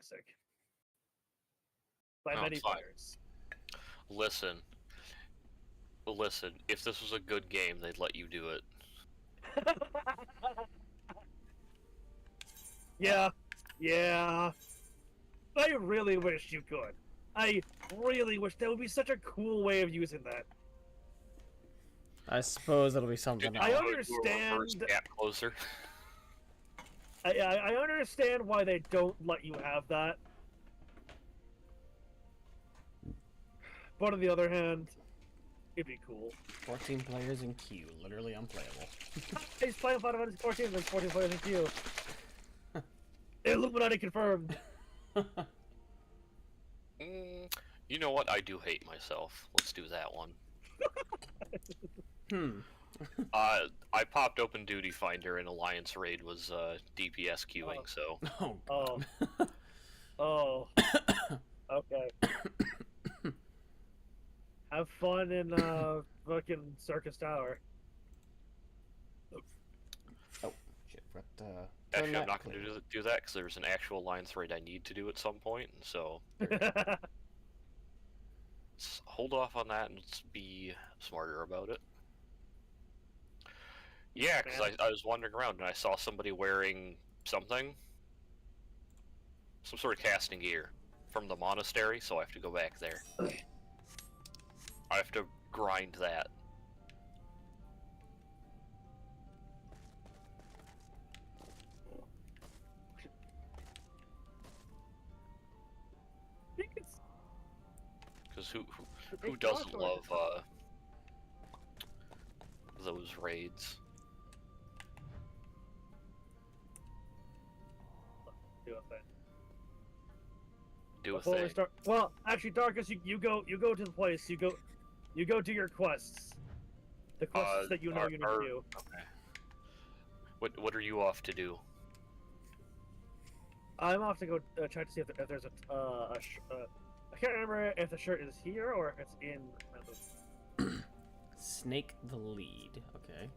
toxic by Oh, many it's fine. players. Listen, if this was a good game, they'd let you do it. Yeah. I really wish you could. I really wish that would be such a cool way of using that. I suppose it'll be something I else. understand. Gap closer. I understand why they don't let you have that. But on the other hand, it'd be cool. 14 players in queue, literally unplayable. He's playing Final Fantasy 14, there's 14 players in queue. Illuminati confirmed. You know what? I do hate myself. Let's do that one. I popped Open Duty Finder and Alliance Raid was DPS queuing, so. Oh, God. Oh. Okay. Have fun in fucking Circus Tower. Oh, shit. But, Actually, I'm not going to do that because there's an actual Alliance Raid I need to do at some point, and so. Let's hold off on that and let's be smarter about it. Yeah, because I was wandering around and I saw somebody wearing something. Some sort of casting gear from the monastery, so I have to go back there. I have to grind that. Because who doesn't love those raids? Do a thing. Well, actually, Darkus, you go to the place. You go do your quests. The quests that you know you need to do. Okay. What are you off to do? I'm off to go check to see if there's I can't remember if the shirt is here or if it's in. Snake the lead. Okay.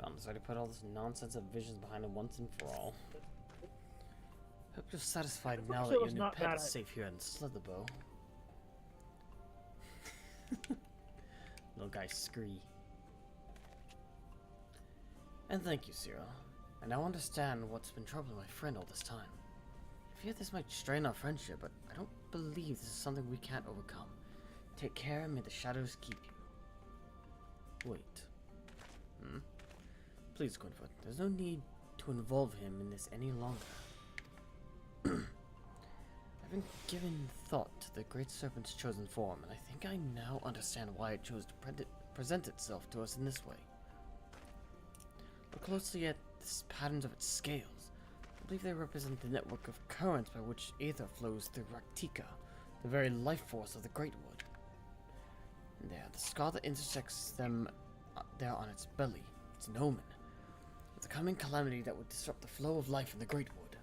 Found this way to put all this nonsense of visions behind it once and for all. Hope you're satisfied now that your new pet is safe here in Slitherbow. Little guy Scree. And thank you, Cyril. I now understand what's been troubling my friend all this time. I fear this might strain our friendship, but I don't believe this is something we can't overcome. Take care and may the shadows keep you. Wait. Please, Gwynford, there's no need to involve him in this any longer. I've been given thought to the Great Serpent's chosen form, and I think I now understand why it chose to present itself to us in this way. Look closely at the patterns of its scales. I believe they represent the network of currents by which aether flows through Raktika, the very life force of the Great Wood. And there, the scar that intersects them there on its belly, it's an omen. It's a coming calamity that would disrupt the flow of life in the Great Wood.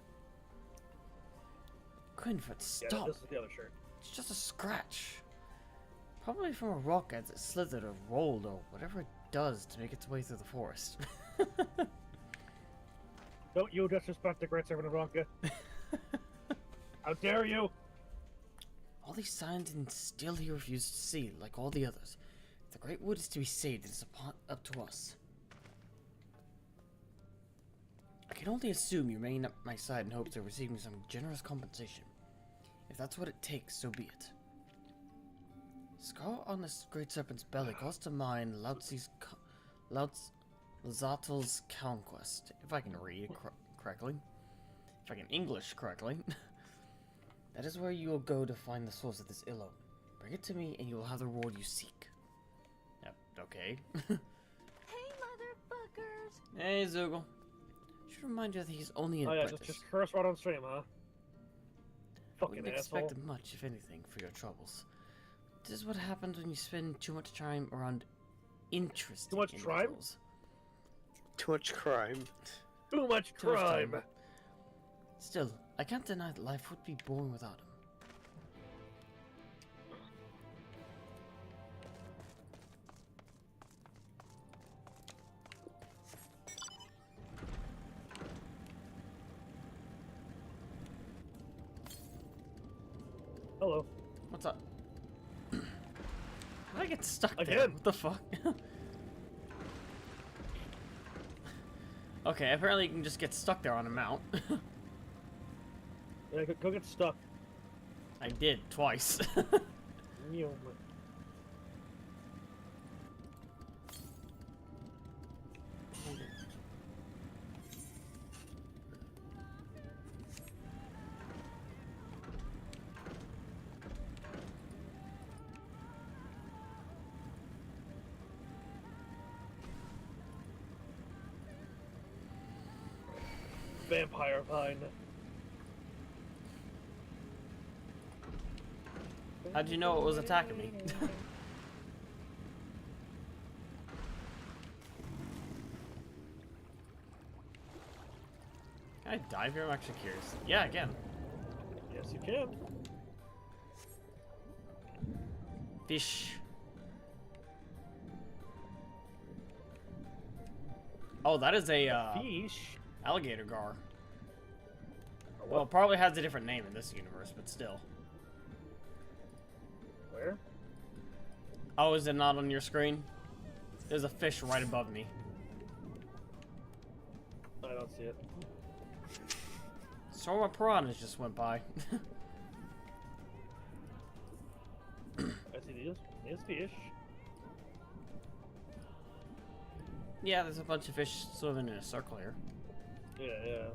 Gwynford, stop! Yeah, this is the other shirt. It's just a scratch. Probably from a rock as it slithered or rolled or whatever it does to make its way through the forest. Don't you disrespect the Great Serpent of Ronka. How dare you! All these signs and still he refuses to see, like all the others. If the Great Wood is to be saved, it is up to us. I can only assume you remain at my side in hopes of receiving some generous compensation. If that's what it takes, so be it. Scar on this Great Serpent's belly calls to mind Lazatel's conquest, if I can read correctly. If I can English correctly. That is where you will go to find the source of this ill omen. Bring it to me and you will have the reward you seek. Yep, okay. Hey, motherfuckers! Hey, Zoogle. Should remind you that he's only an apprentice. Just curse right on stream, huh? Fucking Wouldn't asshole. expect much, if anything, for your troubles. This is what happens when you spend too much time around interesting individuals. Too much crime. Too much crime. Still, I can't deny that life would be boring without him. Hello. What's up? How did I get stuck there? Again. What the fuck? Okay, apparently you can just get stuck there on a mount. Yeah, go get stuck. I did, twice. You- Vampire Vine. How'd you know it was attacking me? Can I dive here? I'm actually curious. Yeah, again. Yes, you can. Fish. Oh, that is a Fish. alligator gar. Well, it probably has a different name in this universe, but still. Where? Oh, is it not on your screen? There's a fish right above me. I don't see it. Swarm of piranhas just went by. I see these. There's fish. Yeah, there's a bunch of fish swimming in a circle here. Yeah, yeah.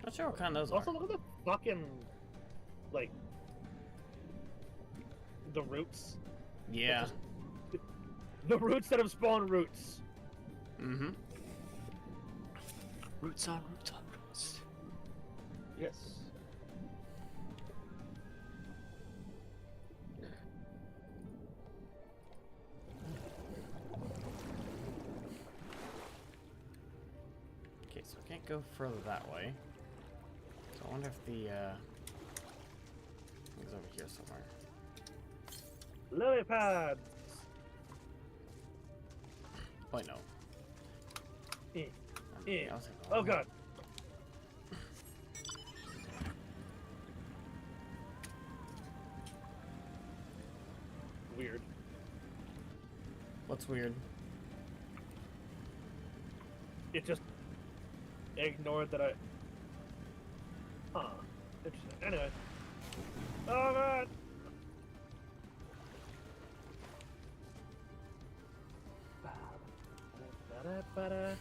Not sure what kind of those Also, are. look at the fucking, like, the roots. Yeah. The roots that have spawned roots. Mm-hmm. Roots on roots on roots. Yes. Okay, so I can't go further that way. So I wonder if the, thing's over here somewhere. Lily pads. Wait, no. Yeah. I was thinking, Oh god. Weird. What's weird? It just ignored that I. Huh. Interesting. Anyway. Oh god. Ba-da-ba-da.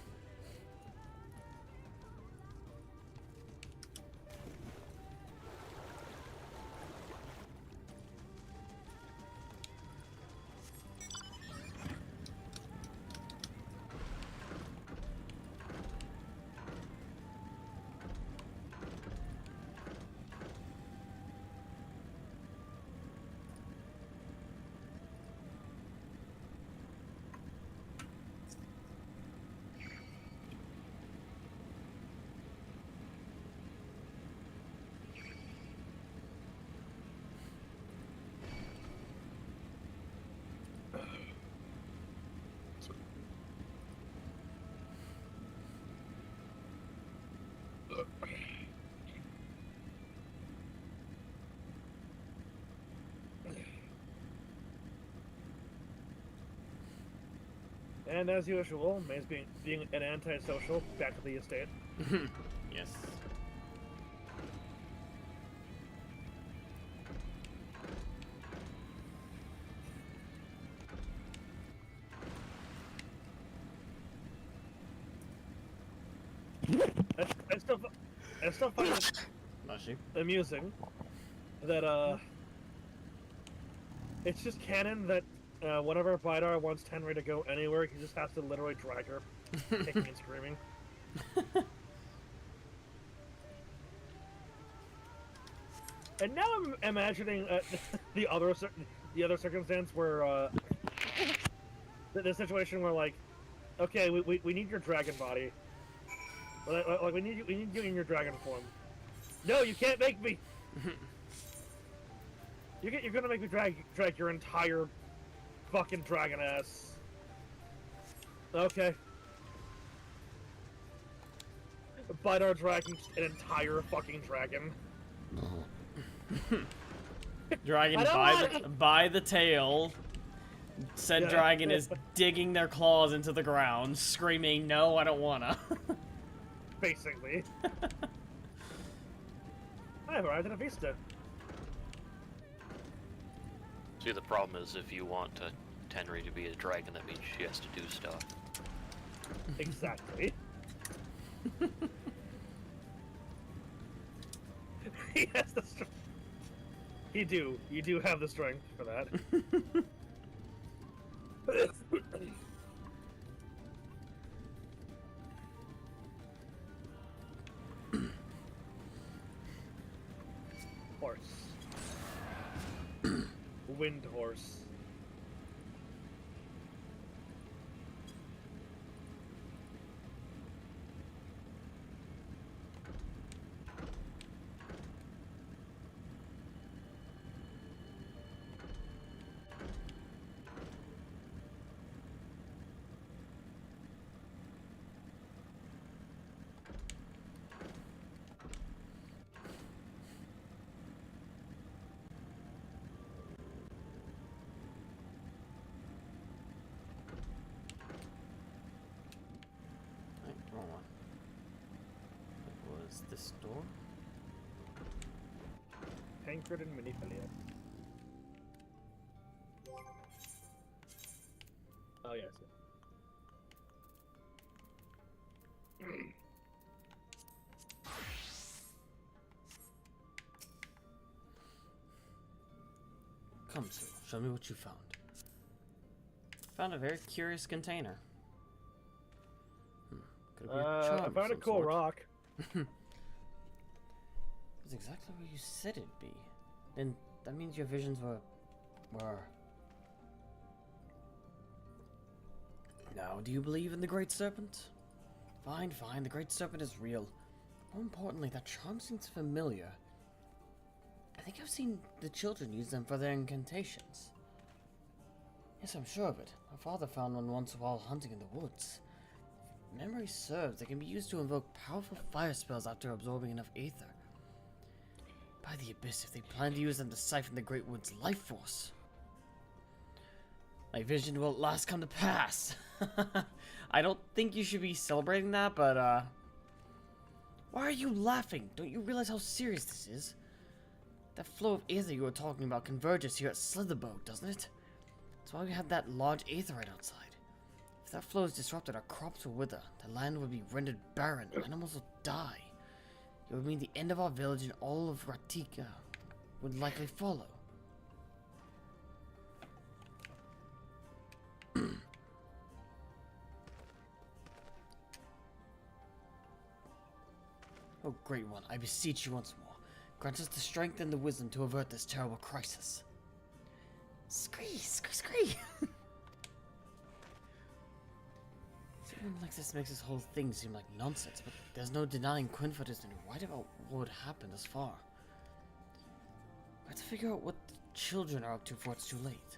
And as usual, May's being an antisocial, back to the estate. Yes. I still find it Not you. amusing that it's just canon that whenever Vidar wants Tenri to go anywhere, he just has to literally drag her, kicking and screaming. And now I'm imagining the other circumstance where the situation where, like, okay, we need your dragon body. Like we need you in your dragon form. No, you can't make me. You're gonna make me drag your entire fucking dragon ass. Okay. Vidar dragging an entire fucking dragon. Dragon I don't by the tail. Said Yeah. dragon is digging their claws into the ground, screaming, "No, I don't wanna." Basically. I have arrived at a vista. See, the problem is if you want Tenri to be a dragon, that means she has to do stuff. Exactly. He has the strength. You do have the strength for that. Horse. Wind horse. Right, wrong one. It was this door. Tancred and Minifilia. Oh yes. Come, Cyril, show me what you found. Found a very curious container. Could it be a charm I of found a some cool sort? rock. It was exactly where you said it'd be. Then that means your visions were... Now, do you believe in the Great Serpent? Fine, fine, the Great Serpent is real. More importantly, that charm seems familiar. I think I've seen the children use them for their incantations. Yes, I'm sure of it. My father found one once while hunting in the woods. If memory serves, they can be used to invoke powerful fire spells after absorbing enough ether. By the abyss, if they plan to use them to siphon the Great Wood's life force. My vision will at last come to pass. I don't think you should be celebrating that, but why are you laughing? Don't you realize how serious this is? That flow of ether you were talking about converges here at Slitherbow, doesn't it? That's why we have that large aether right outside. If that flow is disrupted, our crops will wither, the land will be rendered barren, animals will die. It would mean the end of our village and all of Ratika would likely follow. Oh, Great One, I beseech you once more. Grant us the strength and the wisdom to avert this terrible crisis. Scree, scree, scree! Something like this makes this whole thing seem like nonsense, but there's no denying Quinford has been right about what would happen thus far. We have to figure out what the children are up to before it's too late.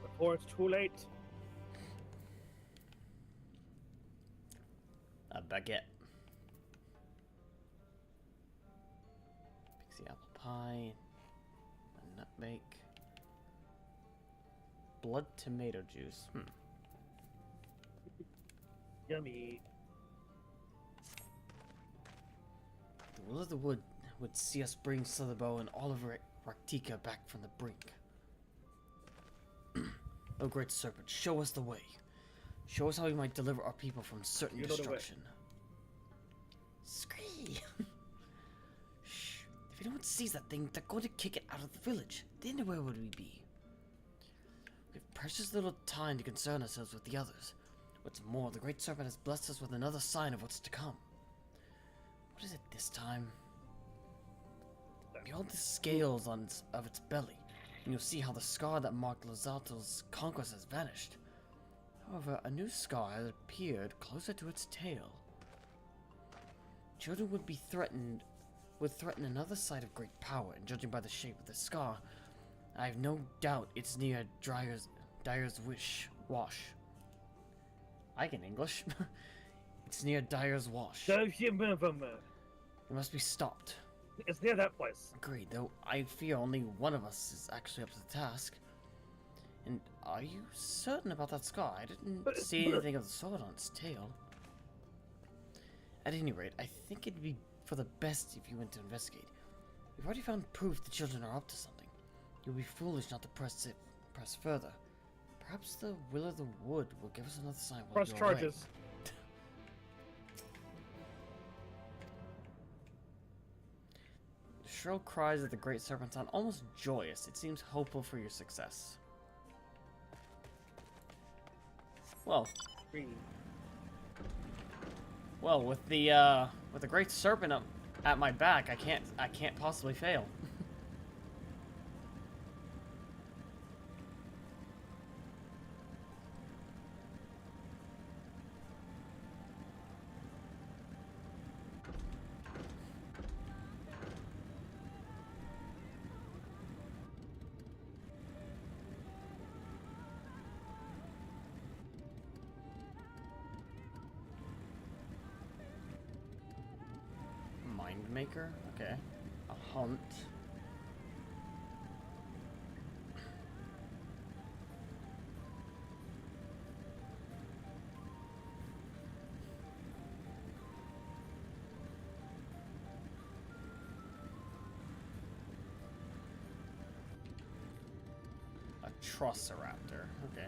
Before it's too late. A baguette. Pixie apple pie. A nutmeg. Blood tomato juice. Yummy. The will of the wood would see us bring Slitherbow and all of Raktika back from the brink. O Great Serpent, show us the way. Show us how we might deliver our people from certain You know the way. destruction. Scree! Shh. If anyone sees that thing, they're going to kick it out of the village. Then where would we be? We have precious little time to concern ourselves with the others. What's more, the Great Serpent has blessed us with another sign of what's to come. What is it this time? Behold the scales of its belly, and you'll see how the scar that marked Lozato's conquest has vanished. However, a new scar has appeared closer to its tail. Children would threaten another site of great power, and judging by the shape of the scar, I have no doubt it's near Dyer's Wash. I can English. It's near Dyer's Wash. It must be stopped. It's near that place. Agreed, though I fear only one of us is actually up to the task. And are you certain about that scar? I didn't see anything of the sword on its tail. At any rate, I think it'd be for the best if you went to investigate. We've already found proof the children are up to something. You'll be foolish not to press further. Perhaps the will of the wood will give us another sign while Press you're charges. away. The shrill cries of the great serpent sound almost joyous. It seems hopeful for your success. Well, with the great serpent up at my back, I can't possibly fail. Maker? Okay. A hunt. A Trosseraptor. Okay.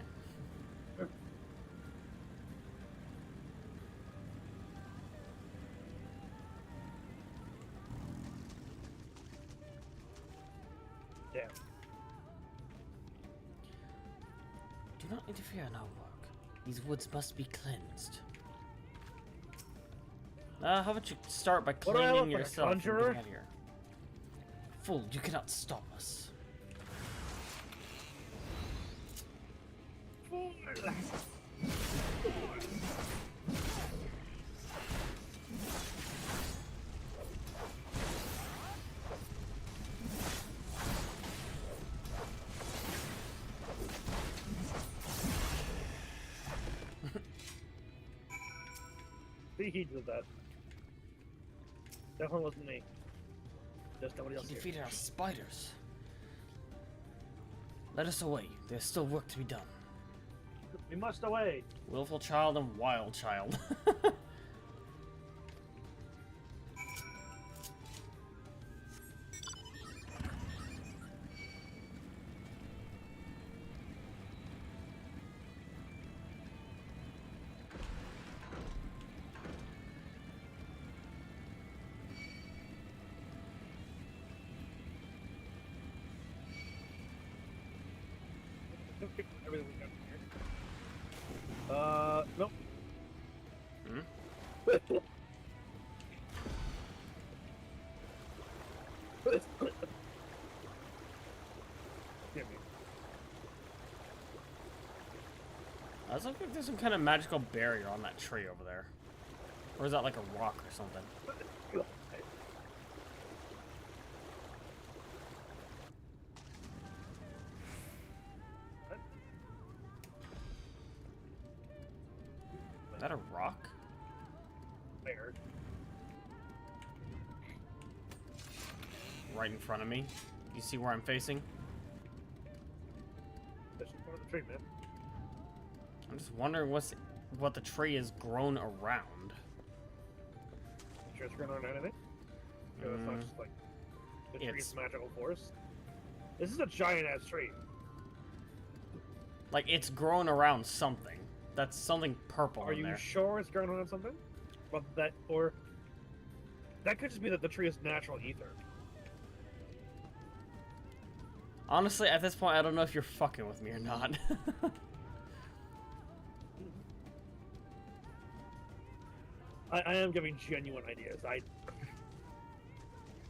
Damn. Do not interfere in our work. These woods must be cleansed. How about you start by What do I look cleaning like, a yourself and getting conjurer? out of here? Fool, you cannot stop us. He did that. Definitely wasn't me. There's nobody else He here. defeated our spiders. Let us away. There's still work to be done. We must away. Willful child and wild child. Everything we got here. Nope. Hmm? Give me. It looks like there's some kind of magical barrier on that tree over there. Or is that like a rock or something? Is that a rock? There. Right in front of me? You see where I'm facing? That's just part of the treatment. I'm just wondering what the tree has grown around. Sure it's gonna run anything? Sure it's not just like the tree's It's- magical force. This is a giant ass tree. Like, it's grown around something. That's something purple Are in you there. sure it's growing on something? But that, or that could just be that the tree is natural ether. Honestly, at this point, I don't know if you're fucking with me or not. I am giving genuine ideas.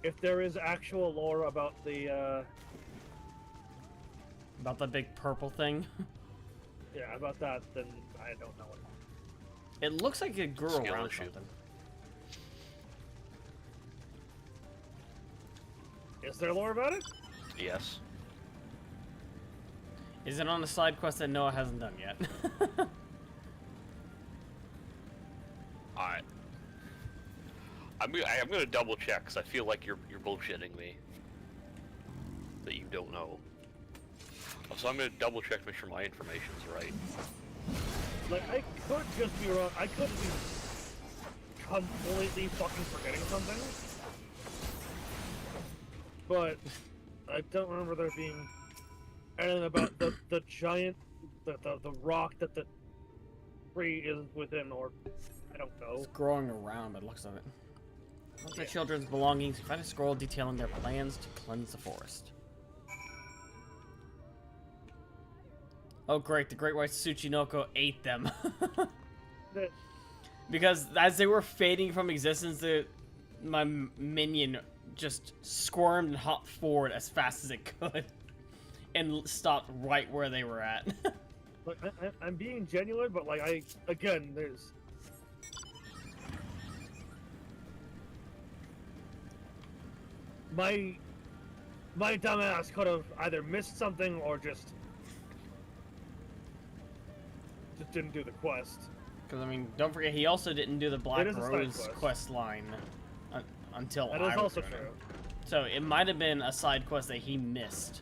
If there is actual lore about the About the big purple thing. yeah, about that, then I don't know it. It looks like it grew Skill around issue. something. Is there lore about it? Yes. Is it on a side quest that Noah hasn't done yet? I'm gonna double check because I feel like you're bullshitting me. That you don't know. So I'm gonna double check to make sure my information's right. Like, I could just be wrong. I could be completely fucking forgetting something. But I don't remember there being anything about the giant, the rock that the tree is within, or I don't know. It's growing around by the looks of it. With the children's belongings, you find a scroll detailing their plans to cleanse the forest. Oh great, the Great White Tsuchinoko ate them. Because as they were fading from existence, my minion just squirmed and hopped forward as fast as it could. And stopped right where they were at. Like, I'm being genuine, but like, again, there's... My dumbass could have either missed something or just didn't do the quest. Because, I mean, don't forget, he also didn't do the Black It is a side Rose quest line until That I is was also doing true. it. So, it might have been a side quest that he missed.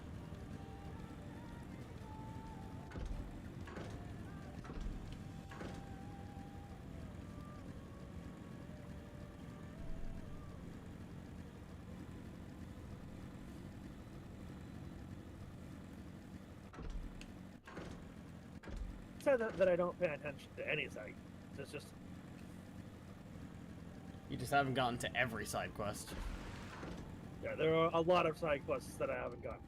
Said that I don't pay attention to any side. It's just... You just haven't gotten to every side quest. Yeah, there are a lot of side quests that I haven't gotten.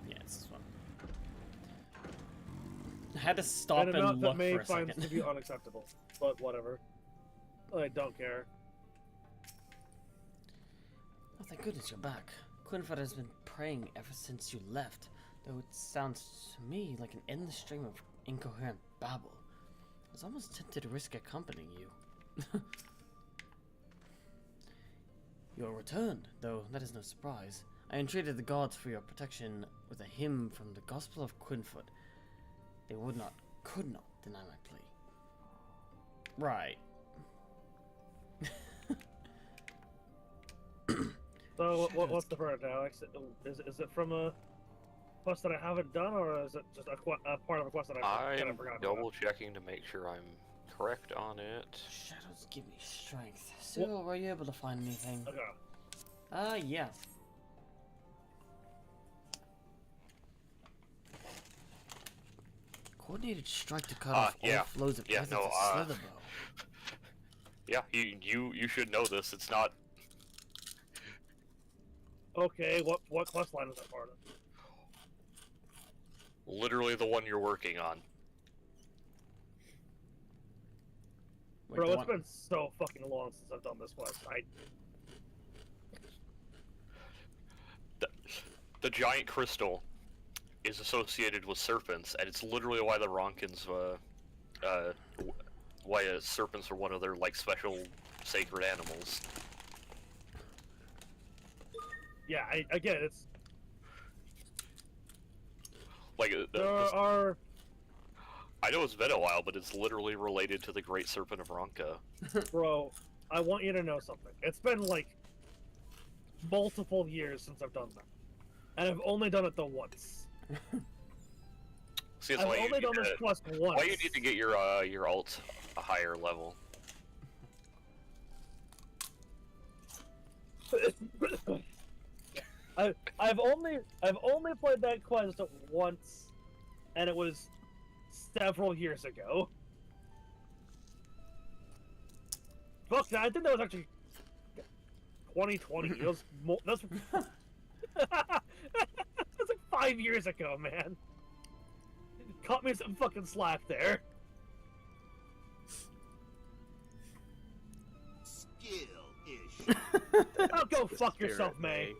Yeah, it's this one. I had to stop An and amount that look May for a finds second. to be unacceptable, but whatever. I don't care. Oh, thank goodness you're back. Quinford has been praying ever since you left, though it sounds to me like an endless stream of incoherent babble. I was almost tempted to risk accompanying you. You are returned, though that is no surprise. I entreated the gods for your protection with a hymn from the Gospel of Quinford. They would not, could not deny my plea. Right. So what's the verdict, Alex? Is it from a quest that I haven't done, or is it just a part of a quest that I kind of forgot about? Double checking to make sure I'm correct on it. Shadows give me strength. Cyril, were you able to find anything? Okay. Yeah. Coordinated strike to cut off all flows of breath with a slither bow. Yeah, you should know this. It's not. Okay, what quest line is that part of? Literally the one you're working on. Wait, Bro, it's been so fucking long since I've done this quest. The giant crystal is associated with serpents, and it's literally why the Ronkins, serpents are one of their like special sacred animals. Yeah, again, it's like I know it's been a while, but it's literally related to the Great Serpent of Ronka. Bro, I want you to know something. It's been like multiple years since I've done that, and I've only done it the once. See, that's I've why only done this quest once. Why you need to get your alt a higher level. I've only played that quest once, and it was several years ago. Fuck, I think that was actually 2020. It was that's like 5 years ago, man. Cut me some fucking slack there. Skill-ish. Oh, go fuck yourself, May.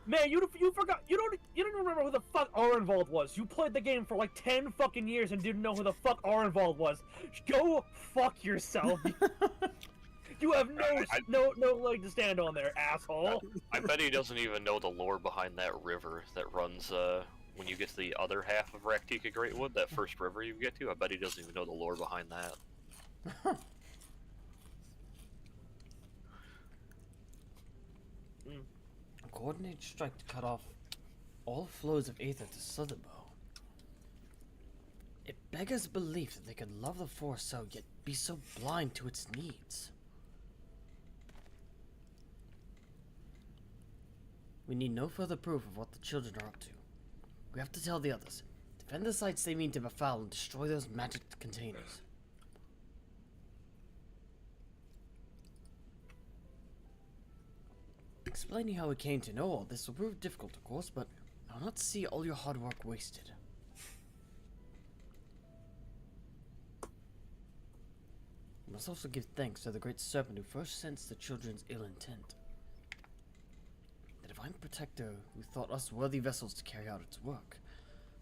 Man, you forgot. You don't remember who the fuck Arenvald was. You played the game for like 10 fucking years and didn't know who the fuck Arenvald was. Go fuck yourself. You have no leg to stand on there, asshole. I bet he doesn't even know the lore behind that river that runs when you get to the other half of Raktika Greatwood, that first river you get to. I bet he doesn't even know the lore behind that. A coordinated strike to cut off all flows of aether to Sutherbow. It beggars belief that they could love the Force so, yet be so blind to its needs. We need no further proof of what the children are up to. We have to tell the others. Defend the sites they mean to befoul and destroy those magic containers. Explaining how we came to know all this will prove difficult, of course, but I'll not see all your hard work wasted. We must also give thanks to the great serpent who first sensed the children's ill intent. The divine protector who thought us worthy vessels to carry out its work.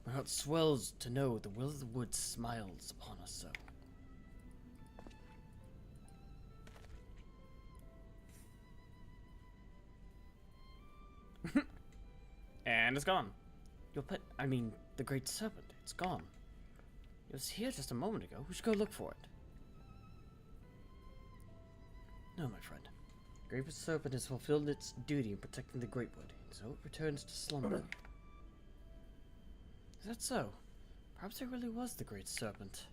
My heart swells to know the will of the woods smiles upon us so. And it's gone. Your pet, I mean, the great serpent, it's gone. It was here just a moment ago. We should go look for it. No, my friend. The great serpent has fulfilled its duty in protecting the great wood, so it returns to slumber. Is that so? Perhaps it really was the great serpent.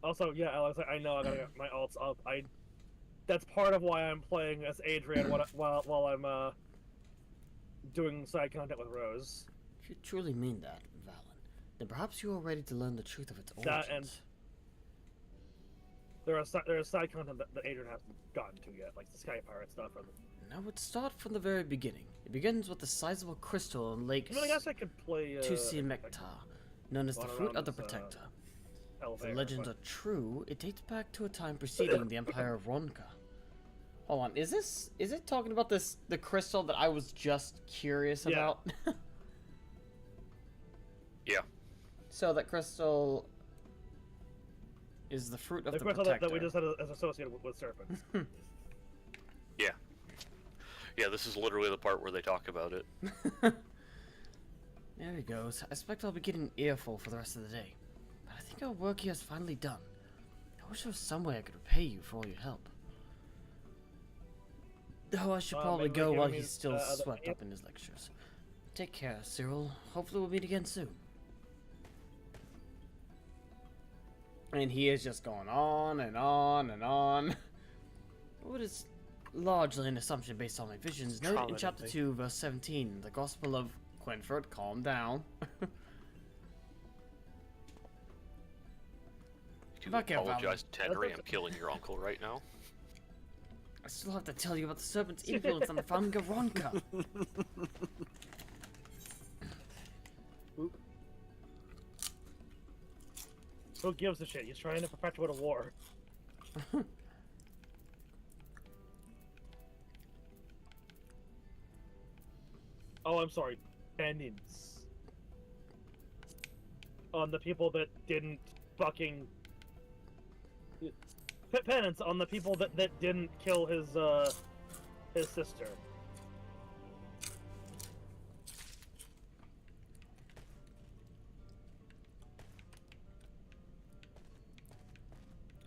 Also, yeah, Alex, I know I gotta get my alts up. That's part of why I'm playing as Adrian while I'm doing side content with Rose. If you truly mean that, Valen, then perhaps you are ready to learn the truth of its origins. That and there is side content that Adrian hasn't gotten to yet, like the Sky Pirate stuff. Now let's start from the very beginning. It begins with the sizable crystal in Lake I guess I could play Tusimektar, known as the Fruit of the Protector. If the legends are true, it dates back to a time preceding the Empire of Ronka. Hold on, is it talking about the crystal that I was just curious about? Yeah. So that crystal is the Fruit of the crystal Protector. that we just had as associated with serpents. Yeah. Yeah, this is literally the part where they talk about it. There he goes. I expect I'll be getting an earful for the rest of the day. But I think our work here is finally done. I wish there was some way I could repay you for all your help. Though I should probably go while he's still swept up in his lectures. Take care, Cyril. Hopefully we'll meet again soon. And he is just going on and on and on. What is largely an assumption based on my visions. Noted in chapter 2, verse 17, the Gospel of Quenford, calm down. Do you apologize to Tenry? I'm killing your uncle right now. I still have to tell you about the serpent's influence on the founding of Ronka. Who gives a shit? He's trying to perpetuate a war. Oh, I'm sorry. Penance. On the people that didn't fucking... Penance on the people that didn't kill his sister.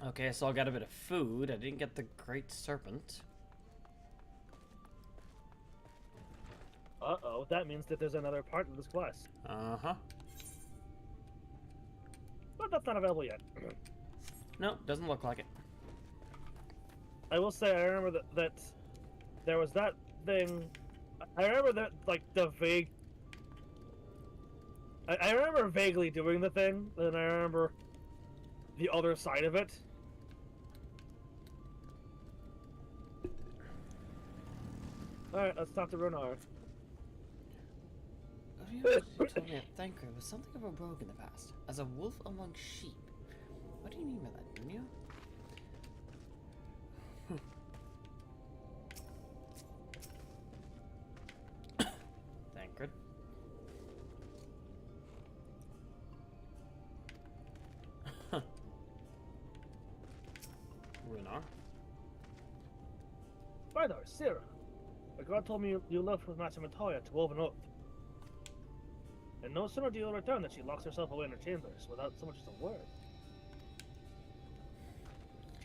Okay, so I got a bit of food. I didn't get the Great Serpent. Uh-oh, that means that there's another part of this quest. Uh-huh. But that's not available yet. No, doesn't look like it. I will say, I remember that there was that thing. I remember that, like, the vague. I remember vaguely doing the thing, and I remember the other side of it. Alright, let's talk to Runar. You told me that Thancred was something of a rogue in the past, as a wolf among sheep. What do you mean by that, didn't you? Thancred. Runar. By the way, Sarah. The god told me you left with Master Matoya to Woven Oath. And no sooner do you return than she locks herself away in her chambers without so much as a word.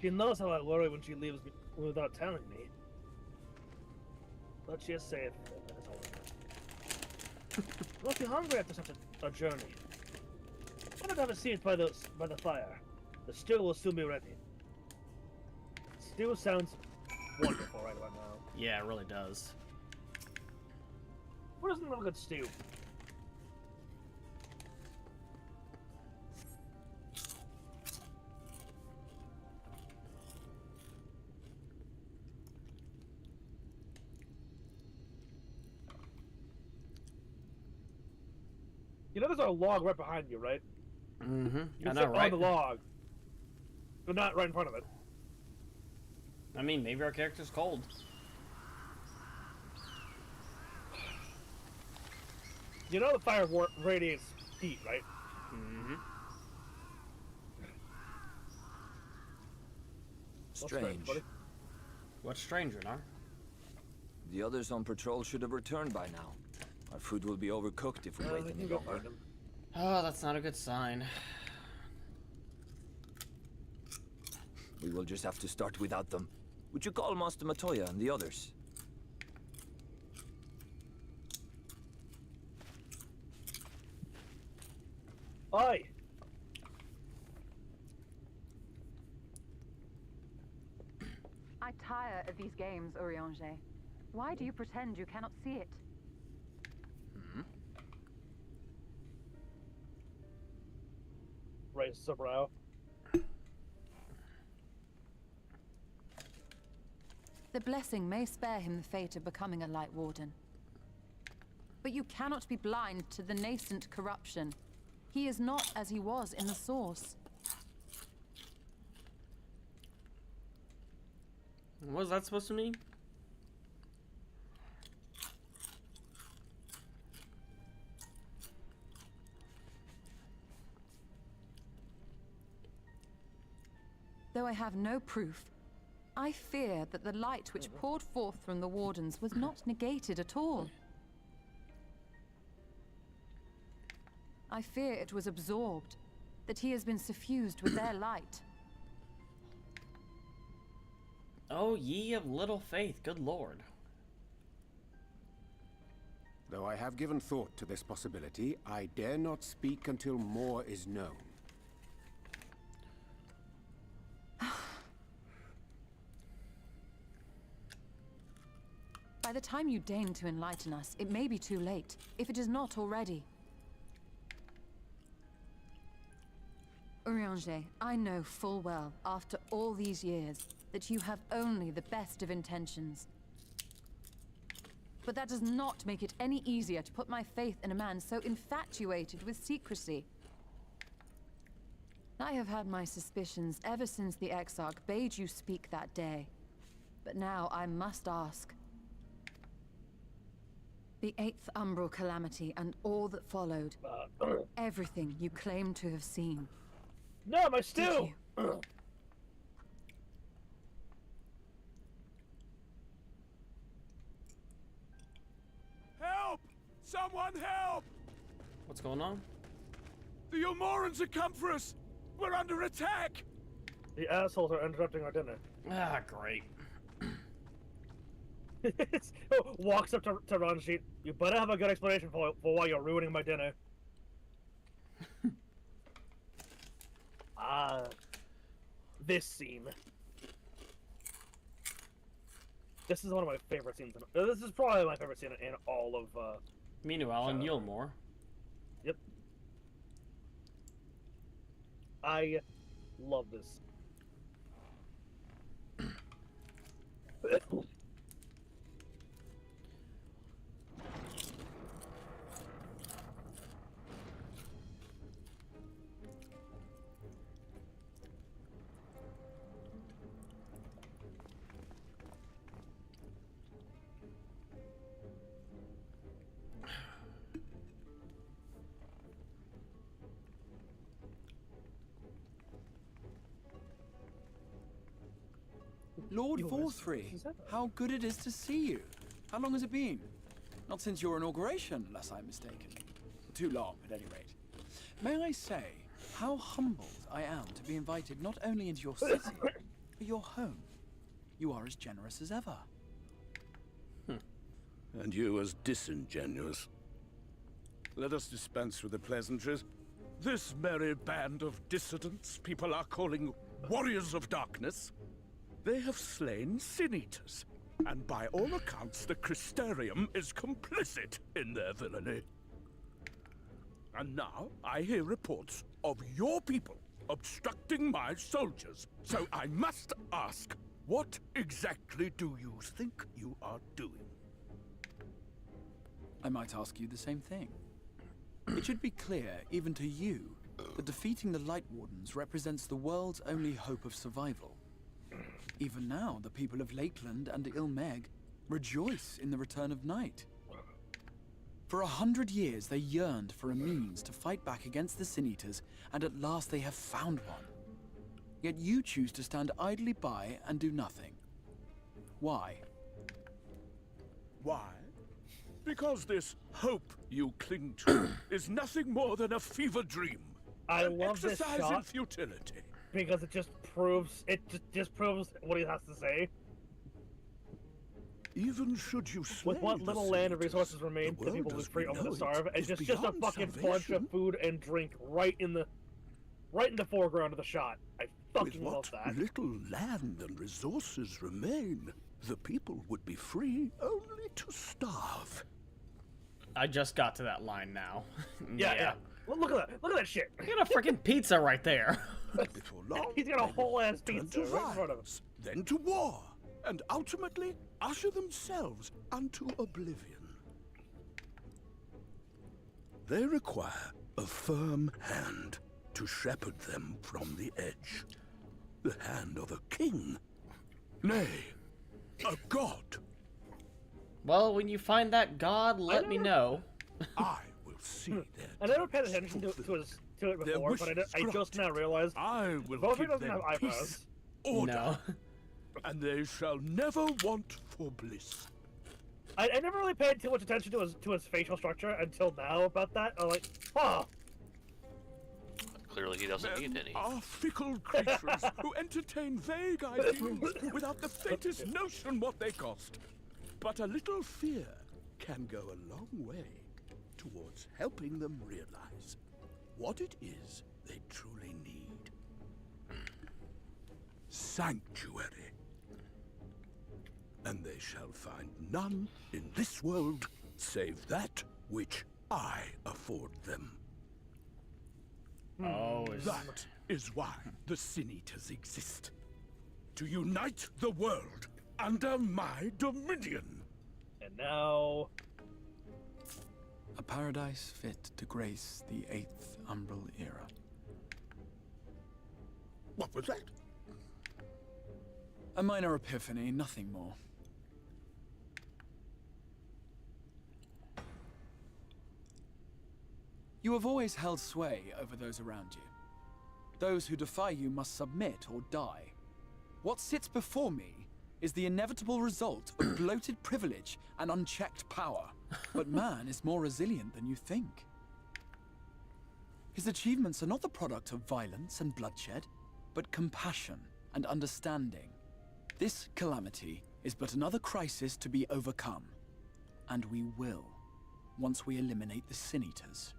She knows how I worry when she leaves me without telling me. But she is safe. That's all I know. Must be hungry after such a journey. Why not have a seat by the fire? The stew will soon be ready. Stew sounds wonderful right about now. Yeah, it really does. What doesn't look good stew? You know there's a log right behind you, right? Mm-hmm. You I know, sit right? on the log. But not right in front of it. I mean, maybe our character's cold. You know the fire radiates heat, right? Mm-hmm. Strange. buddy? What's strange, Renar? The others on patrol should have returned by now. Our food will be overcooked if we wait We any can go longer. find him. Oh, that's not a good sign. We will just have to start without them. Would you call Master Matoya and the others? Oi! I tire of these games, Urianger. Why do you pretend you cannot see it? Raises a brow. The blessing may spare him the fate of becoming a Light Warden. But you cannot be blind to the nascent corruption. He is not as he was in the source. What was that supposed to mean? Though I have no proof, I fear that the light which poured forth from the Wardens was not negated at all. I fear it was absorbed, that he has been suffused with their light. Oh, ye of little faith, good lord. Though I have given thought to this possibility, I dare not speak until more is known. By the time you deign to enlighten us, it may be too late, if it is not already. Urianger, I know full well, after all these years, that you have only the best of intentions. But that does not make it any easier to put my faith in a man so infatuated with secrecy. I have had my suspicions ever since the Exarch bade you speak that day. But now I must ask. The 8th Umbral Calamity and all that followed. Everything you claim to have seen. No, my Did stew! you? Help! Someone help! What's going on? The Ilmorans have come for us! We're under attack! The assholes are interrupting our dinner. Ah, great. Walks up to Ranjit. You better have a good explanation for why you're ruining my dinner. This scene. This is one of my favorite scenes. This is probably my favorite scene in all of. Meanwhile, in Yulmore. Yep. I love this. Lord Yours. Forthry, Is that- how good it is to see you. How long has it been? Not since your inauguration, unless I'm mistaken. Too long, at any rate. May I say how humbled I am to be invited not only into your city, For your home, you are as generous as ever. And you as disingenuous. Let us dispense with the pleasantries. This merry band of dissidents people are calling warriors of darkness, they have slain sin-eaters, and by all accounts the Crystarium is complicit in their villainy. And now I hear reports of your people obstructing my soldiers, so I must ask, what exactly do you think you are doing? I might ask you the same thing. It should be clear, even to you, that defeating the Light Wardens represents the world's only hope of survival. Even now, the people of Lakeland and Ilmeg rejoice in the return of night. For 100 years, they yearned for a means to fight back against the Sin-Eaters, and at last they have found one. Yet you choose to stand idly by and do nothing. Why? Why? Because this hope you cling to is nothing more than a fever dream. I an love this exercise in shot futility. because it just proves proves what he has to say. Even should you slay With what the little land and Sin-Eaters, resources remain, the world people as lose free we over know to it starve, and is just a beyond fucking bunch salvation. of food and drink right in the foreground of the shot. I With fucking what love that. little land and resources remain, the people would be free only to starve. I just got to that line now. Yeah. Well, look at that! Look at that shit! You got a freaking pizza right there. Before long, He's got a they will whole ass turn pizza to right in front of him. violence, then to war, and ultimately usher themselves unto oblivion. They require a firm hand to shepherd them from the edge. The hand of a king. Nay, a god. Well, when you find that god, let me know. I will see their I never paid attention to it before, but I just now realized I will Volker give doesn't them have eyebrows. peace, order, No. and they shall never want for bliss. I never really paid too much attention to his facial structure until now about that. I'm like, oh, Clearly, he doesn't need any. Are fickle creatures who entertain vague ideals without the faintest notion what they cost. But a little fear can go a long way towards helping them realize what it is they truly need. Sanctuary. And they shall find none in this world save that which I afford them. Oh, That is why the Sin-Eaters exist. To unite the world under my dominion. and now A paradise fit to grace the 8th Umbral era. What was that? A minor epiphany, nothing more. You have always held sway over those around you. Those who defy you must submit or die. What sits before me is the inevitable result of bloated privilege and unchecked power. But man is more resilient than you think. His achievements are not the product of violence and bloodshed, but compassion and understanding. This calamity is but another crisis to be overcome. And we will, once we eliminate the Sin-Eaters.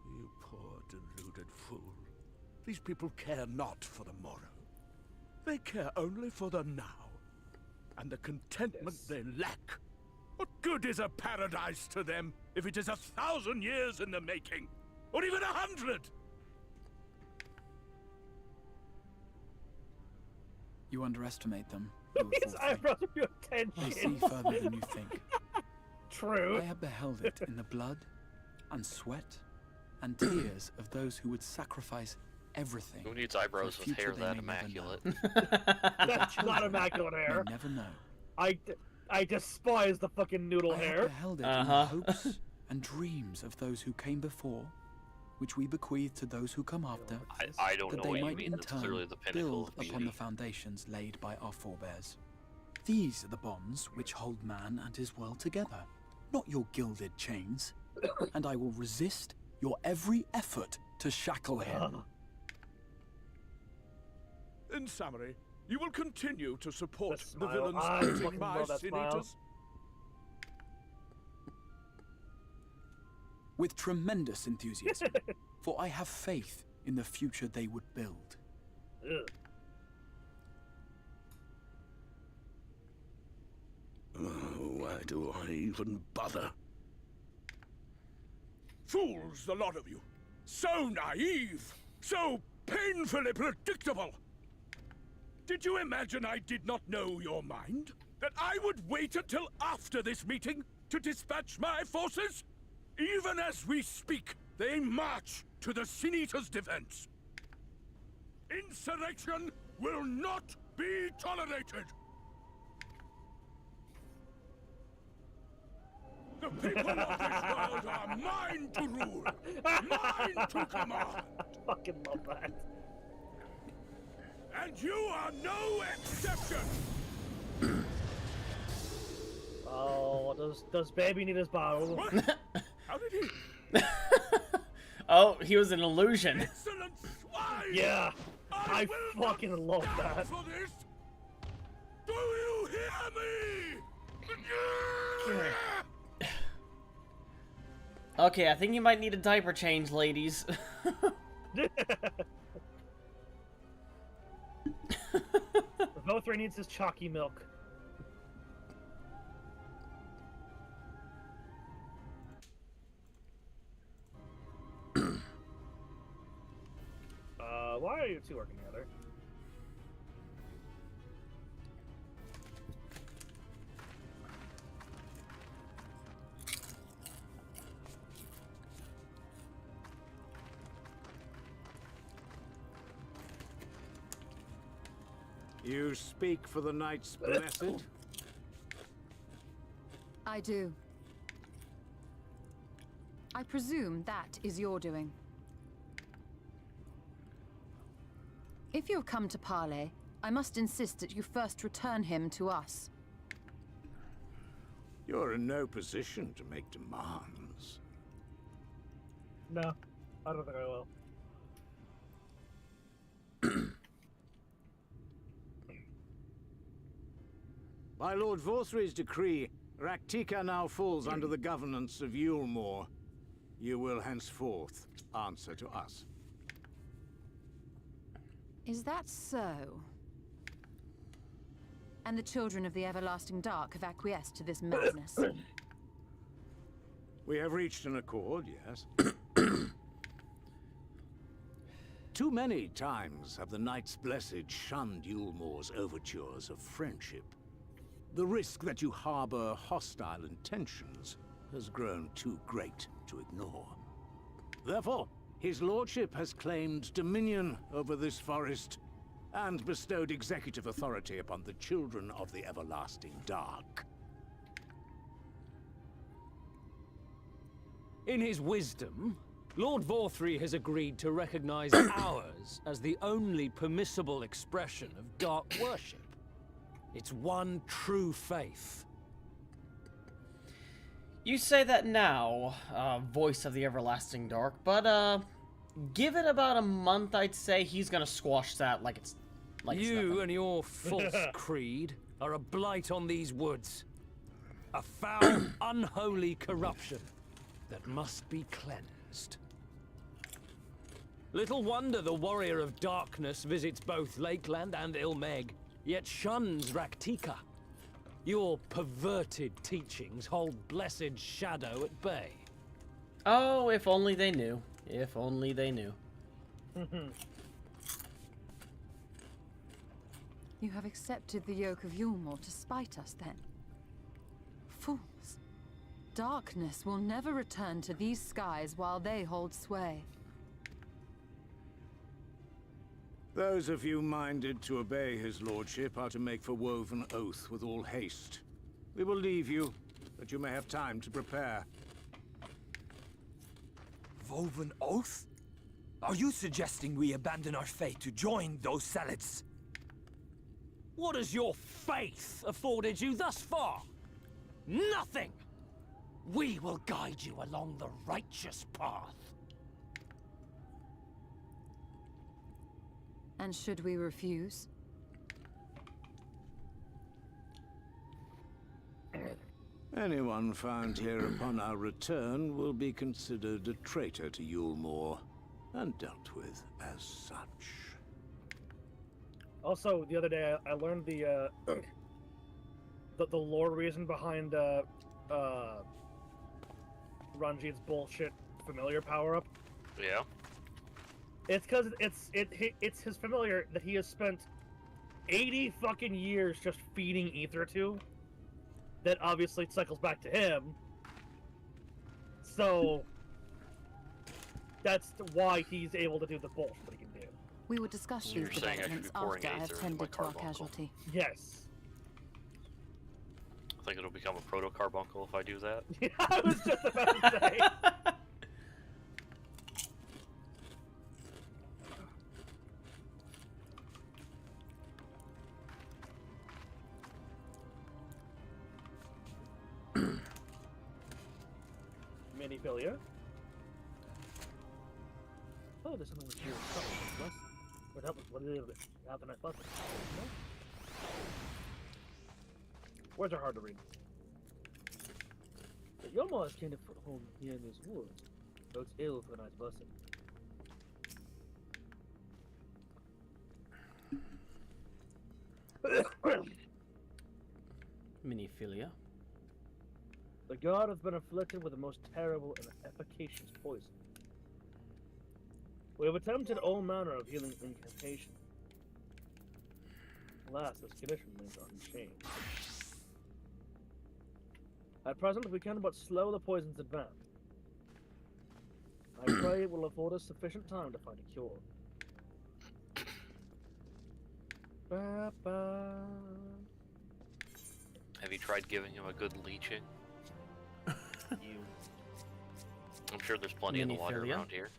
You poor deluded fool. These people care not for the morrow. They care only for the now. And the contentment they lack. What good is a paradise to them if it is 1,000 years in the making? Or even 100? You underestimate them. his eyebrows are pure I see tension. further than you think. True. I have beheld it in the blood and sweat and tears of those who would sacrifice everything. Who needs eyebrows for a with hair future they that may never immaculate? That's not immaculate hair. May never know. I despise the fucking noodle I have hair. beheld it in the hopes and dreams of those who came before, which we bequeath to those who come after, I don't that know they what you might mean. in That's turn clearly the pinnacle build of upon beauty. the foundations laid by our forebears. These are the bonds which hold man and his world together, not your gilded chains. And I will resist your every effort to shackle him. In summary, you will continue to support The the smile. villains I hunting fucking my love that sin smile. eaters? With tremendous enthusiasm, for I have faith in the future they would build. Ugh. Why do I even bother? Fools, the lot of you. So naive! So painfully predictable! Did you imagine I did not know your mind? That I would wait until after this meeting to dispatch my forces? Even as we speak, they march to the Sin Eater's defense. Insurrection will not be tolerated! The people of this world are mine to rule, mine to command, Fucking love that. and you are no exception. Oh, does baby need his bottle? What? How did he? Oh, he was an illusion. Excellent swine! Yeah, I will not fucking love stand that. for this. Do you hear me? Okay, I think you might need a diaper change, ladies. Vothray needs his chalky milk. Why are you two working together? You speak for the Knights Blessed? I do. I presume that is your doing. If you have come to parley, I must insist that you first return him to us. You're in no position to make demands. No, I don't think I will. By Lord Vorthry's decree, Raktika now falls under the governance of Yulmore. You will henceforth answer to us. Is that so? And the children of the Everlasting Dark have acquiesced to this madness? We have reached an accord, yes. Too many times have the Knights Blessed shunned Yulmore's overtures of friendship. The risk that you harbor hostile intentions has grown too great to ignore. Therefore, his lordship has claimed dominion over this forest and bestowed executive authority upon the children of the Everlasting Dark. In his wisdom, Lord Vorthry has agreed to recognize ours as the only permissible expression of dark worship. It's one true faith. You say that now, voice of the Everlasting Dark, but, give it about a month, I'd say he's gonna squash that like it's You nothing. and your false creed are a blight on these woods. A foul, unholy corruption that must be cleansed. Little wonder the Warrior of Darkness visits both Lakeland and Ilmeg, yet shuns Raktika. Your perverted teachings hold blessed Shadow at bay. Oh, if only they knew. If only they knew. You have accepted the yoke of Yulmore to spite us, then? Fools. Darkness will never return to these skies while they hold sway. Those of you minded to obey his lordship are to make for Woven Oath with all haste. We will leave you, that you may have time to prepare. Woven Oath? Are you suggesting we abandon our faith to join those zealots? What has your faith afforded you thus far? Nothing! We will guide you along the righteous path. And should we refuse? Anyone found here upon our return will be considered a traitor to Yulmore, and dealt with as such. Also, the other day I learned the lore reason behind Ranjit's bullshit familiar power-up. Yeah. It's because it's his familiar that he has spent 80 fucking years just feeding ether to. That obviously cycles back to him. So that's why he's able to do the bullshit that he can do. We will discuss You're these saying I should be developments pouring after I have ether into my tended to our carbuncle. casualty. Yes. I think it'll become a proto-carbuncle if I do that. Yeah, I was just about to say. Miniphilia. Oh, there's something with you. What did it happen? I thought. Words are hard to read. But Yoma has gained a foothold here in these woods. So it's ill for the night's blessing. Miniphilia. The god has been afflicted with the most terrible and efficacious poison. We have attempted all manner of healing incantation. Alas, this condition remains unchanged. At present, we can but slow the poison's advance. I pray it will afford us sufficient time to find a cure. Ba-ba. Have you tried giving him a good leeching? I'm sure there's plenty in the water Miniphilia? around here.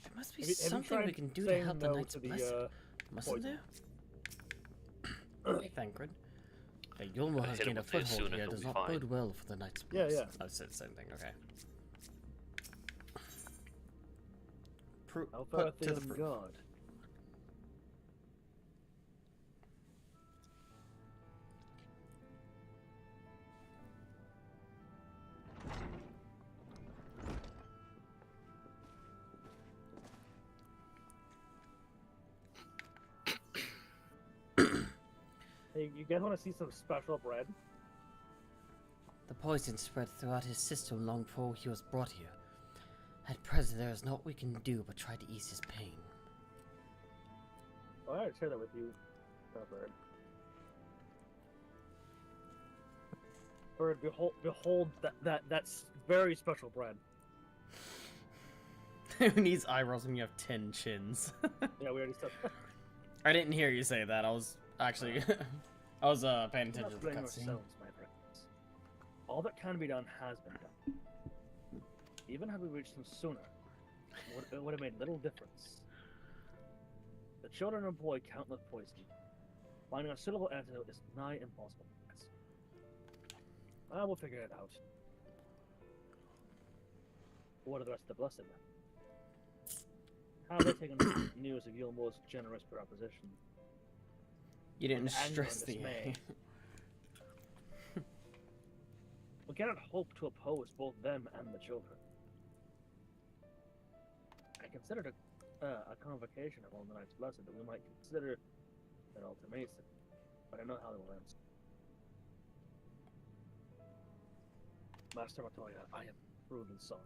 There must be Have you something tried we can do to saying help the no Knight's to the, blessing. Mustn't poison? there? Thancred. Yulmore has hit him gained a with this foothold soon and here. he'll Does be not fine. bode well for the Knight's Yeah, blessing. yeah. I said the same thing, okay. Alpha Put to the proof. God. Hey, you guys want to see some special bread? The poison spread throughout his system long before he was brought here. At present, there is naught we can do but try to ease his pain. Oh, I already shared that with you, Bird. Bird, behold that's very special bread. Who needs eyebrows when you have 10 chins? Yeah, we already said that. I didn't hear you say that. I was actually... I was paying attention to the Blame cutscene. ourselves, my friends. All that can be done has been done. Even had we reached them sooner, it would have made little difference. The children employ countless poison. Finding a suitable antidote is nigh impossible. I will figure it out. What are the rest of the blessed then? How have they taken news of Yulmore's generous proposition? You didn't Anger and stress the dismay. We cannot hope to oppose both them and the children. I considered a convocation of all the Knights Blessed that we might consider an ultimatum, but I know how they will answer. Master Matoya, I am truly sorry.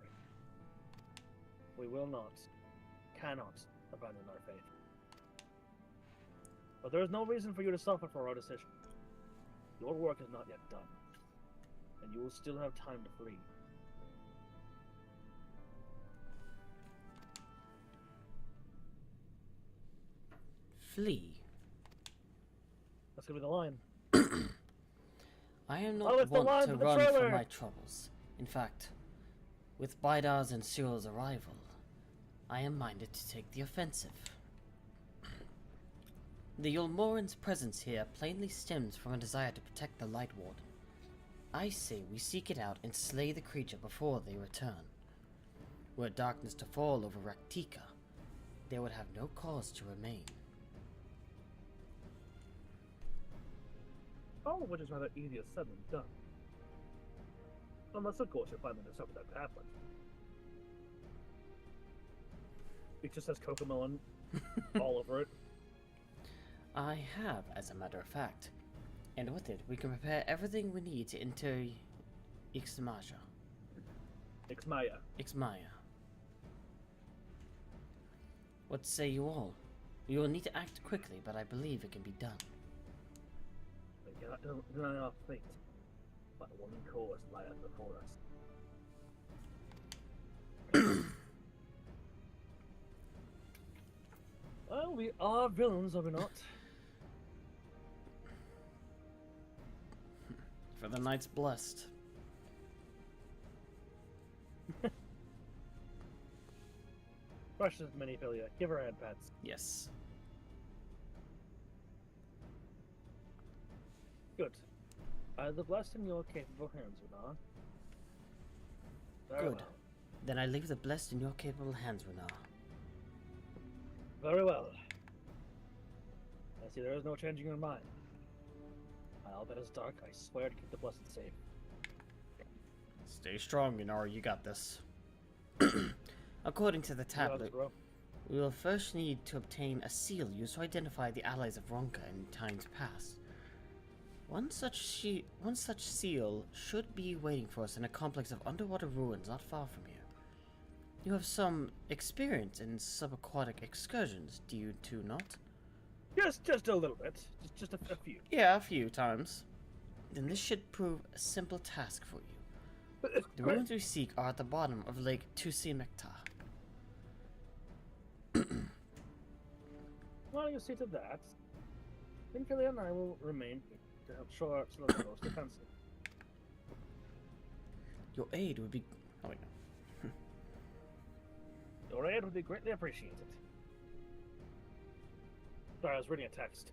We will not, cannot abandon our faith. But there is no reason for you to suffer for our decision. Your work is not yet done, and you will still have time to flee. Flee. That's gonna be the line. I am Oh, not it's the line one to from the run trailer! from my troubles. In fact, with Bidar's and Cyril's arrival, I am minded to take the offensive. The Yulmoran's presence here plainly stems from a desire to protect the Light Warden. I say we seek it out and slay the creature before they return. Were darkness to fall over Raktika, they would have no cause to remain. All of which is rather easier said than done. Unless, of course, you're planning to suffer that pamphlet. It just says Cocomelon all over it. I have, as a matter of fact. And with it, we can prepare everything we need to enter Ixmaya. Ixmaya. What say you all? We will need to act quickly, but I believe it can be done. We cannot deny our fate, but one course lieth before us. Well, we are villains, are we not? For the Knights Blessed. Precious Miniphilia, give her hand pats. Yes. Good. The blessed in your capable hands, Renar. Very Good. well. Then I leave the blessed in your capable hands, Renar. Very well. I see there is no changing your mind. Albeit as dark, I swear to keep the blessed safe. Stay strong, Renar. You got this. According to the tablet, we will first need to obtain a seal used to identify the allies of Ronka in times past. One such seal should be waiting for us in a complex of underwater ruins not far from here. You have some experience in subaquatic excursions, do you two not? Just a little bit. Just a few. Yeah, a few times. Then this should prove a simple task for you. The ruins we seek are at the bottom of Lake Tusimekta. While you see to that, Minfilia and I will remain here to help shore up some of the most defensive. Your aid would be... Oh, wait, no. Your aid would be greatly appreciated. Sorry, I was reading a text.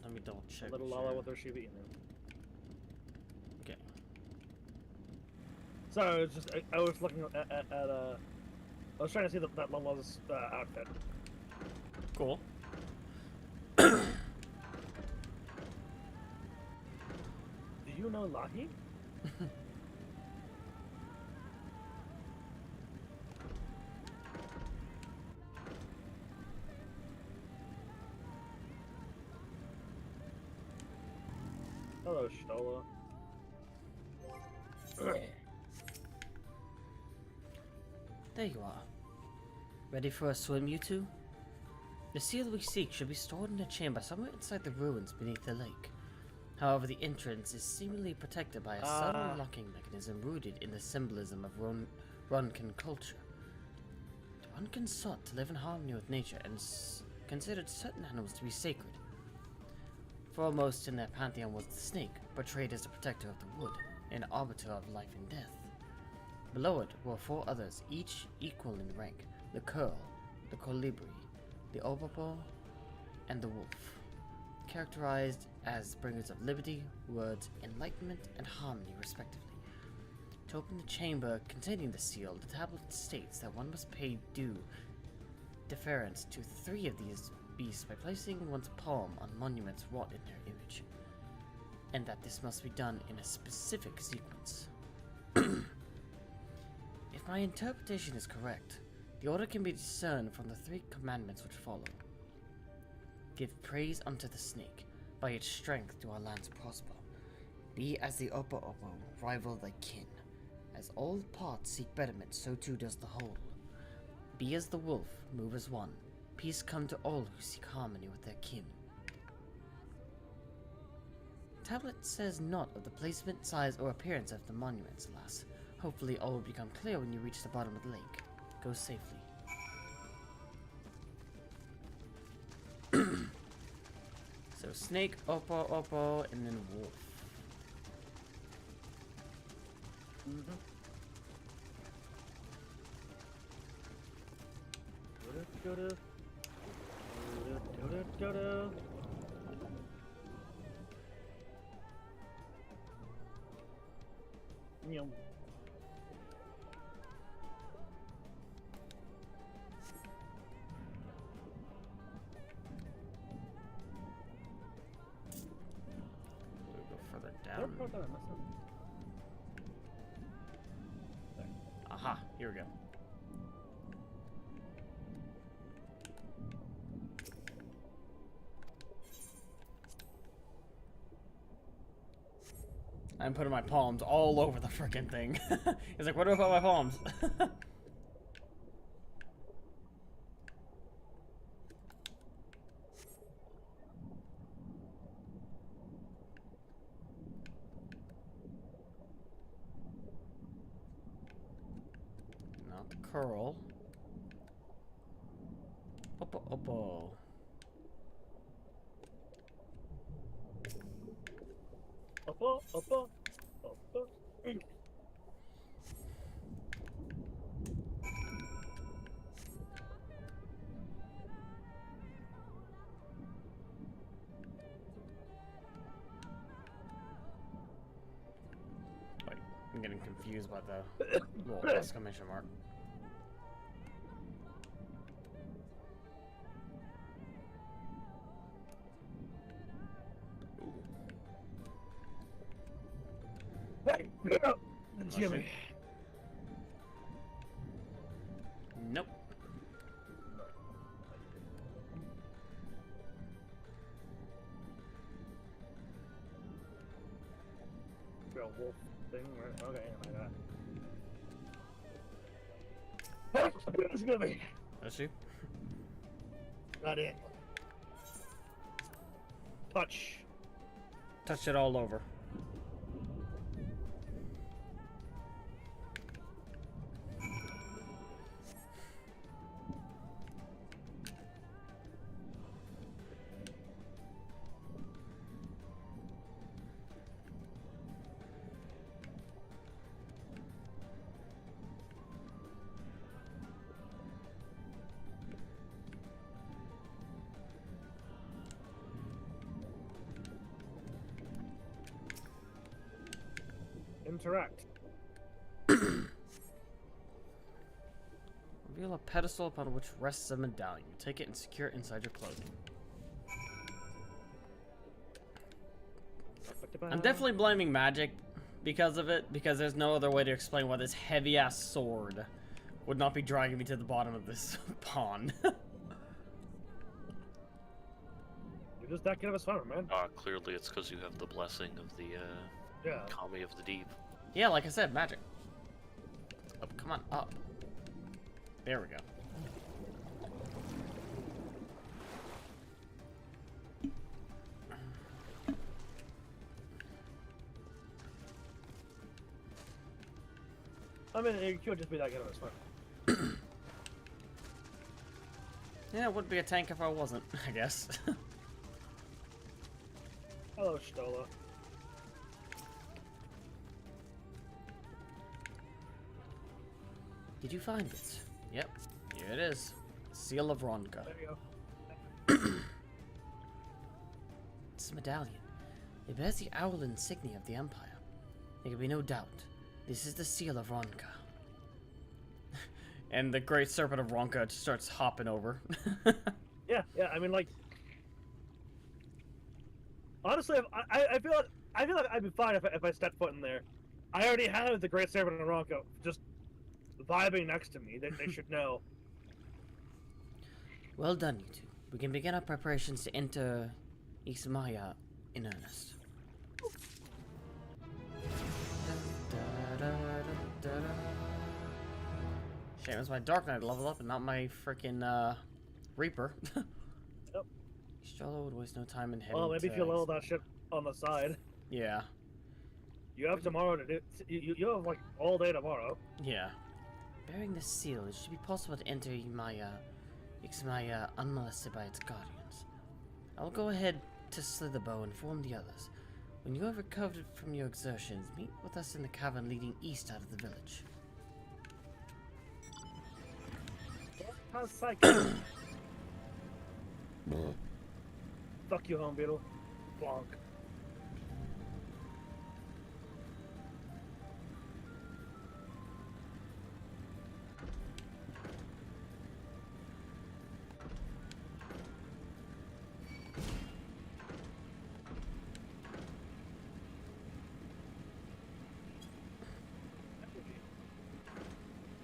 Let me double check. Little Lala with her Shiba Inu. Okay. Sorry, I was just I was looking at I was trying to see that Lala's outfit. Cool. Do you know Lahi? Hello, Stola. There you are. Ready for a swim, you two? The seal we seek should be stored in a chamber somewhere inside the ruins beneath the lake. However, the entrance is seemingly protected by a subtle locking mechanism rooted in the symbolism of Runcan culture. The Runcan sought to live in harmony with nature and considered certain animals to be sacred. Foremost in their pantheon was the snake, portrayed as the protector of the wood, an arbiter of life and death. Below it were four others, each equal in rank: the curl, the colibri, the obopo, and the wolf, characterized as bringers of liberty, words, enlightenment, and harmony, respectively. To open the chamber containing the seal, the tablet states that one must pay due deference to three of these beasts by placing one's palm on monuments wrought in their image, and that this must be done in a specific sequence. If my interpretation is correct, the order can be discerned from the three commandments which follow. Give praise unto the snake, by its strength do our lands prosper. Be as the Opo, rival thy kin. As all parts seek betterment, so too does the whole. Be as the wolf, move as one. Peace come to all who seek harmony with their kin. Tablet says naught of the placement, size, or appearance of the monuments, alas. Hopefully all will become clear when you reach the bottom of the lake. Go safely. So snake, Oppo, and then wolf. Yum. We'll go further down. Aha, here we go. I'm putting my palms all over the frickin' thing. He's like, where do I put my palms? Not the curl. Oppo. Oppo. Wait, I'm getting confused by the little exclamation mark. Hey, Jimmy. Nope. Real wolf thing, right? Okay, like that. It's gonna be. That's you? Not it. Touch. Touch it all over. Interact. Reveal a pedestal upon which rests a medallion. Take it and secure it inside your clothing. I'm definitely blaming magic because of it, because there's no other way to explain why this heavy-ass sword would not be dragging me to the bottom of this pond. You're just that kind of a swimmer, man. Clearly it's because you have the blessing of the, Kami of the Deep. Yeah, like I said, magic. Oh, come on, up. There we go. I mean, it could just be that kind of a swimmer. Yeah, it would be a tank if I wasn't, I guess. Hello, Stola. Did you find it? Yep, here it is. Seal of Ronka. There you go. It's a medallion. It bears the owl insignia of the Empire. There can be no doubt. This is the seal of Ronka. And the great serpent of Ronka just starts hopping over. Yeah, I mean, like, honestly, I feel like I'd be fine if I stepped foot in there. I already have the great serpent of Ronka just vibing next to me. They should know. Well done, you two. We can begin our preparations to enter Ismaya in earnest. Shame it's my Dark Knight level up and not my freaking Reaper. Yep. Shallow would waste no time in heading. Well, maybe if you level that shit on the side. Yeah. You have tomorrow to do. You have like all day tomorrow. Yeah. Bearing the seal, it should be possible to enter Ismaya unmolested by its guardians. I'll go ahead to Slitherbow, inform the others. When you have recovered from your exertions, meet with us in the cavern leading east out of the village. How's psycho? Fuck you, home beetle. Bonk.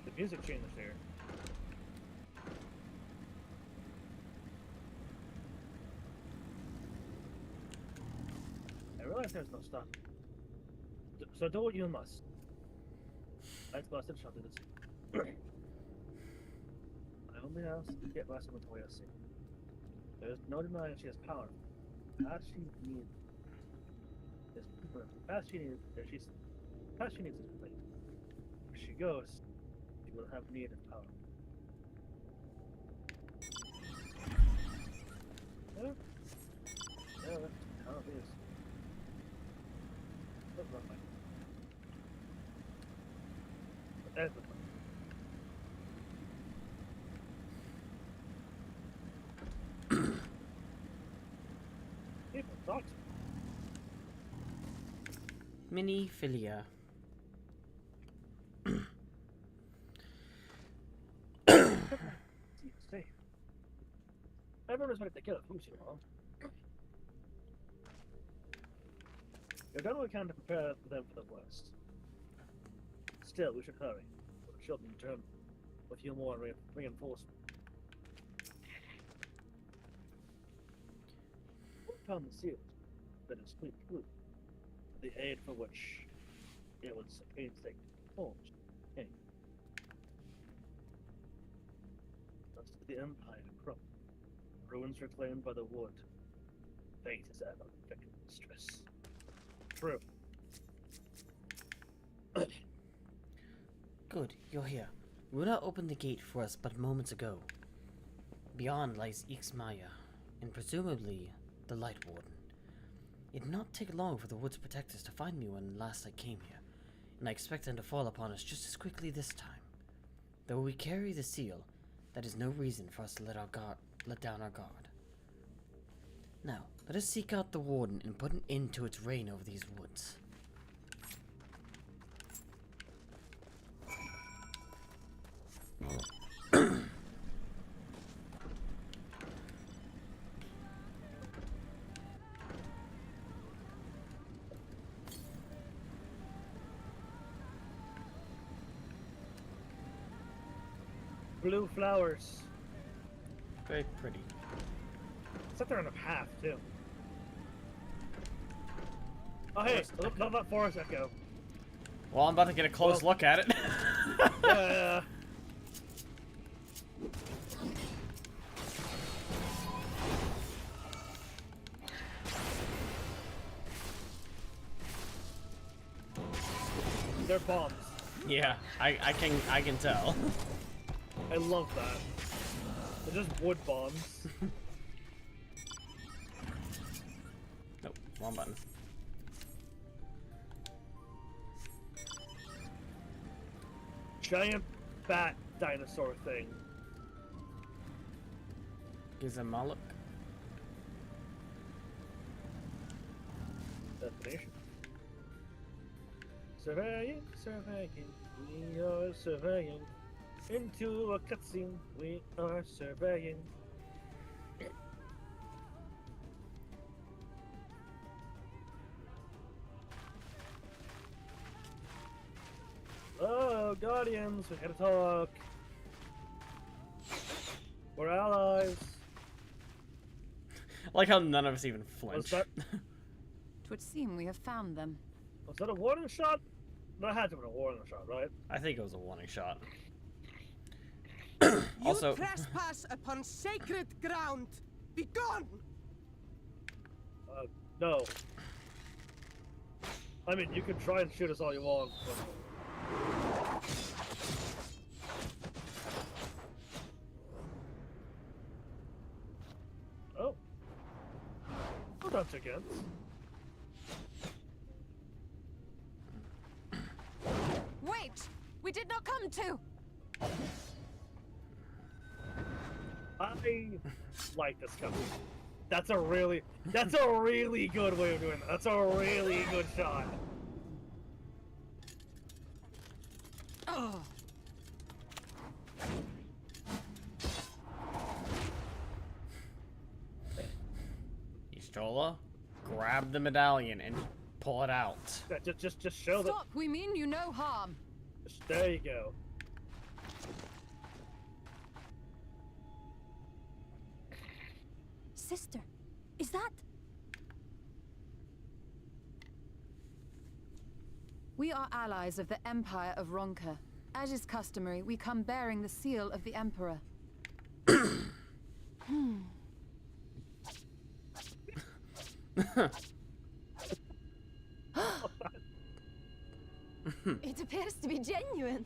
The music changed there. I realize there's no stop. So do what you must. Let's bust it, shall do this. I only ask to get Master Matoya seen. There is no denying she has power. As she needs this as she needs is complete. Where she goes, she will have need of power. Yeah, that's how it is. That's not mine. But that's not mine. People talk to me. Mini Philia. Safe. Everyone is ready to kill it. Who's you all? You've done what we can to prepare them for the worst. Still, we should hurry. The children return with you more reinforcement. We found the seal that is complete proof of the aid for which it was painstaking forged. Okay. Thus the empire crumbled. Ruins reclaimed by the wood. Fate is ever the victim of distress. True. Good, you're here. Runa opened the gate for us but moments ago. Beyond lies Ixmaya, and presumably the Light Warden. It did not take long for the Wood's protectors to find me when last I came here, and I expect them to fall upon us just as quickly this time. Though we carry the seal, that is no reason for us to let down our guard. Now, let us seek out the Warden and put an end to its reign over these woods. Blue flowers. Very pretty. It's up there on a path, too. Oh, hey, look that forest echo. Well, I'm about to get a close look at it. Yeah. They're bombs. Yeah, I can tell. I love that. They're just wood bombs. Nope, wrong button. Giant bat dinosaur thing. Gizamalik. Destination. Surveying, surveying, we are surveying. Into a cutscene, we are surveying. Oh, Guardians, we gotta talk. We're allies. I like how none of us even flinch. That? It would seem we have found them. Was that a warning shot? That had to have been a warning shot, right? I think it was a warning shot. Also, you trespass upon sacred ground. Be gone. No. I mean, you can try and shoot us all you want, but... Oh. Hold on. We did not come to. I like this company. That's a really good way of doing that. That's a really good shot. Oh. Y'shtola, grab the medallion and pull it out. Just show that. Stop. We mean you no harm. There you go. Sister, is that? We are allies of the Empire of Ronka. As is customary, we come bearing the seal of the Emperor. It appears to be genuine.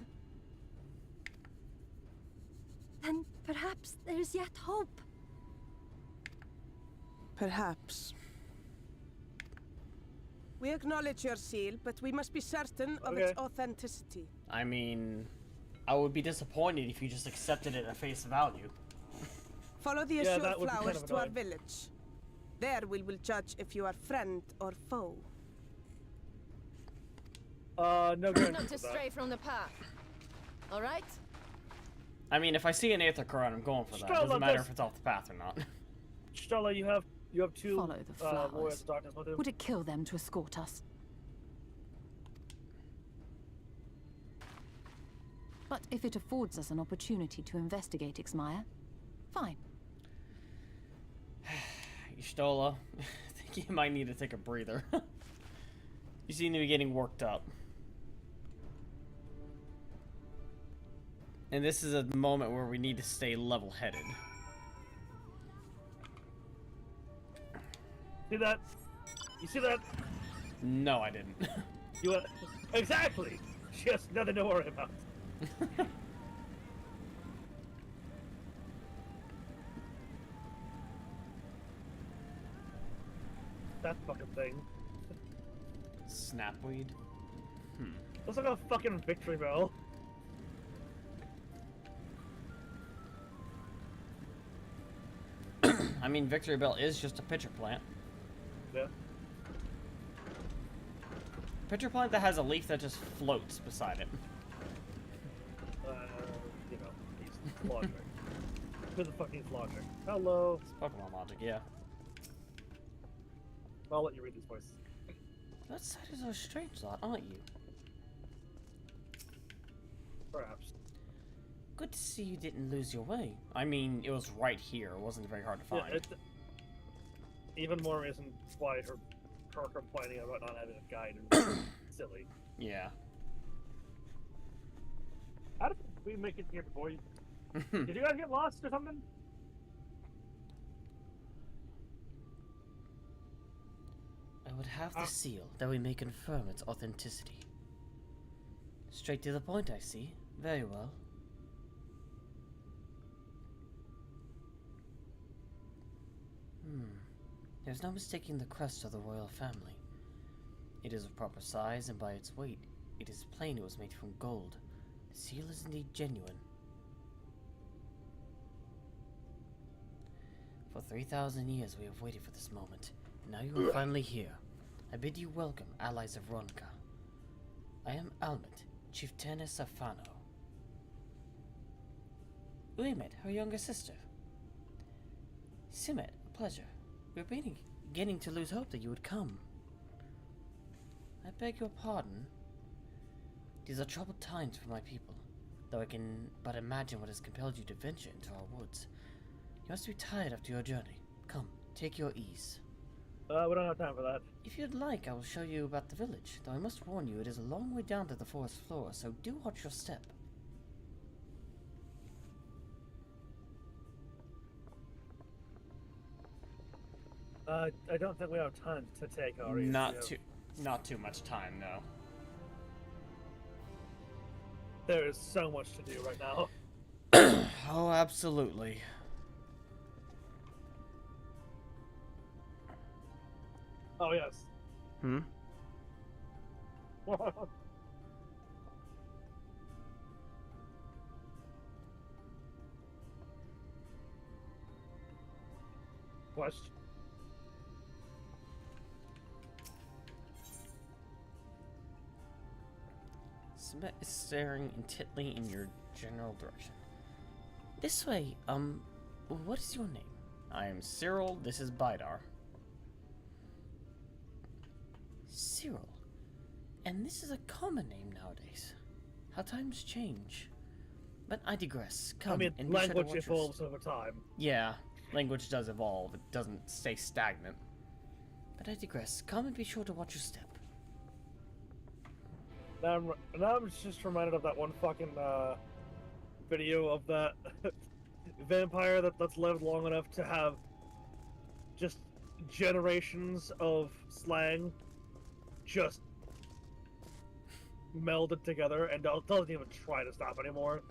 Then perhaps there's yet hope. Perhaps. We acknowledge your seal, but we must be certain of its authenticity. I mean, I would be disappointed if you just accepted it at face value. Follow the assured flowers to our village. There we will judge if you are friend or foe. No good. Not to stray from the path. All right? I mean, if I see an Aether Current, I'm going for that. It doesn't matter if it's off the path or not. Stella, you have two Follow the flowers. warriors of darkness with you. Would it kill them to escort us? But if it affords us an opportunity to investigate Ixmaya, fine. Y'shtola, I think you might need to take a breather. You seem to be getting worked up. And this is a moment where we need to stay level-headed. See that? You see that? No, I didn't. You exactly. Just nothing to worry about. That fucking thing. Snapweed? Looks like a fucking victory bell. I mean, Victory Bell is just a pitcher plant. Yeah. Pitcher plant that has a leaf that just floats beside it. You know, he's logic. Who the fuck is logic? Hello. It's Pokemon logic, yeah. I'll let you read these voices. That side is a strange lot, aren't you? Perhaps. Good to see you didn't lose your way. I mean, it was right here. It wasn't very hard to find. Yeah, even more reason why her complaining about not having a guide is silly. Yeah. How did we make it here before you? Did you guys get lost or something? I would have the seal that we may confirm its authenticity. Straight to the point, I see. Very well. There's no mistaking the crest of the royal family. It is of proper size, and by its weight, it is plain it was made from gold. The seal is indeed genuine. For 3,000 years we have waited for this moment. Now you are finally here. I bid you welcome, allies of Ronka. I am Almet, Chieftainess of Fano. Uemet, her younger sister. Simet, a pleasure. We're beginning to lose hope that you would come. I beg your pardon. These are troubled times for my people, though I can but imagine what has compelled you to venture into our woods. You must be tired after your journey. Come, take your ease. We don't have time for that. If you'd like, I will show you about the village, though I must warn you it is a long way down to the forest floor, so do watch your step. I don't think we have time to take our ease. Not too much time, no. There is so much to do right now. Oh, absolutely. Oh, yes. quest. Smet is staring intently in your general direction. This way, what is your name? I am Cyril, this is Bidar. Cyril. And this is a common name nowadays. How times change. But I digress. Come, I mean, and be sure to language watch your evolves over time. Yeah, language does evolve. It doesn't stay stagnant. But I digress. Come and be sure to watch your step. Now I'm just reminded of that one fucking video of that vampire that's lived long enough to have just generations of slang just melded together and doesn't even try to stop anymore.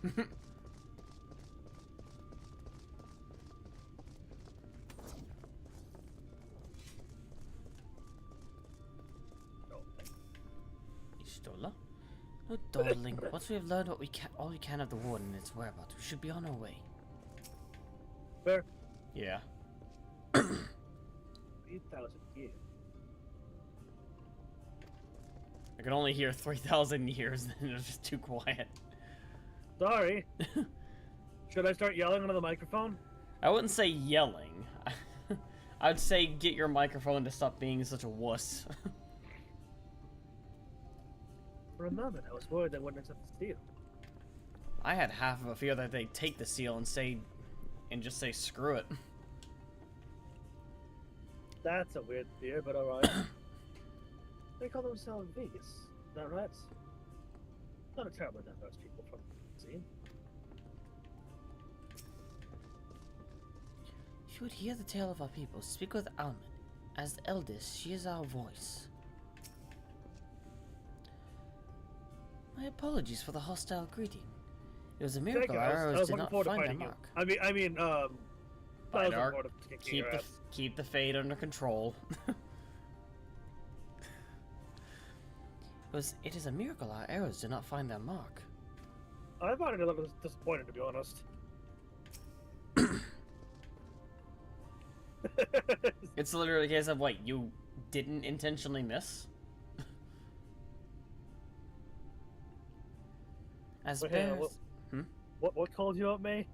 Stola? Oh, darling. Once we have learned what we can, all we can of the warden and its whereabouts, we should be on our way. Fair. Yeah. 3,000 years. I can only hear 3,000 years, and it was just too quiet. Sorry. Should I start yelling into the microphone? I wouldn't say yelling. I'd say get your microphone to stop being such a wuss. For a moment, I was worried they wouldn't accept the seal. I had half of a fear that they'd take the seal and just say screw it. That's a weird fear, but alright. They call themselves Vegas, is that right? Not a terribly diverse people from the scene. If you would hear the tale of our people, speak with Almond. As the eldest, she is our voice. My apologies for the hostile greeting. It was a miracle our arrows did not find their mark. I mean, Bidar, keep the fate under control. It is a miracle our arrows did not find their mark. I find it a little disappointing, to be honest. It's literally a case of, what, you didn't intentionally miss? As Wait, bears... What called you up, May?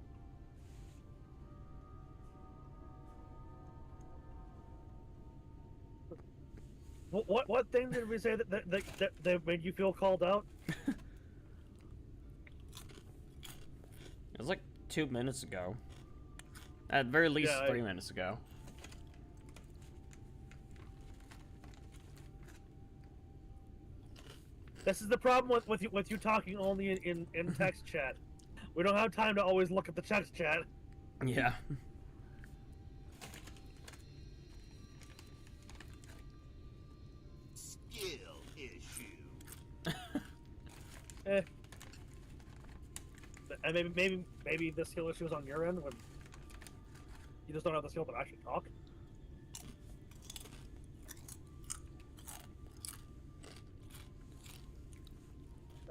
What thing did we say that made you feel called out? It was like 2 minutes ago. At very least 3 minutes ago. This is the problem with you talking only in text chat. We don't have time to always look at the text chat. Yeah. Skill issue. And maybe the skill issue is on your end when you just don't have the skill to actually talk.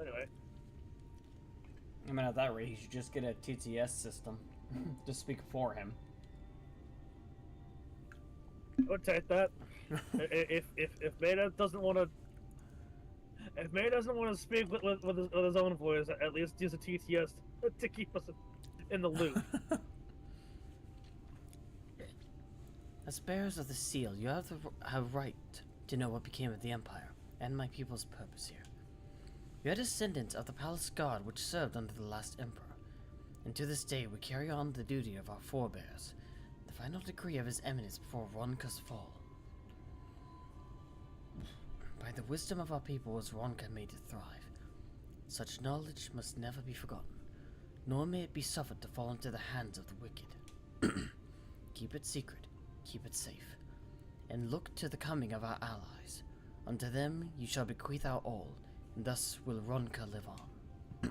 Anyway. I mean, at that rate, he should just get a TTS system to speak for him. I would take that. if Meda doesn't want to, if Meda doesn't want to speak with his own voice, at least use a TTS to keep us in the loop. As bearers of the seal, you have the right to know what became of the Empire and my people's purpose here. We are descendants of the palace guard which served under the last emperor, and to this day we carry on the duty of our forebears, the final decree of his eminence before Ronka's fall. By the wisdom of our people was Ronka made to thrive. Such knowledge must never be forgotten, nor may it be suffered to fall into the hands of the wicked. Keep it secret, keep it safe, and look to the coming of our allies. Unto them you shall bequeath our all, and thus will Ronka live on.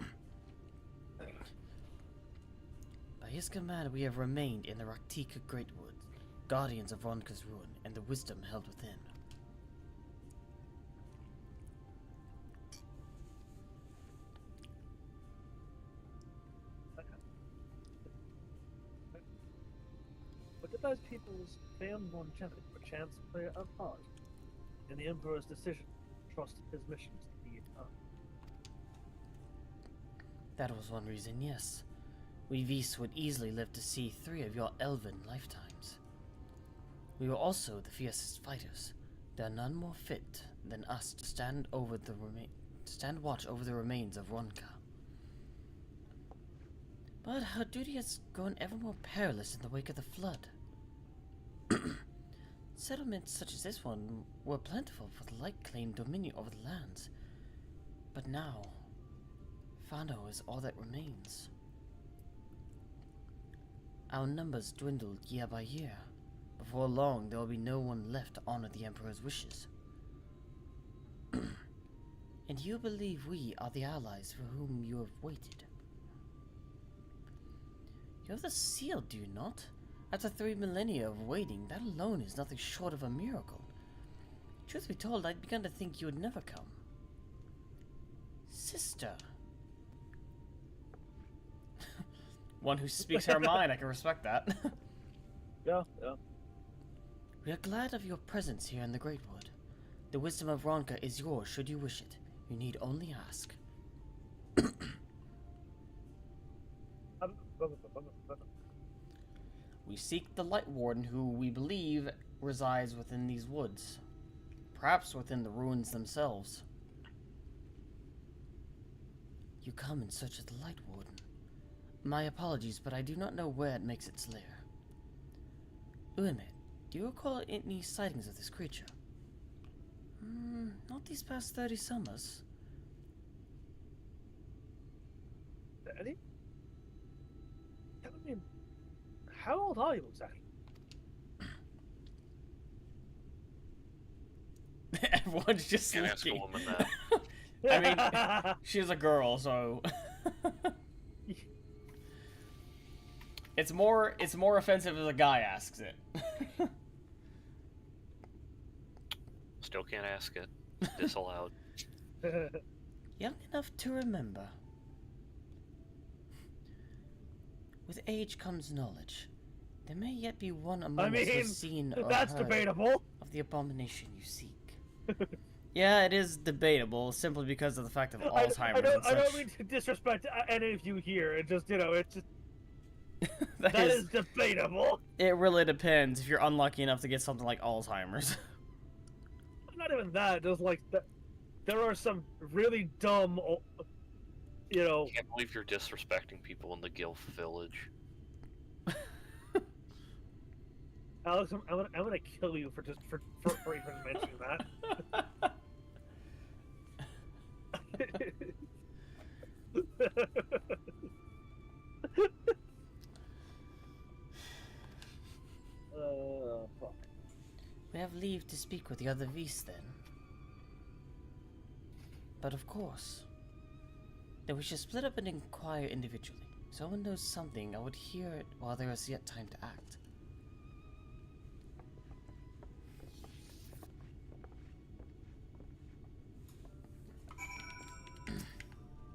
By his command we have remained in the Raktika Great Woods, guardians of Ronka's ruin, and the wisdom held within. What did those peoples failed longevity or chance to play a part in the Emperor's decision to trust his missions to the eternal. That was one reason, yes. We Vis would easily live to see 3 of your elven lifetimes. We were also the fiercest fighters. There are none more fit than us to stand watch over the remains of Ronka. But our duty has grown ever more perilous in the wake of the flood. Settlements such as this one were plentiful, for the light claimed dominion over the lands. But now, Fano is all that remains. Our numbers dwindled year by year. Before long, there will be no one left to honor the Emperor's wishes. And you believe we are the allies for whom you have waited? You have the seal, do you not? After 3 millennia of waiting, that alone is nothing short of a miracle. Truth be told, I'd begun to think you would never come. Sister. One who speaks her mind, I can respect that. Yeah. We are glad of your presence here in the Great Wood. The wisdom of Ronka is yours should you wish it. You need only ask. We seek the Light Warden, who we believe resides within these woods. Perhaps within the ruins themselves. You come in search of the Light Warden. My apologies, but I do not know where it makes its lair. Uemet, do you recall any sightings of this creature? Not these past 30 summers. 30? I mean, how old are you exactly? Everyone's just Can't ask a looking. woman that. I mean, she's a girl, so it's more offensive if a guy asks it. Still can't ask it. Disallowed. Young enough to remember. With age comes knowledge. There may yet be one among us who has seen or that's heard debatable. of the abomination you seek. Yeah, it is debatable, simply because of the fact of Alzheimer's I and such. don't mean to disrespect any of you here. It just, it's just... that is debatable. It really depends if you're unlucky enough to get something like Alzheimer's. Not even that, just like, there are some really dumb, I can't believe you're disrespecting people in the Gilf village. Alex, I'm gonna kill you for even mentioning that. Fuck. We have leave to speak with the other Vis then. But of course, that we should split up and inquire individually. Someone knows something, I would hear it while there is yet time to act.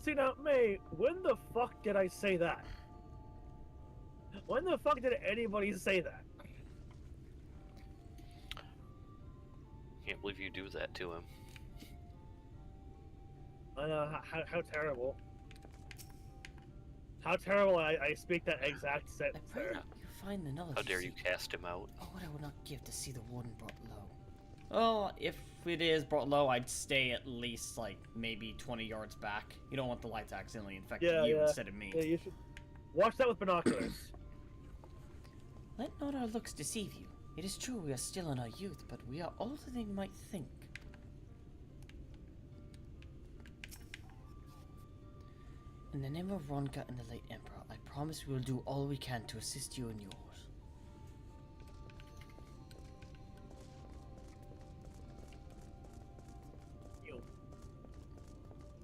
See now, May, when the fuck did I say that? When the fuck did anybody say that? Can't believe you do that to him. I know, how terrible. How terrible I speak that exact sentence there. You find the knowledge. How dare you cast him out? Oh, what I would not give to see the warden brought low. Oh, if it is brought low, I'd stay at least, like, maybe 20 yards back. You don't want the light to accidentally infect you instead of me. Yeah, you should watch that with binoculars. Let not our looks deceive you. It is true we are still in our youth, but we are older than you might think. In the name of Ronka and the late Emperor, I promise we will do all we can to assist you and yours.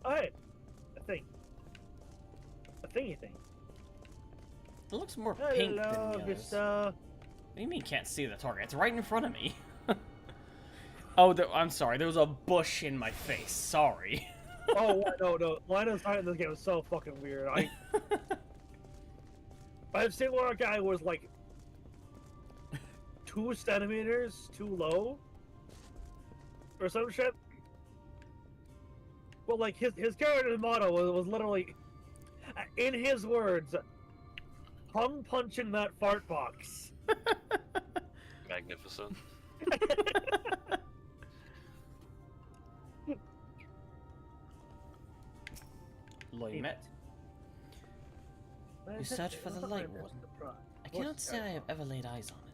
Alright, a thingy thing. It looks more pink than the others. Vista. What do you mean can't see the target? It's right in front of me. Oh, I'm sorry. There was a bush in my face. Sorry. Oh, no. Line of sight in this game is so fucking weird. I've seen where a guy was like 2 centimeters too low, or some shit. Well, like his character's motto was literally, in his words, "Tongue punching that fart box." Magnificent. Loymet. You search for the Light Warden. I cannot say I have ever laid eyes on it.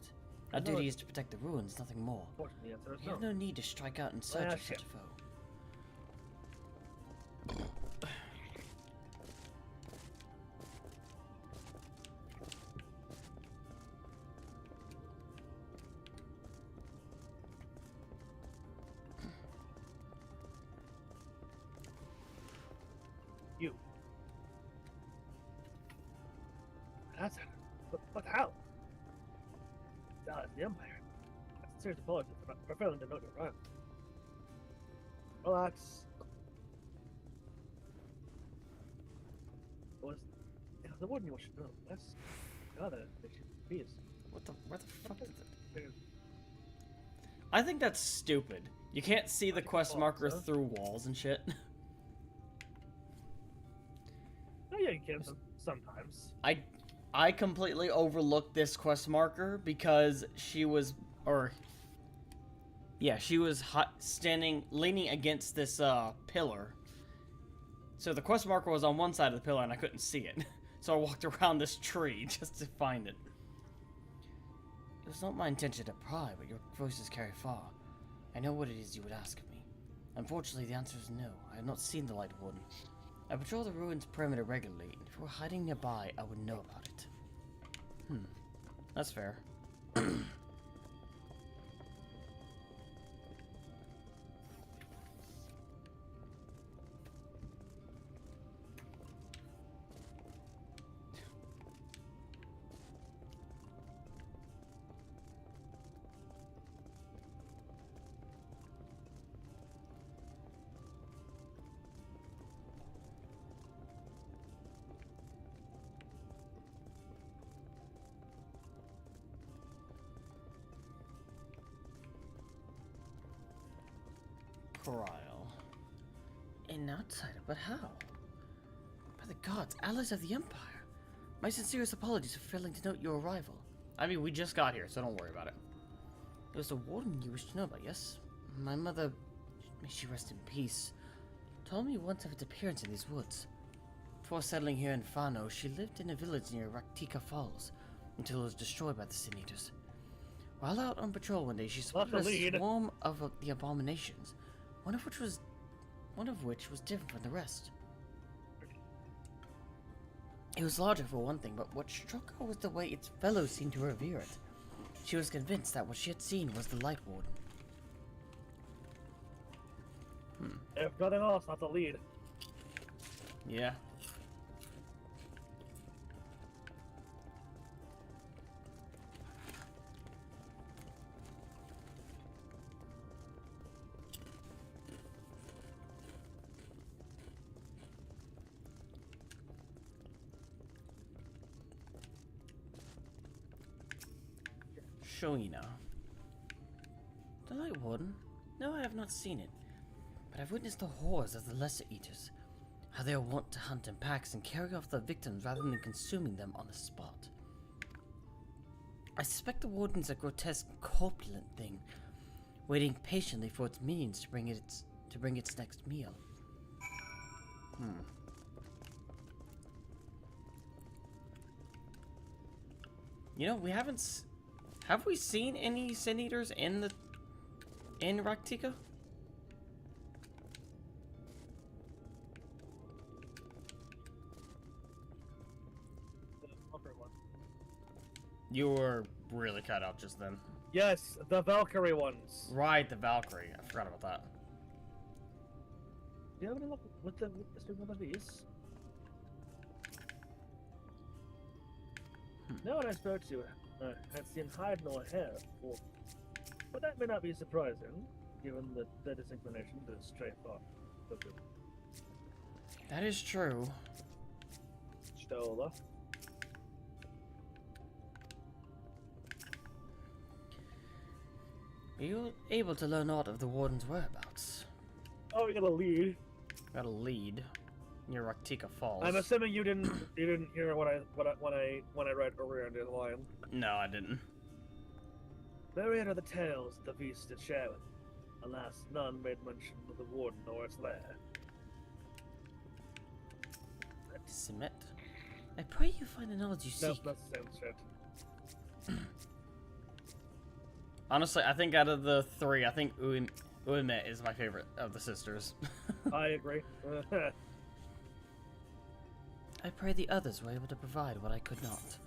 Our duty is to protect the ruins, nothing more. We have no need to strike out in search of such a foe. You. That's it. But how? The Empire. That's a serious apology for failing to note your rhyme. Relax. The warden you should know. That's another piece. Where the fuck is it? I think that's stupid. You can't see the quest marker through walls and shit. Oh yeah, you can sometimes. I completely overlooked this quest marker because she was, she was leaning against this pillar. So the quest marker was on one side of the pillar and I couldn't see it. So I walked around this tree just to find it. It was not my intention to pry, but your voices carry far. I know what it is you would ask of me. Unfortunately, the answer is no. I have not seen the Light Warden. I patrol the ruins perimeter regularly, and if you were hiding nearby, I would know about it. That's fair. Corral. An outsider, but how? By the gods, allies of the Empire. My sincerest apologies for failing to note your arrival. I mean, we just got here, so don't worry about it. It was the warden you wished to know about, yes? My mother, may she rest in peace, told me once of its appearance in these woods. Before settling here in Fano, she lived in a village near Raktika Falls, until it was destroyed by the Sin Eaters. While out on patrol one day, she spotted a swarm of the abominations, one of which was different from the rest. It was larger for one thing, but what struck her was the way its fellows seemed to revere it. She was convinced that what she had seen was the Light Warden. If nothing else, that's a lead. Yeah. Shoina. The Light Warden? No, I have not seen it. But I've witnessed the horrors of the Lesser Eaters. How they are wont to hunt in packs and carry off their victims rather than consuming them on the spot. I suspect the Warden's a grotesque, corpulent thing, waiting patiently for its minions to bring its next meal. You know, we haven't... Have we seen any Sin Eaters in Raktika? You were really cut out just then. Yes, the Valkyrie ones. Right, the Valkyrie. I forgot about that. Do you have any luck with the one of these? No one I spoke to had seen hide nor hair before. But that may not be surprising, given the disinclination to stray far. That is true. Stola. Were you able to learn aught of the Warden's whereabouts? Oh, we got a lead. Got a lead near Raktika Falls. I'm assuming you didn't hear when I read earlier in the line. No, I didn't. Myriad are the tales the beast did share with. Alas, none made mention of the Warden or its lair. Submit. I pray you find the knowledge you seek. That's the same shit. Honestly, I think out of the three, I think Uime is my favorite of the sisters. I agree. I pray the others were able to provide what I could not.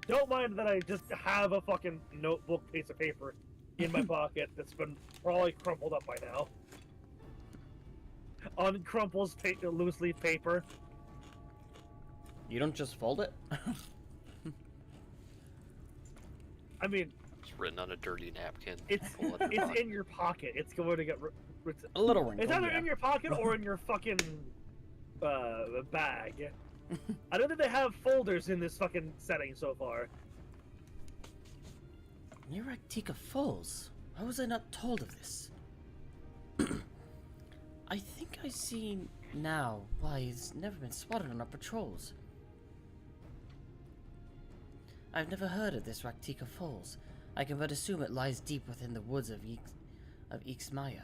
Don't mind that I just have a fucking notebook piece of paper in my pocket that's been probably crumpled up by now. Uncrumples loose leaf paper. You don't just fold it? I mean, it's written on a dirty napkin. It's in your pocket. It's going to get a little wrinkled. It's either in your pocket or in your fucking bag. I don't think they have folders in this fucking setting so far. Near Raktika Falls? How was I not told of this? I think I see now why he's never been spotted on our patrols. I've never heard of this Raktika Falls. I can but assume it lies deep within the woods of Ixmaya.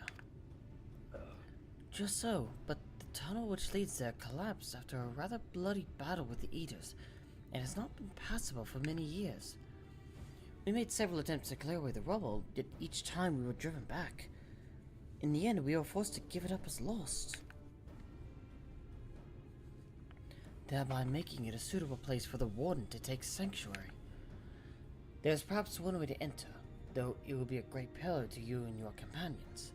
Just so, but the tunnel which leads there collapsed after a rather bloody battle with the Eaters, and has not been passable for many years. We made several attempts to clear away the rubble, yet each time we were driven back. In the end, we were forced to give it up as lost, thereby making it a suitable place for the Warden to take sanctuary. There is perhaps one way to enter, though it will be a great peril to you and your companions.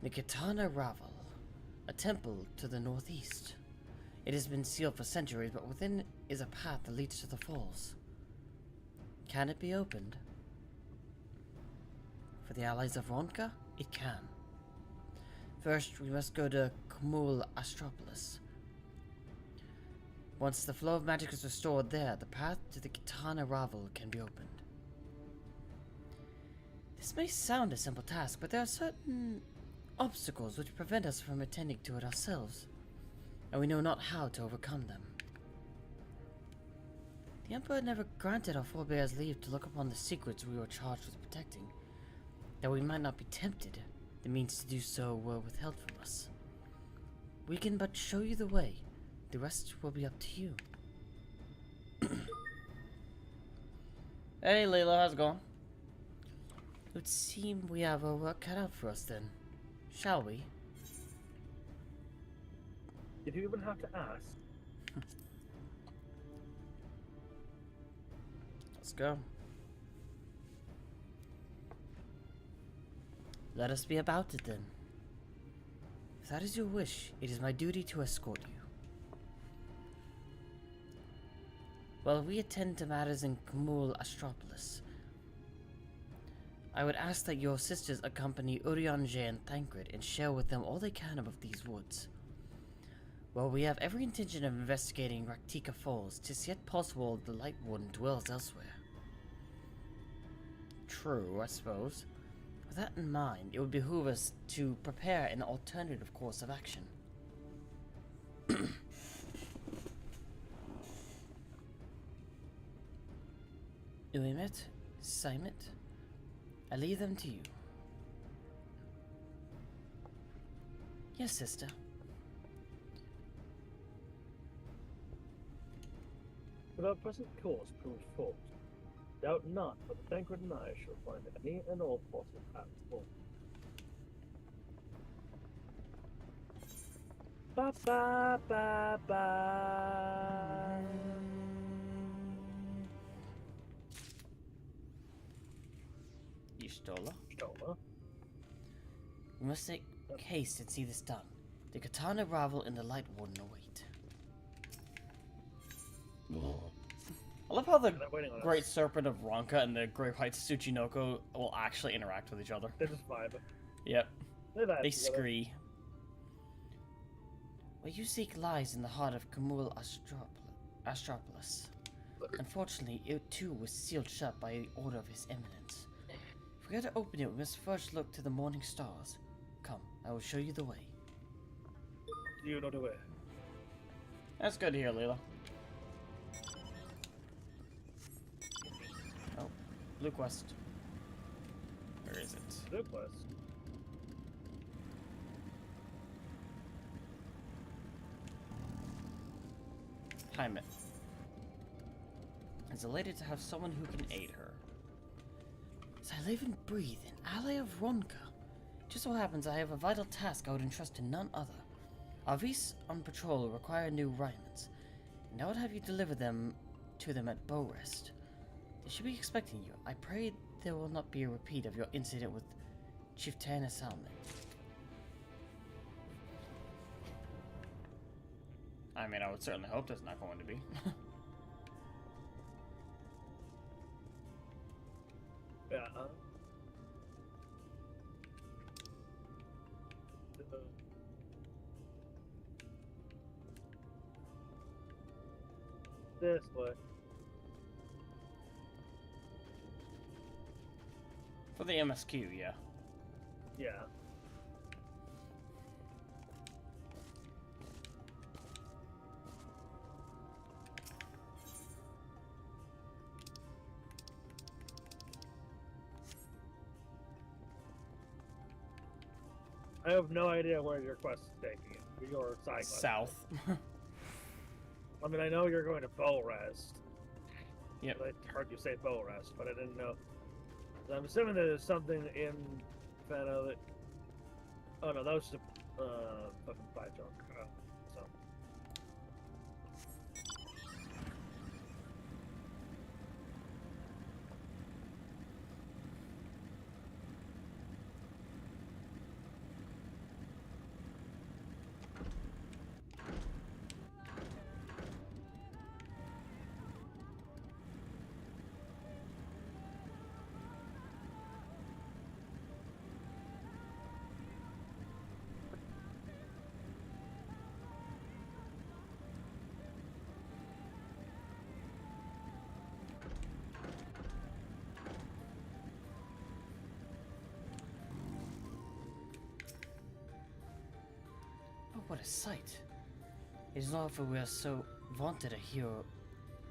The Katana Ravel, a temple to the northeast. It has been sealed for centuries, but within is a path that leads to the falls. Can it be opened? For the allies of Ronka, it can. First, we must go to Kumul Astropolis. Once the flow of magic is restored there, the path to the Katana Ravel can be opened. This may sound a simple task, but there are certain obstacles which prevent us from attending to it ourselves, and we know not how to overcome them. The Emperor never granted our forebears leave to look upon the secrets we were charged with protecting. That we might not be tempted, the means to do so were withheld from us. We can but show you the way. The rest will be up to you. Hey Layla, how's it going? It would seem we have our work cut out for us then. Shall we? Did you even have to ask? Let's go. Let us be about it then. If that is your wish, it is my duty to escort you. While we attend to matters in Kumul Astropolis, I would ask that your sisters accompany Urianger and Thancred and share with them all they can about these woods. While we have every intention of investigating Raktika Falls, 'tis yet possible the Light Warden dwells elsewhere. True, I suppose. With that in mind, it would behoove us to prepare an alternative course of action. Uimet, Saimet, I leave them to you. Yes, sister. If our present course proves false, doubt not that Thancred and I shall find any and all possible paths forward. Ba ba ba ba. Stola. Stola. We must make haste and see this done. The Katana Ravel and the Light Warden await. I love how the Great Serpent of Ronka and the Great White Tsuchinoko will actually interact with each other. They just vibe. Yep. They scree. What you seek lies in the heart of Kumul Astropolis. Unfortunately, it too was sealed shut by the order of His Eminence. If we are to open it, we must first look to the morning stars. Come, I will show you the way. You know the way. That's good to hear, Leela. Oh, blue quest. Where is it? Blue quest. Heimet is elated to have someone who can aid her. As I live and breathe, an ally of Ronka. Just so happens I have a vital task I would entrust to none other. Our Vis on patrol will require new Rymans, and I would have you deliver them to them at Bow Rest. They should be expecting you. I pray there will not be a repeat of your incident with Chieftain Salman. I mean, I would certainly hope there's not going to be. Yeah. This way. For the MSQ, yeah. Yeah. I have no idea where your quest is taking you. Your side quest. South. I mean, I know you're going to Bow Rest. Yep. I heard you say Bow Rest, but I didn't know. So I'm assuming there's something in Fano that. Oh no, that was just a fucking fly junk. So. What a sight. It is not often we are so vaunted a hero.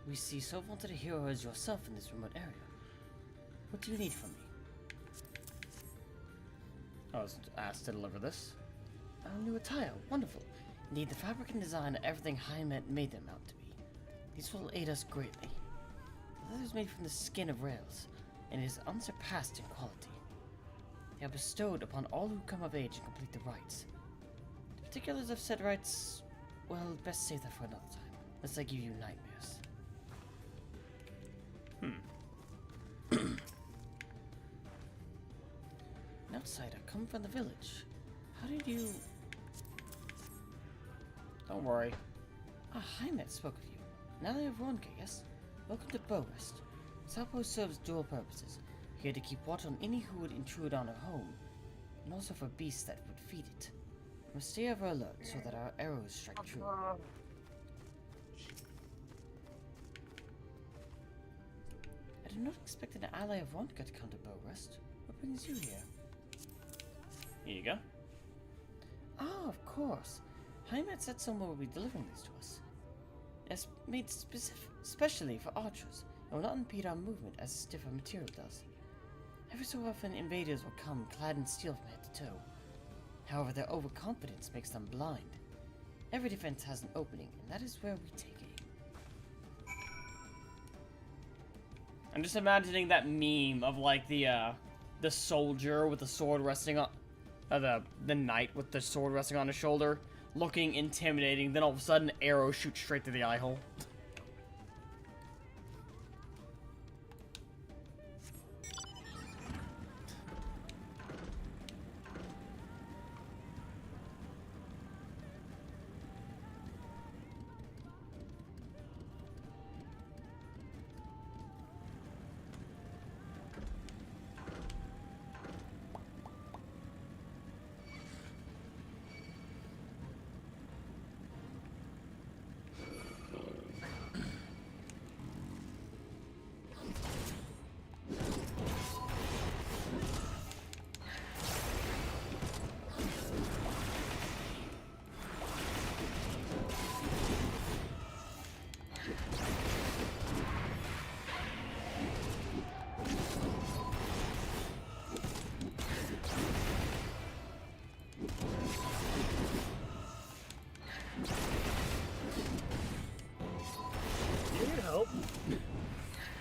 We see so vaunted a hero as yourself in this remote area. What do you need from me? I was asked to deliver this. A new attire, wonderful. Indeed, the fabric and design of everything Heimet made them out to be. These will aid us greatly. The leather is made from the skin of rails, and it is unsurpassed in quality. They are bestowed upon all who come of age and complete the rites. Particulars of said rights, well, best save that for another time, lest I give you nightmares. An outsider come from the village. How did you... Don't worry. Ah, Heimet spoke of you. Now they have Ronka, yes? Welcome to Bow Rest. This outpost serves dual purposes. Here to keep watch on any who would intrude on her home, and also for beasts that would feed it. We must stay ever alert so that our arrows strike true. I did not expect an ally of Ronka to come to Bow Rest. What brings you here? Here you go. Ah, of course. Heimet said someone will be delivering these to us. It's made specially for archers, and will not impede our movement as stiffer material does. Every so often, invaders will come clad in steel from head to toe. However, their overconfidence makes them blind. Every defense has an opening, and that is where we take aim. I'm just imagining that meme of like the soldier with the sword resting on the knight with the sword resting on his shoulder, looking intimidating. Then all of a sudden, arrow shoots straight through the eye hole.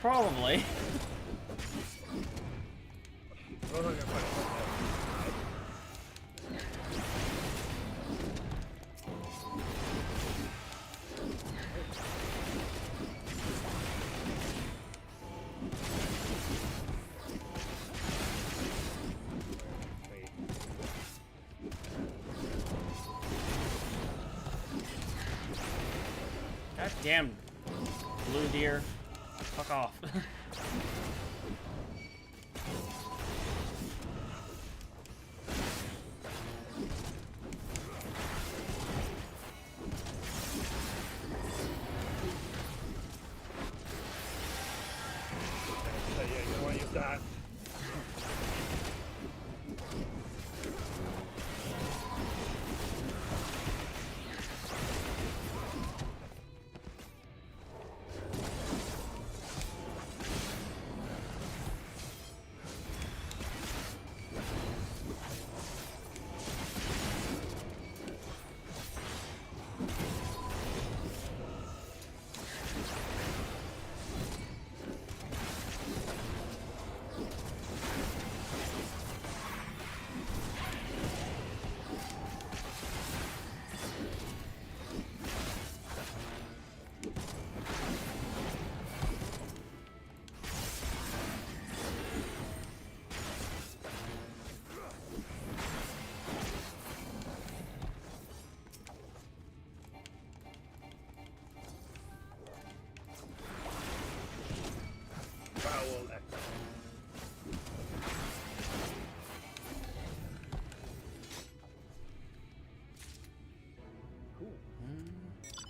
Probably. God damn, blue deer. Fuck off.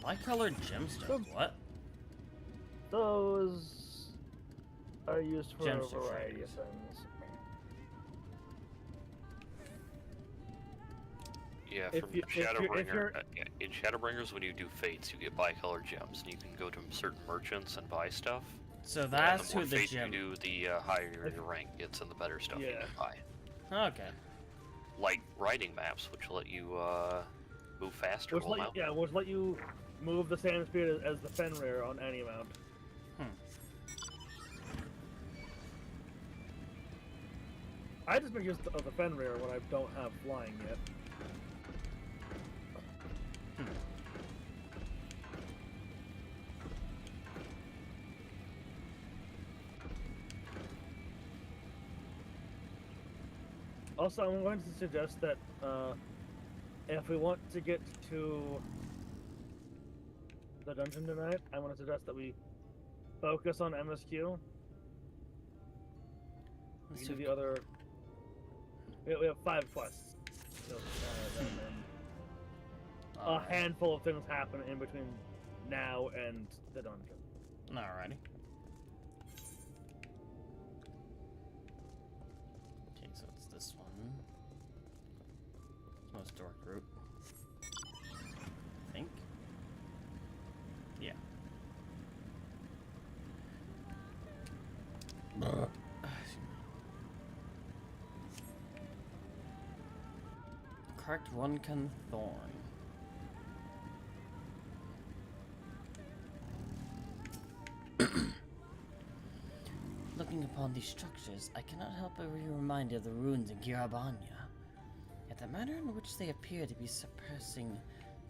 Bi-colored gemstones, what? Those are used for a Gemstone variety of fragments. things. Yeah, If from you- if you're- Shadowbringer. In Shadowbringers, when you do fates, you get bi-colored gems, and you can go to certain merchants and buy stuff. So And that's the more who the fate gem. you do, the higher your rank gets, and the better stuff you Yeah. can buy. Okay. Like riding maps, which let you move faster. Which let, yeah, which let you move the same speed as the Fenrir on any mount. I just make use of the Fenrir when I don't have flying yet. Also, I'm going to suggest that if we want to get to the dungeon tonight, I want to suggest that we focus on MSQ. We can do the other. We have 5 quests. So, and then a handful of things happen in between now and the dungeon. Alrighty. Okay, so it's this one. Most dark route. I think. Yeah. Cracked Runcan Thorn. Looking upon these structures, I cannot help but be reminded of the ruins in Girabanya. Yet the manner in which they appear to be suppressing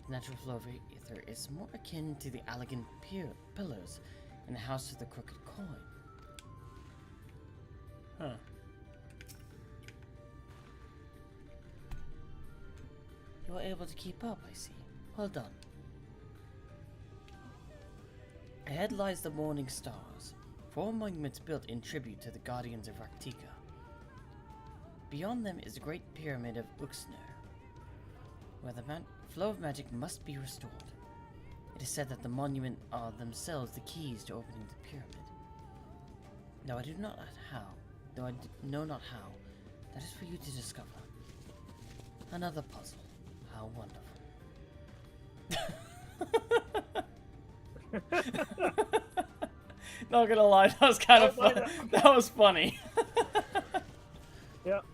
the natural flow of ether is more akin to the elegant pillars in the House of the Crooked Coin. Huh. You are able to keep up, I see. Well done. Ahead lies the Morning Stars, 4 monuments built in tribute to the Guardians of Raktika. Beyond them is a great pyramid of Uxner, where the flow of magic must be restored. It is said that the monument are themselves the keys to opening the pyramid. Though I know not how, that is for you to discover. Another puzzle. How wonderful. Not gonna lie, that was kind of fun. That was funny. Yep.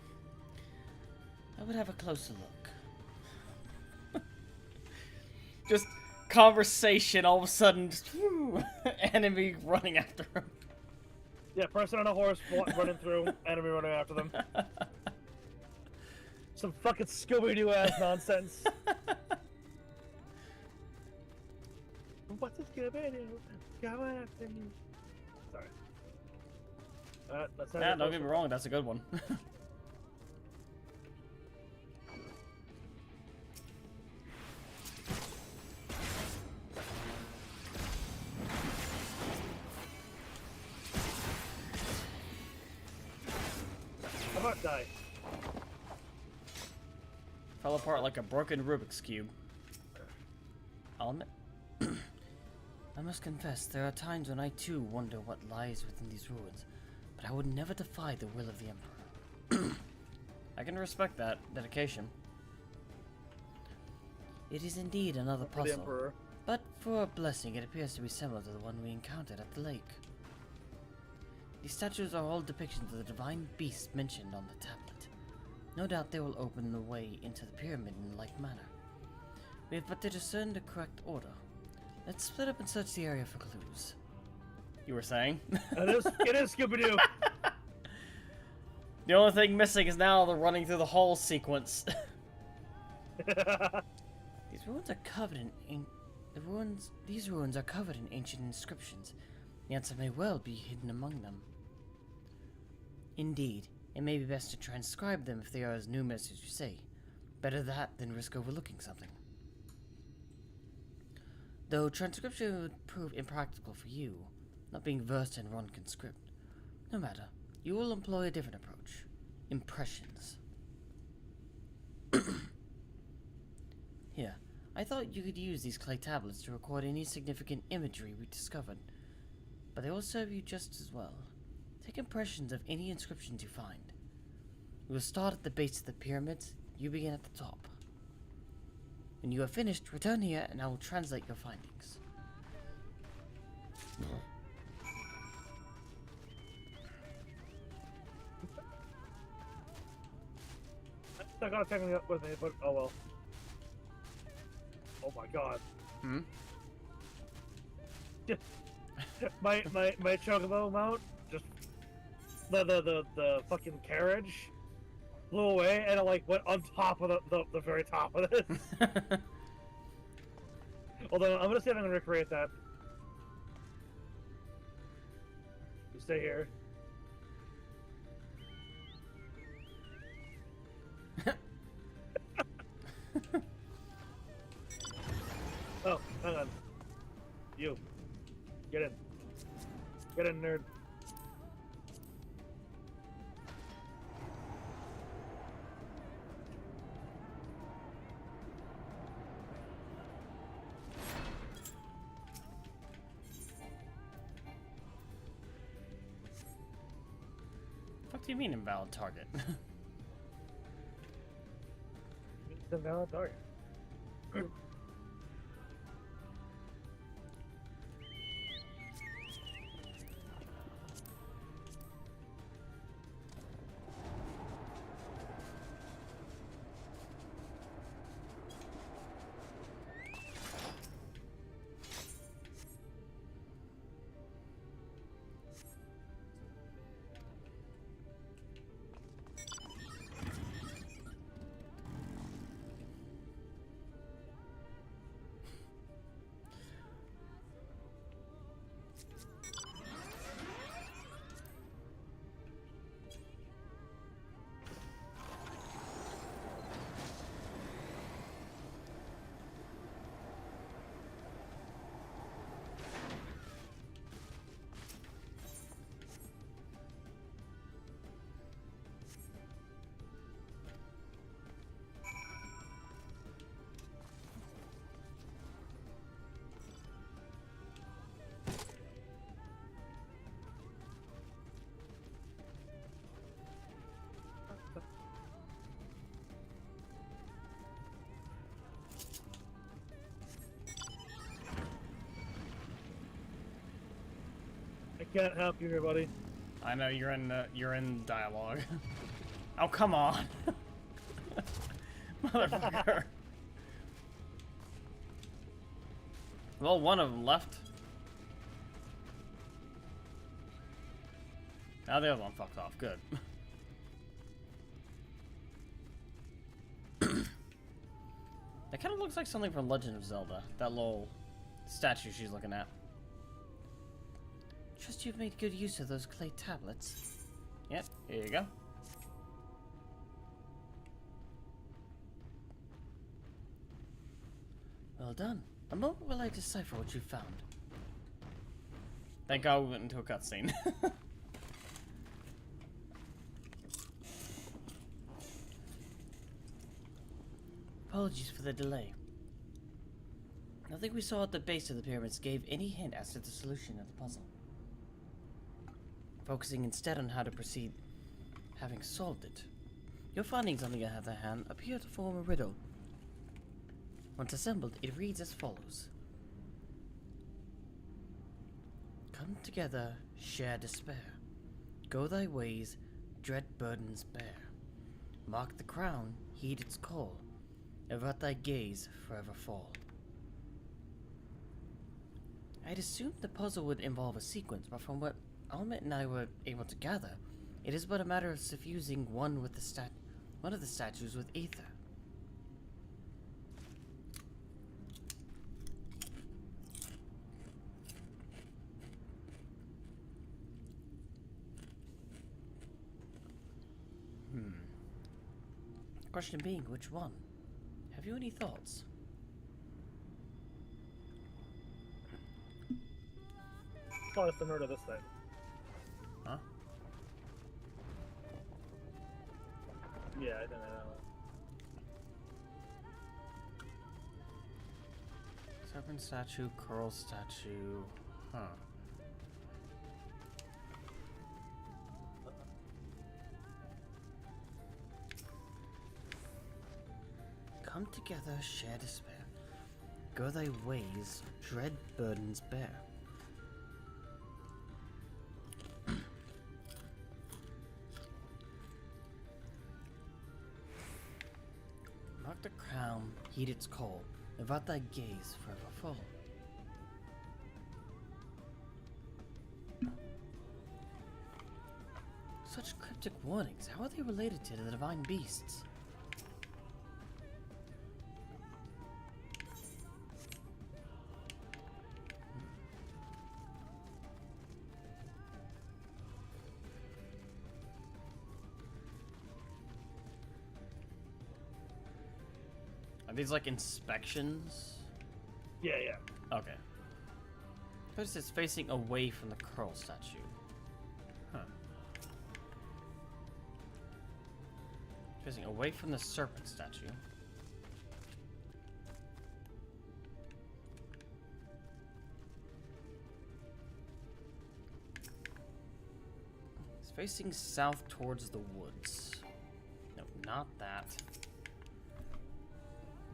I would have a closer look. Just conversation, all of a sudden, just enemy running after him. Yeah, person on a horse running through, enemy running after them. Some fucking Scooby-Doo ass nonsense. What's a Scooby-Doo? Coming after me. Sorry. That's not Yeah, don't get me wrong, that's a good one. How about die? Fell apart like a broken Rubik's Cube. I'll admit. I must confess, there are times when I too wonder what lies within these ruins, but I would never defy the will of the Emperor. I can respect that dedication. It is indeed another For the puzzle, Emperor. but for a blessing it appears to be similar to the one we encountered at the lake. These statues are all depictions of the divine beasts mentioned on the tablet. No doubt they will open the way into the pyramid in like manner. We have but to discern the correct order. Let's split up and search the area for clues. You were saying? It is Scooby-Doo. The only thing missing is now the running through the hall sequence. These ruins are covered in These ruins are covered in ancient inscriptions. The answer may well be hidden among them. Indeed, it may be best to transcribe them if they are as numerous as you say. Better that than risk overlooking something. Though transcription would prove impractical for you, not being versed in Ronkin script. No matter, you will employ a different approach. Impressions. Here, I thought you could use these clay tablets to record any significant imagery we discovered, but they will serve you just as well. Take impressions of any inscriptions you find. We will start at the base of the pyramids, you begin at the top. When you are finished, return here and I will translate your findings. I gotta take me up with me, but oh well. Oh my god. Hmm? my chocobo mount just the fucking carriage flew away and it like went on top of the very top of this. Although I'm gonna see if I can recreate that. You stay here. Oh, hang on. You. Get in. Get in, nerd. What do you mean invalid target? It's a valid target. I can't help you here, buddy. I know you're in dialogue. Oh, come on. Motherfucker. Well, one of them left. Now the other one fucked off. Good. It kind of looks like something from Legend of Zelda. That little statue she's looking at. Trust you've made good use of those clay tablets. Yep, here you go. Well done. A moment while I decipher what you found. Thank God we went into a cutscene. Apologies for the delay. Nothing we saw at the base of the pyramids gave any hint as to the solution of the puzzle. Focusing instead on how to proceed, having solved it. Your findings, on the other hand, appear to form a riddle. Once assembled, it reads as follows. Come together, share despair. Go thy ways, dread burdens bear. Mark the crown, heed its call. Avert thy gaze, forever fall. I'd assumed the puzzle would involve a sequence, but from what Almet and I were able to gather, it is but a matter of suffusing one of the statues with ether. Question being, which one? Have you any thoughts? Probably similar to this thing. Huh? Yeah, I think I know. Serpent statue, coral statue. Huh. Come together, share despair. Go thy ways, dread burdens bear. Mark the crown, heed its call. Avert thy gaze, forever fall. Such cryptic warnings, how are they related to the divine beasts? Are these like inspections? Yeah, yeah. Okay. First, it's facing away from the coral statue. Huh. Facing away from the serpent statue. It's facing south towards the woods. No, not that.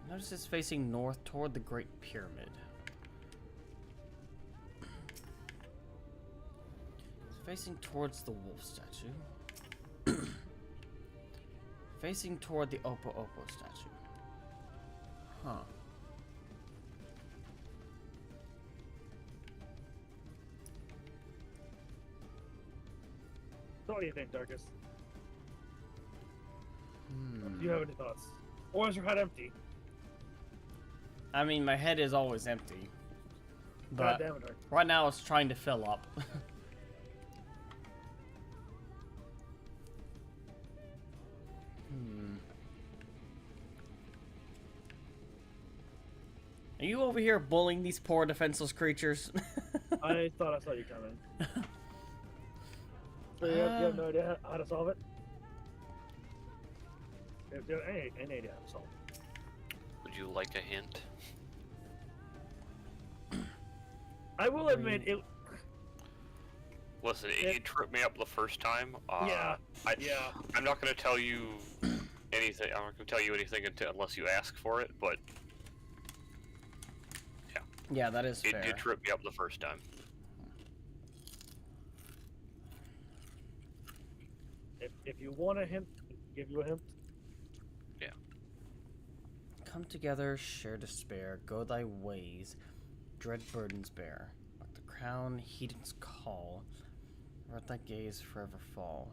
Notice it's facing north toward the Great Pyramid. It's facing towards the wolf statue. Facing toward the Opo Opo statue. Huh. So what do you think, Darkus? Do you have any thoughts? Or is your head empty? I mean, my head is always empty. But God damn it, Dark. right now it's trying to fill up. Are you over here bullying these poor defenseless creatures? I thought I saw you coming. So you have no idea how to solve it? You have any idea how to solve it? Would you like a hint? I will admit it. Listen, it tripped me up the first time. Yeah. I'm not going to tell you anything. I'm not going to tell you anything unless you ask for it. But yeah. Yeah, that is fair. It did trip me up the first time. If you want a hint, give you a hint. Yeah. Come together, share despair, go thy ways, dread burdens bear. Mark the crown, heed its call. Let that gaze forever fall.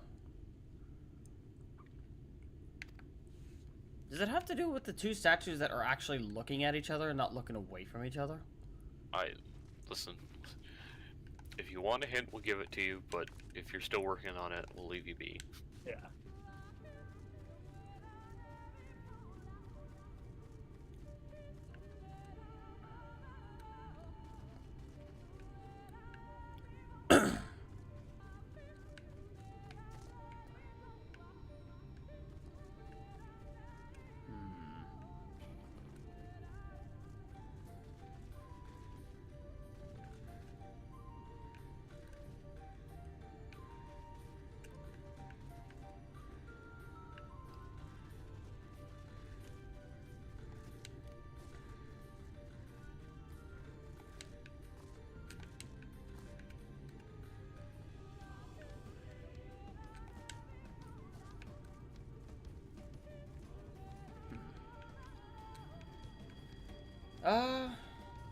Does it have to do with the two statues that are actually looking at each other and not looking away from each other? Listen. If you want a hint, we'll give it to you, but if you're still working on it, we'll leave you be. Yeah.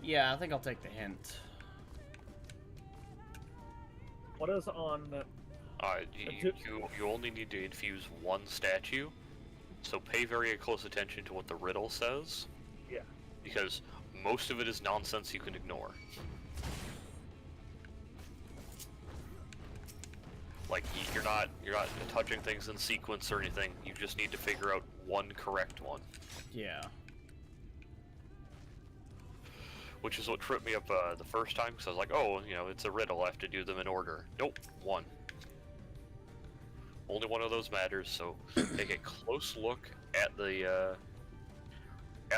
Yeah, I think I'll take the hint. What is on... You only need to infuse one statue, so pay very close attention to what the riddle says. Yeah. Because most of it is nonsense you can ignore. Like, you're not touching things in sequence or anything, you just need to figure out one correct one. Yeah. Which is what tripped me up the first time, because I was like, oh, you know, it's a riddle, I have to do them in order. Nope, one. Only one of those matters, so take a close look at the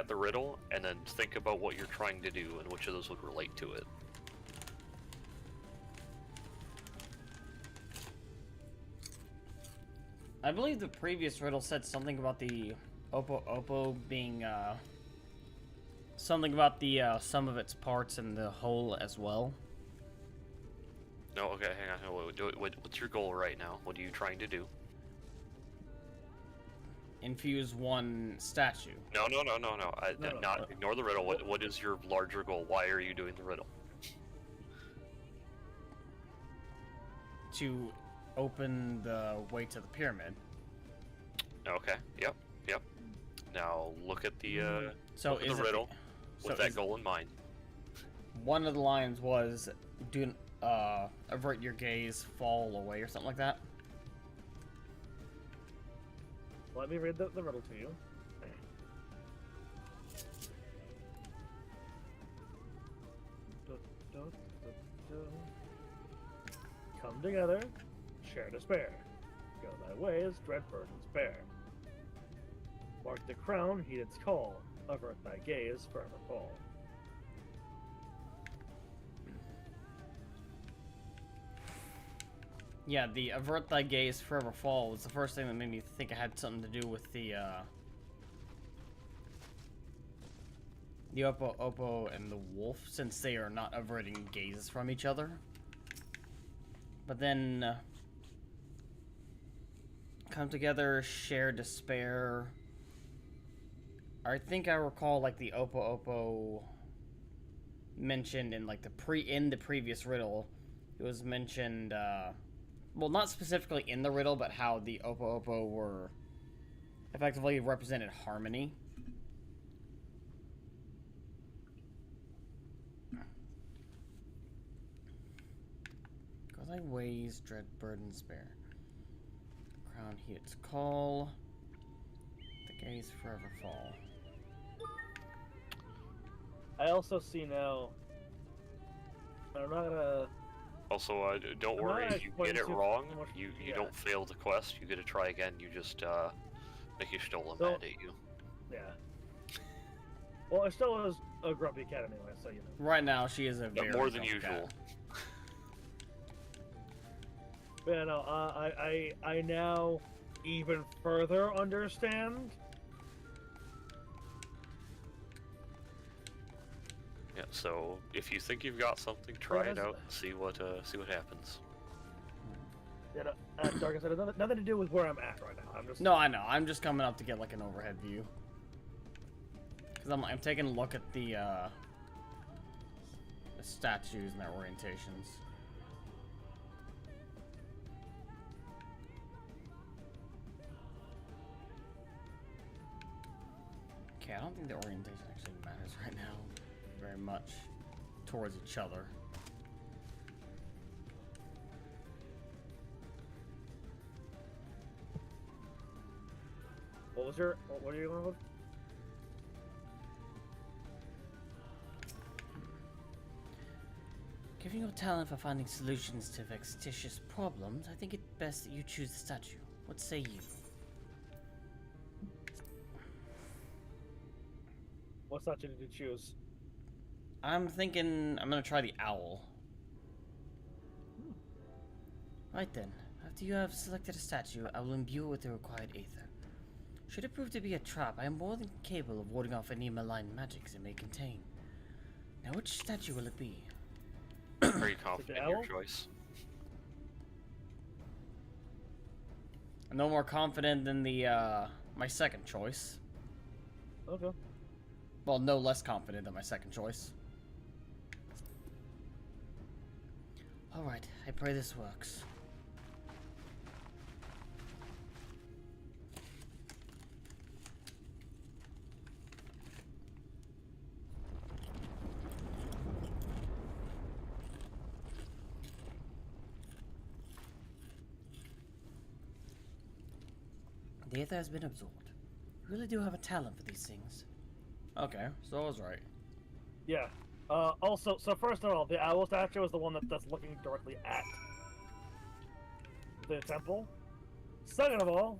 riddle, and then think about what you're trying to do and which of those would relate to it. I believe the previous riddle said something about the Oppo being, something about the sum of its parts and the whole as well. No, okay, hang on. What's your goal right now? What are you trying to do? Infuse one statue. No. Ignore the riddle. What is your larger goal? Why are you doing the riddle? To open the way to the pyramid. Okay. Yep. Now look at the riddle with that goal in mind. One of the lines was, "Do avert your gaze, fall away," or something like that. Let me read the riddle to you. Come together, share despair. Go thy ways, dread burdens bear. Mark the crown, heed its call. Avert thy gaze, forever fall. Yeah, the avert thy gaze, forever fall was the first thing that made me think it had something to do with the Oppo and the wolf, since they are not averting gazes from each other. But then, come together, share despair. I think I recall, like, the Oppo mentioned in, like, the previous riddle. It was mentioned, well, not specifically in the riddle, but how the Oppo were effectively represented harmony. Go thy ways, dread burdens bear. Crown heed its call. The gaze forever fall. I also see now. I'm not gonna. Also, don't worry if you get it wrong. You don't fail the quest. You get to try again. You just make your stolen mad at you. Yeah. Well, it still is a grumpy cat anyway, so you know. Right now, she is a very more than usual. Yeah, no. I now even further understand. Yeah, so if you think you've got something, try it out and see what happens. Yeah, no, Dark, I said nothing to do with where I'm at right now. I'm just. No, I know. I'm just coming up to get like an overhead view. Cause I'm taking a look at the statues and their orientations. Okay, I don't think the orientation actually matters right now very much towards each other. What are you going with? Given your talent for finding solutions to vexatious problems, I think it best that you choose the statue. What say you? What statue did you choose? I'm thinking I'm gonna try the owl. Right then, after you have selected a statue, I will imbue it with the required aether. Should it prove to be a trap, I am more than capable of warding off any malign magics it may contain. Now, which statue will it be? Are you confident in your choice? I'm no more confident than the my second choice. Okay. Well, no less confident than my second choice. Alright, I pray this works. The aether has been absorbed. You really do have a talent for these things. Okay, so I was right. Yeah. Also, so first of all, the owl statue is the one that's looking directly at the temple. Second of all,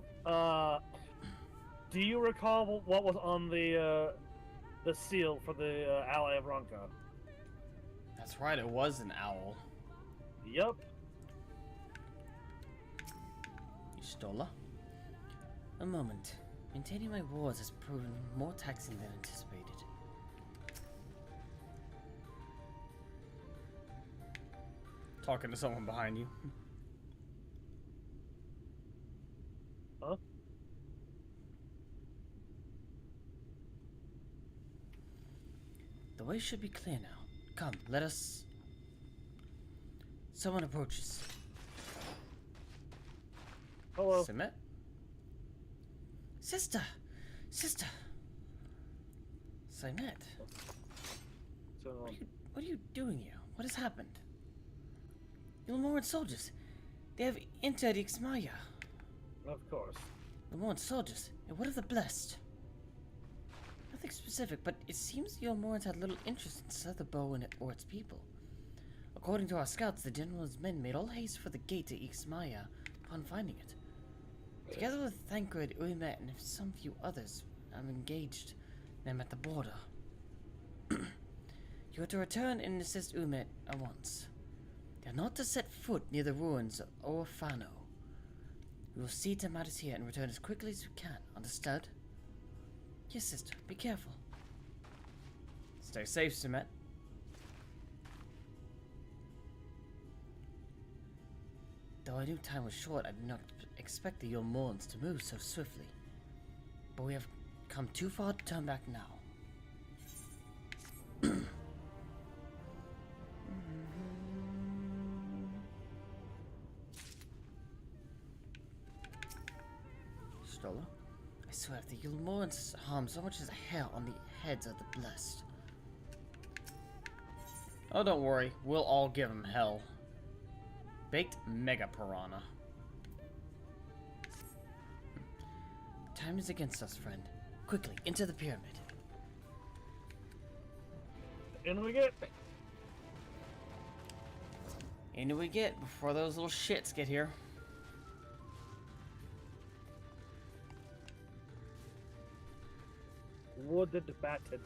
do you recall what was on the seal for the Ally of Ronka? That's right, it was an owl. Yep. Stola? A moment. Maintaining my wards has proven more taxing than anticipated. Talking to someone behind you. Huh? The way should be clear now. Come, let us... Someone approaches. Hello. Simet? Sister! Sister! Simet? What are you doing here? What has happened? The Lemoran soldiers. They have entered Ixmaya. Of course. Lemoran soldiers. And what of the blessed? Nothing specific, but it seems the Lemorans had little interest in Sutherbow or its people. According to our scouts, the general's men made all haste for the gate to Ixmaya upon finding it. Together with Thancred, Uimet, and some few others, I'm engaged them at the border. You are to return and assist Uimet at once. They are not to set foot near the ruins of Orfano. We will see to matters here and return as quickly as we can. Understood? Yes, sister. Be careful. Stay safe, Simet. Though I knew time was short, I did not expect the Yulmorns to move so swiftly. But we have come too far to turn back now. Stola? I swear, if the Yulmorns harm so much as a hair on the heads of the blessed. Oh, don't worry. We'll all give them hell. Baked Mega Piranha. Time is against us, friend. Quickly, into the pyramid. In we get. In we get before those little shits get here. Wooded batted.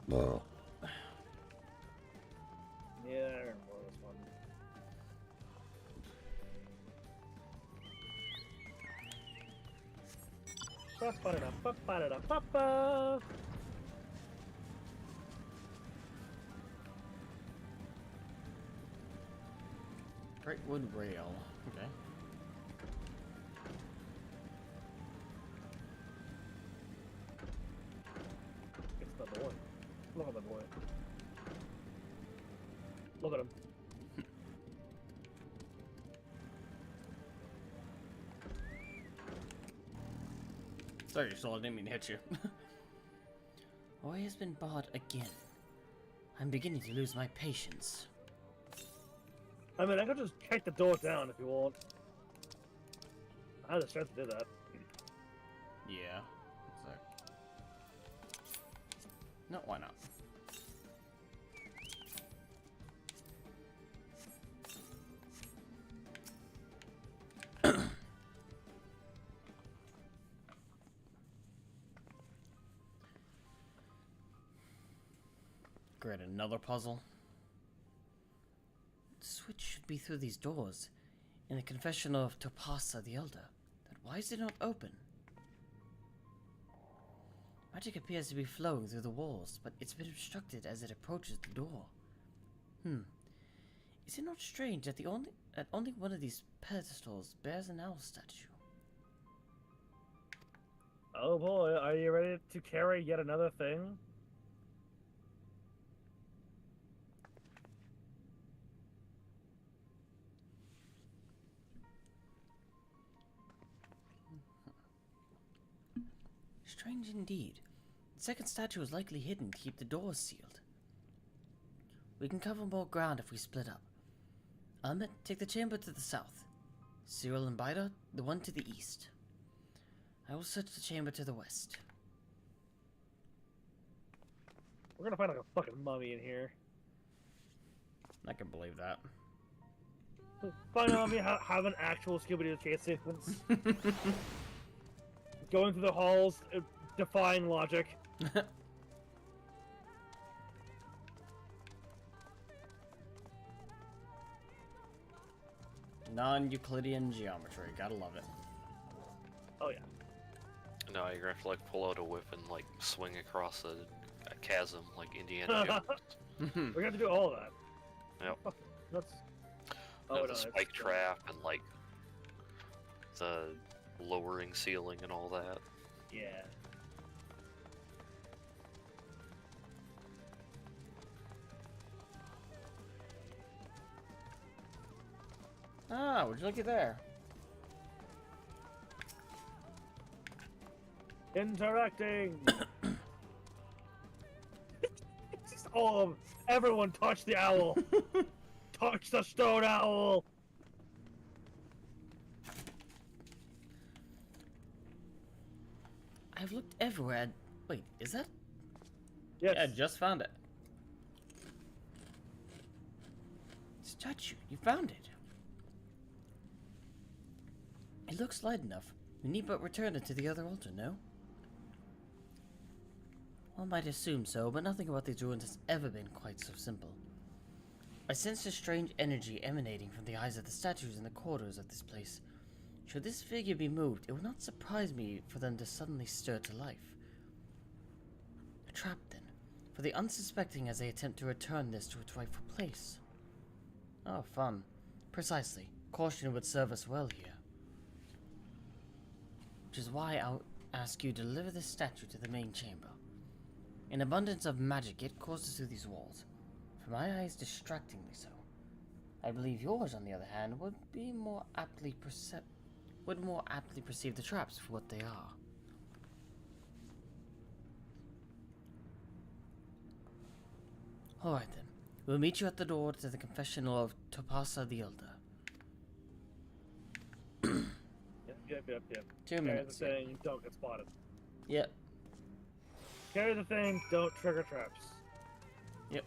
No. Yeah, I remember this one. Ba-ba-da-da-ba-ba-da-da-ba-ba. Great wood rail. Okay. Look at him. Sorry, Soul, I didn't mean to hit you. Ori has been barred again. I'm beginning to lose my patience. I mean, I could just kick the door down if you want. I have the strength to do that. Yeah. So. No, why not? Great, another puzzle. The switch should be through these doors, in the confession of Topasa the Elder. Then why is it not open? Magic appears to be flowing through the walls, but it's been obstructed as it approaches the door. Is it not strange that only one of these pedestals bears an owl statue? Oh boy, are you ready to carry yet another thing? Strange indeed. The second statue is likely hidden to keep the doors sealed. We can cover more ground if we split up. Almet, take the chamber to the south. Cyril and Bida, the one to the east. I will search the chamber to the west. We're gonna find like a fucking mummy in here. I can believe that. Find a mummy, have an actual Scooby-Doo chase sequence. Going through the halls, defying logic. Non-Euclidean geometry, gotta love it. Oh yeah. No, you're gonna have to like pull out a whip and like swing across a chasm like Indiana Jones. We're gonna have to do all of that. Yep. That's. Oh, the spike trap and like the lowering ceiling and all that. Yeah. Ah, would you look at there? Interacting. It's just all of everyone touch the owl. Touch the stone owl. I've looked everywhere. Wait, is that? Yes. Yeah, I just found it. Statue, you found it. It looks light enough. We need but return it to the other altar, no? One might assume so, but nothing about these ruins has ever been quite so simple. I sense a strange energy emanating from the eyes of the statues in the corridors of this place. Should this figure be moved, it would not surprise me for them to suddenly stir to life. A trap, then, for the unsuspecting as they attempt to return this to its rightful place. Oh, fun. Precisely. Caution would serve us well here. Which is why I'll ask you to deliver this statue to the main chamber. An abundance of magic it courses through these walls. For my eyes, distractingly so. I believe yours, on the other hand, would more aptly perceive the traps for what they are. Alright then. We'll meet you at the door to the confessional of Topasa the Elder. Yep. 2 minutes. Carry the thing, don't get spotted. Yep. Carry the thing, don't trigger traps. Yep.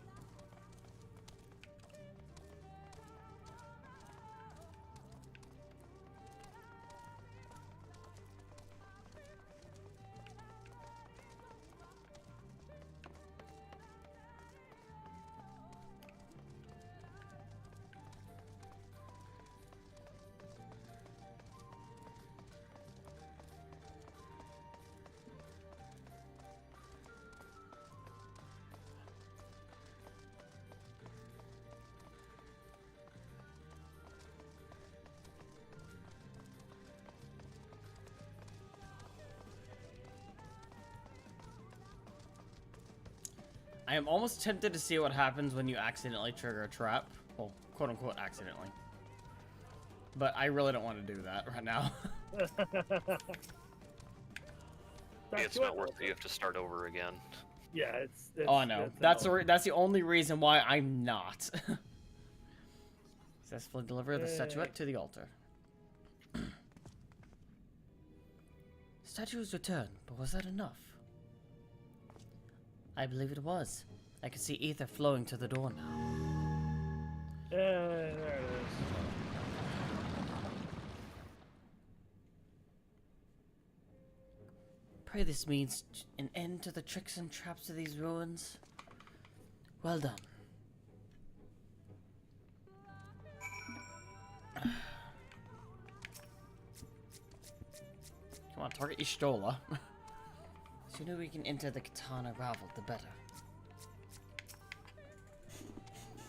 I am almost tempted to see what happens when you accidentally trigger a trap. Well, quote-unquote accidentally. But I really don't want to do that right now. It's not worth it. You have to start over again. Yeah, it's oh, I know. That's the only reason why I'm not. Successfully deliver the statuette to the altar. Statue was returned, but was that enough? I believe it was. I can see ether flowing to the door now. There it is. Pray this means an end to the tricks and traps of these ruins. Well done. Come on, target Ishtola. The sooner we can enter the Katana Ravel, the better.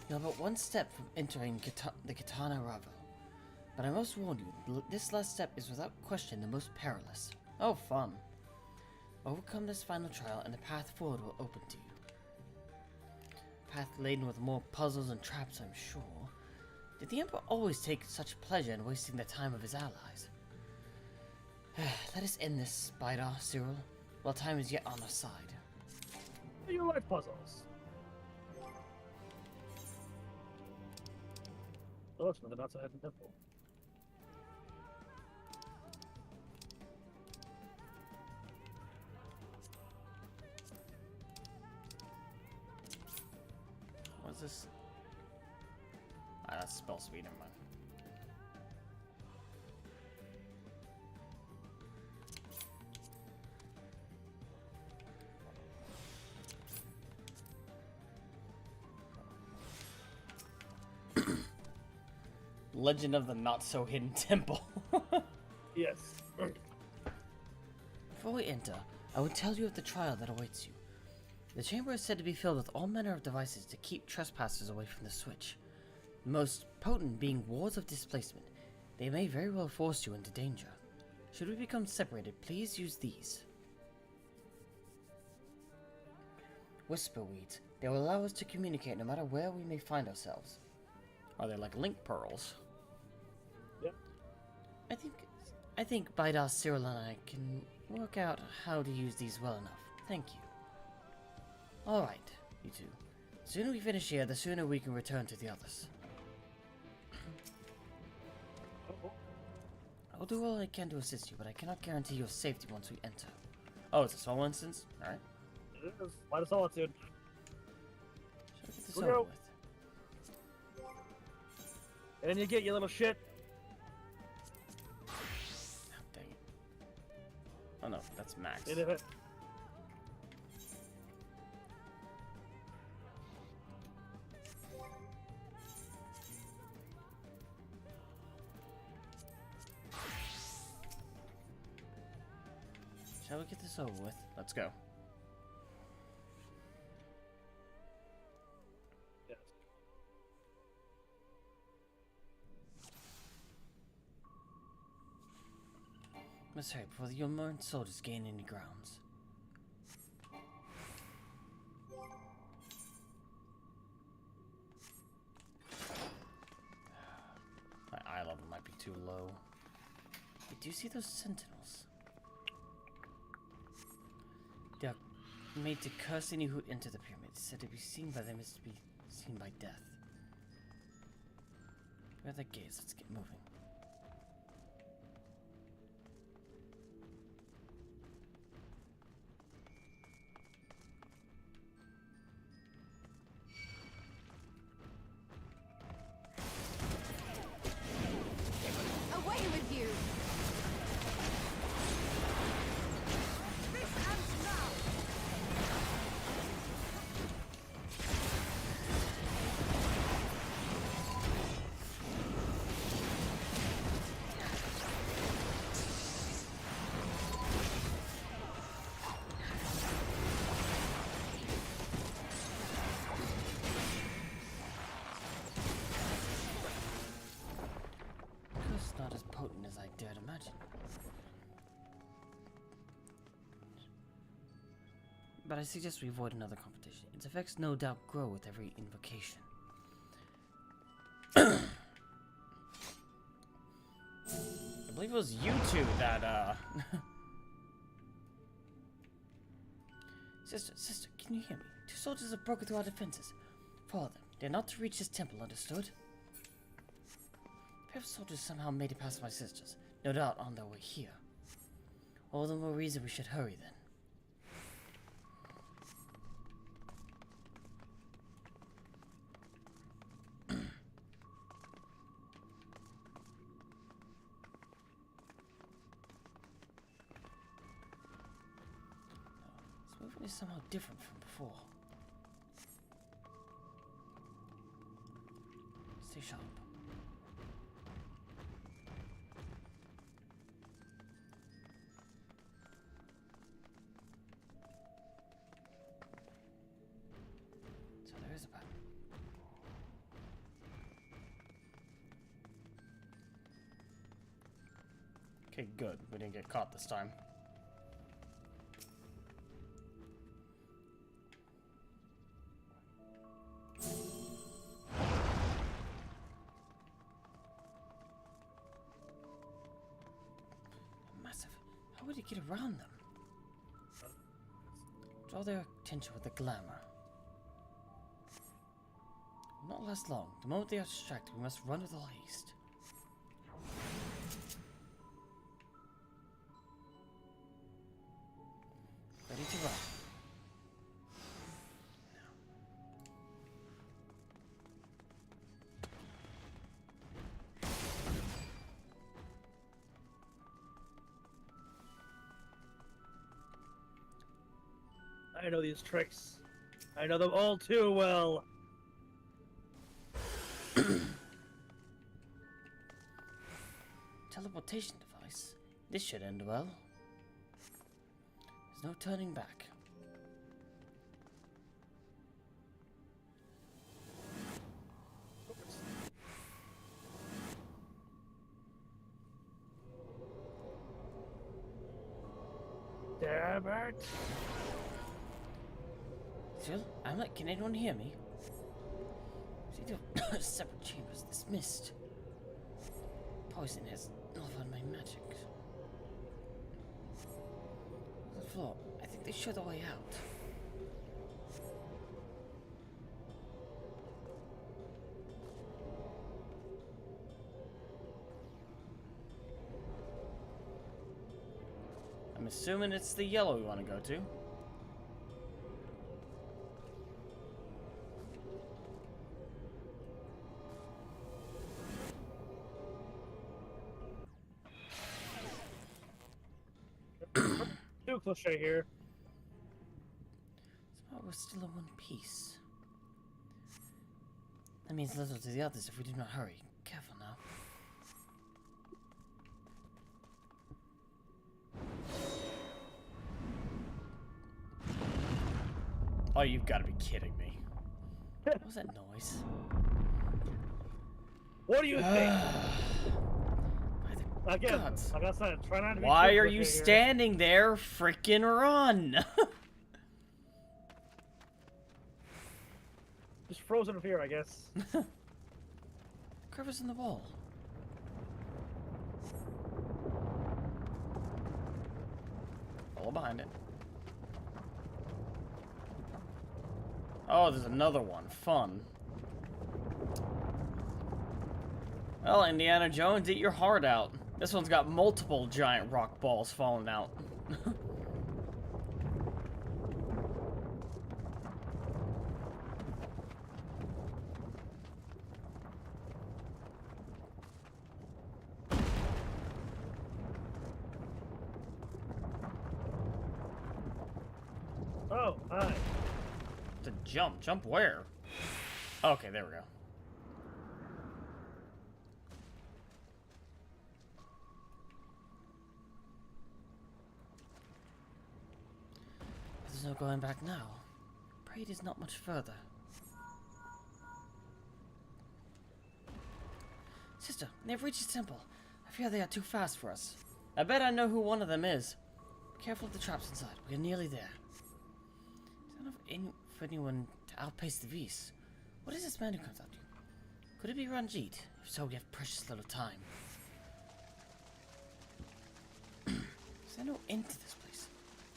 You're about one step from entering the Katana Ravel. But I must warn you, this last step is without question the most perilous. Oh, fun. Overcome this final trial and the path forward will open to you. A path laden with more puzzles and traps, I'm sure. Did the Emperor always take such pleasure in wasting the time of his allies? Let us end this, darkus-cyril, while time is yet on our side. You like puzzles. Oh, it's the not so heavy temple. What's this? Ah, that's spell speed, never mind. Legend of the Not-So-Hidden Temple. Yes. Before we enter, I will tell you of the trial that awaits you. The chamber is said to be filled with all manner of devices to keep trespassers away from the switch. The most potent being wards of displacement. They may very well force you into danger. Should we become separated, please use these. Whisper weeds. They will allow us to communicate no matter where we may find ourselves. Are they like link pearls? Yep. I think darkus-cyril and I can work out how to use these well enough. Thank you. Alright, you two. The sooner we finish here, the sooner we can return to the others. I'll do all I can to assist you, but I cannot guarantee your safety once we enter. Oh, it's a solo instance? Alright. It is. Light of Solitude. Shall I get this over with? And then you get your little shit. Oh, dang it. Oh no, that's max. Shall we get this over with? Let's go. Yes. Let's hurry before the unlearned soldiers gain any grounds. My eye level might be too low. Hey, do you see those sentinels? They are made to curse any who enter the pyramid. Said to be seen by them is to be seen by death. Where are the gates? Let's get moving. Away with you! but I suggest we avoid another competition. Its effects no doubt grow with every invocation. I believe it was you two that, Sister, can you hear me? 2 soldiers have broken through our defenses. Follow them. They're not to reach this temple, understood? A pair of soldiers somehow made it past my sisters. No doubt on their way here. All the more reason we should hurry then. This movement is somehow different from before. Stay sharp. So there is a pattern. Okay, good. We didn't get caught this time. Massive. How would he get around them? Draw their attention with the glamour. Will not last long. The moment they are distracted, we must run with all haste. Ready to run. I know these tricks. I know them all too well. Teleportation device. This should end well. There's no turning back. Damn it! Still, I'm like, can anyone hear me? See the separate chambers. This mist. Poison has nullified my magic. The floor. I think they show the way out. I'm assuming it's the yellow we want to go to. Too cliche here. Somehow we're still in one piece. That means little to the others if we do not hurry. Careful now. Oh, you've got to be kidding me. What was that noise? What do you think? Again, gods. like I said, try not to be Why too are you cliche here. standing there? Frickin' run! Just frozen in fear, I guess. Crevice in the wall. Follow behind it. Oh, there's another one. Fun. Well, Indiana Jones, eat your heart out. This one's got multiple giant rock balls falling out. Oh, hi. To jump. Jump where? Okay, there we go. There's no going back now. Parade is not much further. Sister, they've reached the temple. I fear they are too fast for us. I bet I know who one of them is. Careful of the traps inside. We are nearly there. for anyone to outpace the beast. What is this man who comes out to you? Could it be Ranjit? If so, we have precious little time. Is there no end to this place?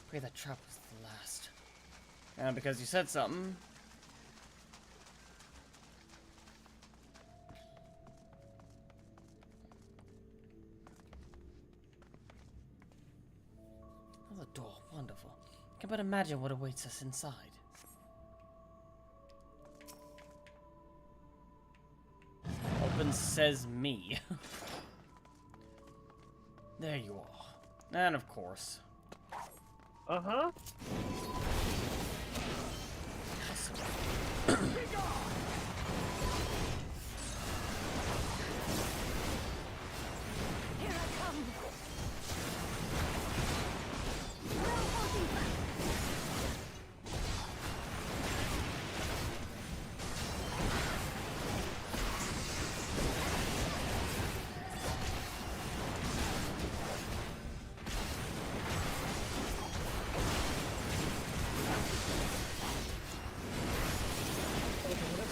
Pray that trap was the last. And because you said something. Oh, the door. Wonderful. I can but imagine what awaits us inside. Open says me. There you are. And of course. Uh-huh. Here I come.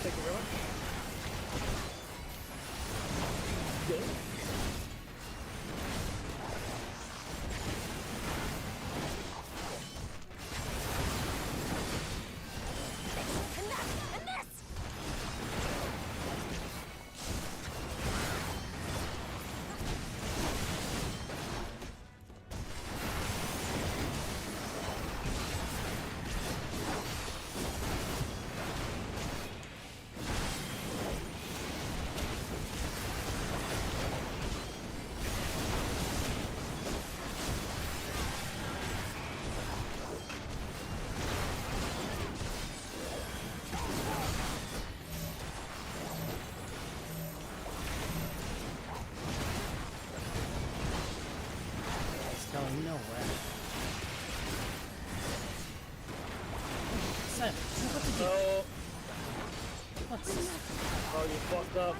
Thank you very much. Good. And this! Going nowhere. Sam, what did you So, What's this? oh, you fucked up.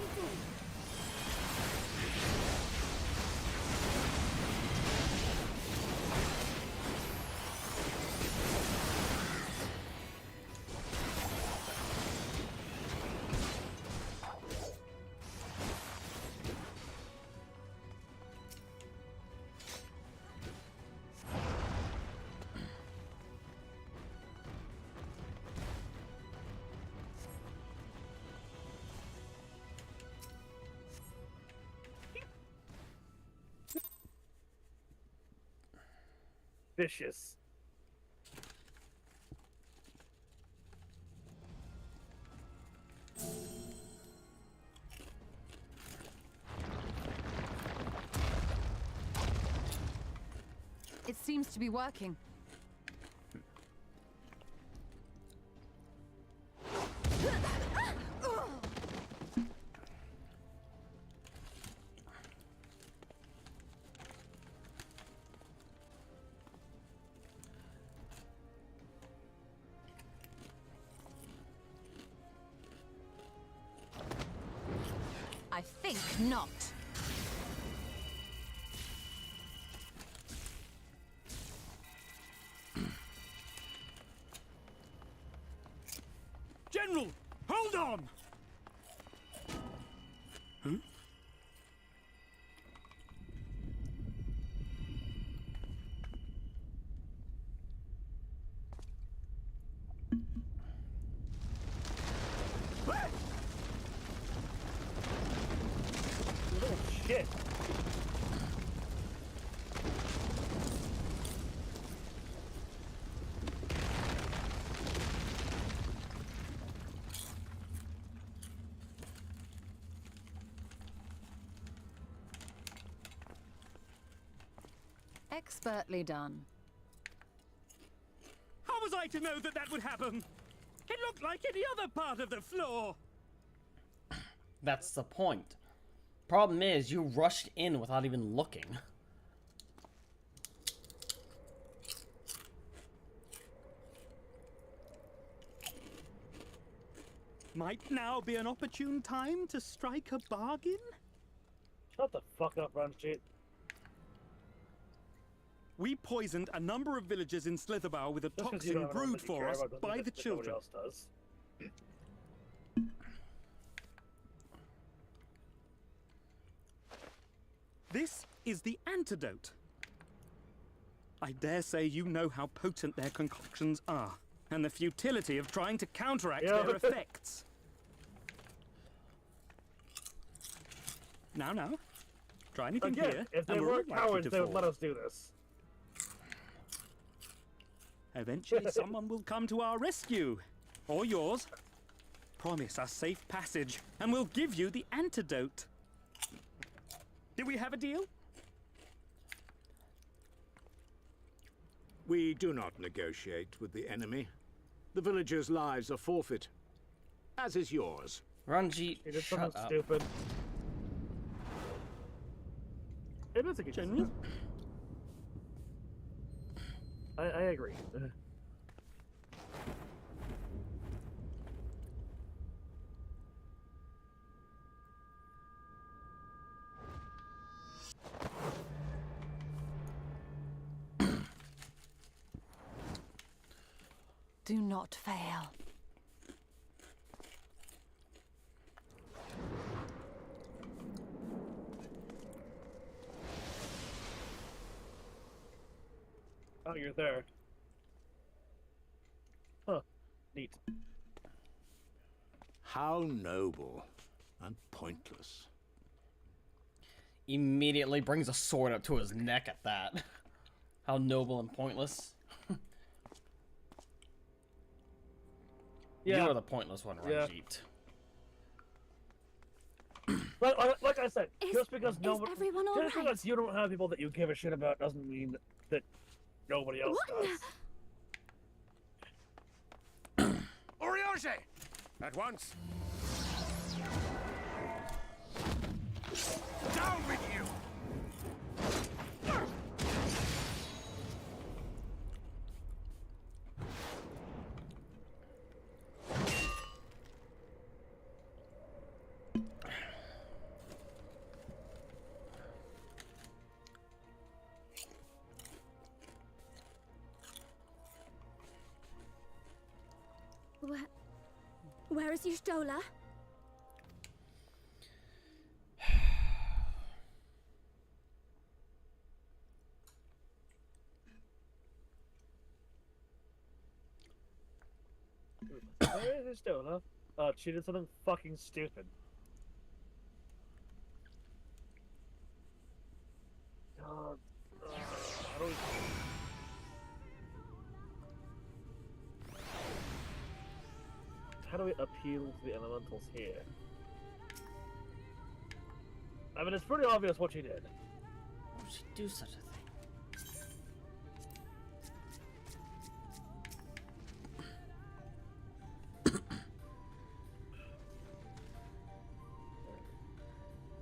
Vicious. It seems to be working. I think not. General, hold on! Huh? Little shit. Expertly done. How was I to know that that would happen? It looked like any other part of the floor. That's the point. Problem is, you rushed in without even looking. Might now be an opportune time to strike a bargain? Shut the fuck up, Ranjit. We poisoned a number of villagers in Slitherbough with a Just 'cause you toxin don't have brewed anything you for care us about doesn't by mean the that nobody children. else does. This is the antidote. I dare say you know how potent their concoctions are, and the futility of trying to counteract their effects. Now. Try anything Again, here, if they and we're weren't likely cowards, to they would let fall. us do this. Eventually someone will come to our rescue. Or yours. Promise us safe passage, and we'll give you the antidote. Do we have a deal? We do not negotiate with the enemy. The villagers' lives are forfeit, as is yours. Ranjit, It is shut something up. stupid. It is a good General? I agree. Do not fail. Oh, you're there. Huh. Neat. How noble and pointless. Immediately brings a sword up to his neck at that. How noble and pointless. Yeah. You are the pointless one, Ranjit. Like I said, just because everyone all just because you don't have people that you give a shit about doesn't mean that nobody else does. Oriage! At once! Down with you! Where is Y'shtola? Where is Y'shtola? She did something fucking stupid. God. How do we... How do we appeal to the elementals here? I mean, it's pretty obvious what she did. Why would she do such a thing?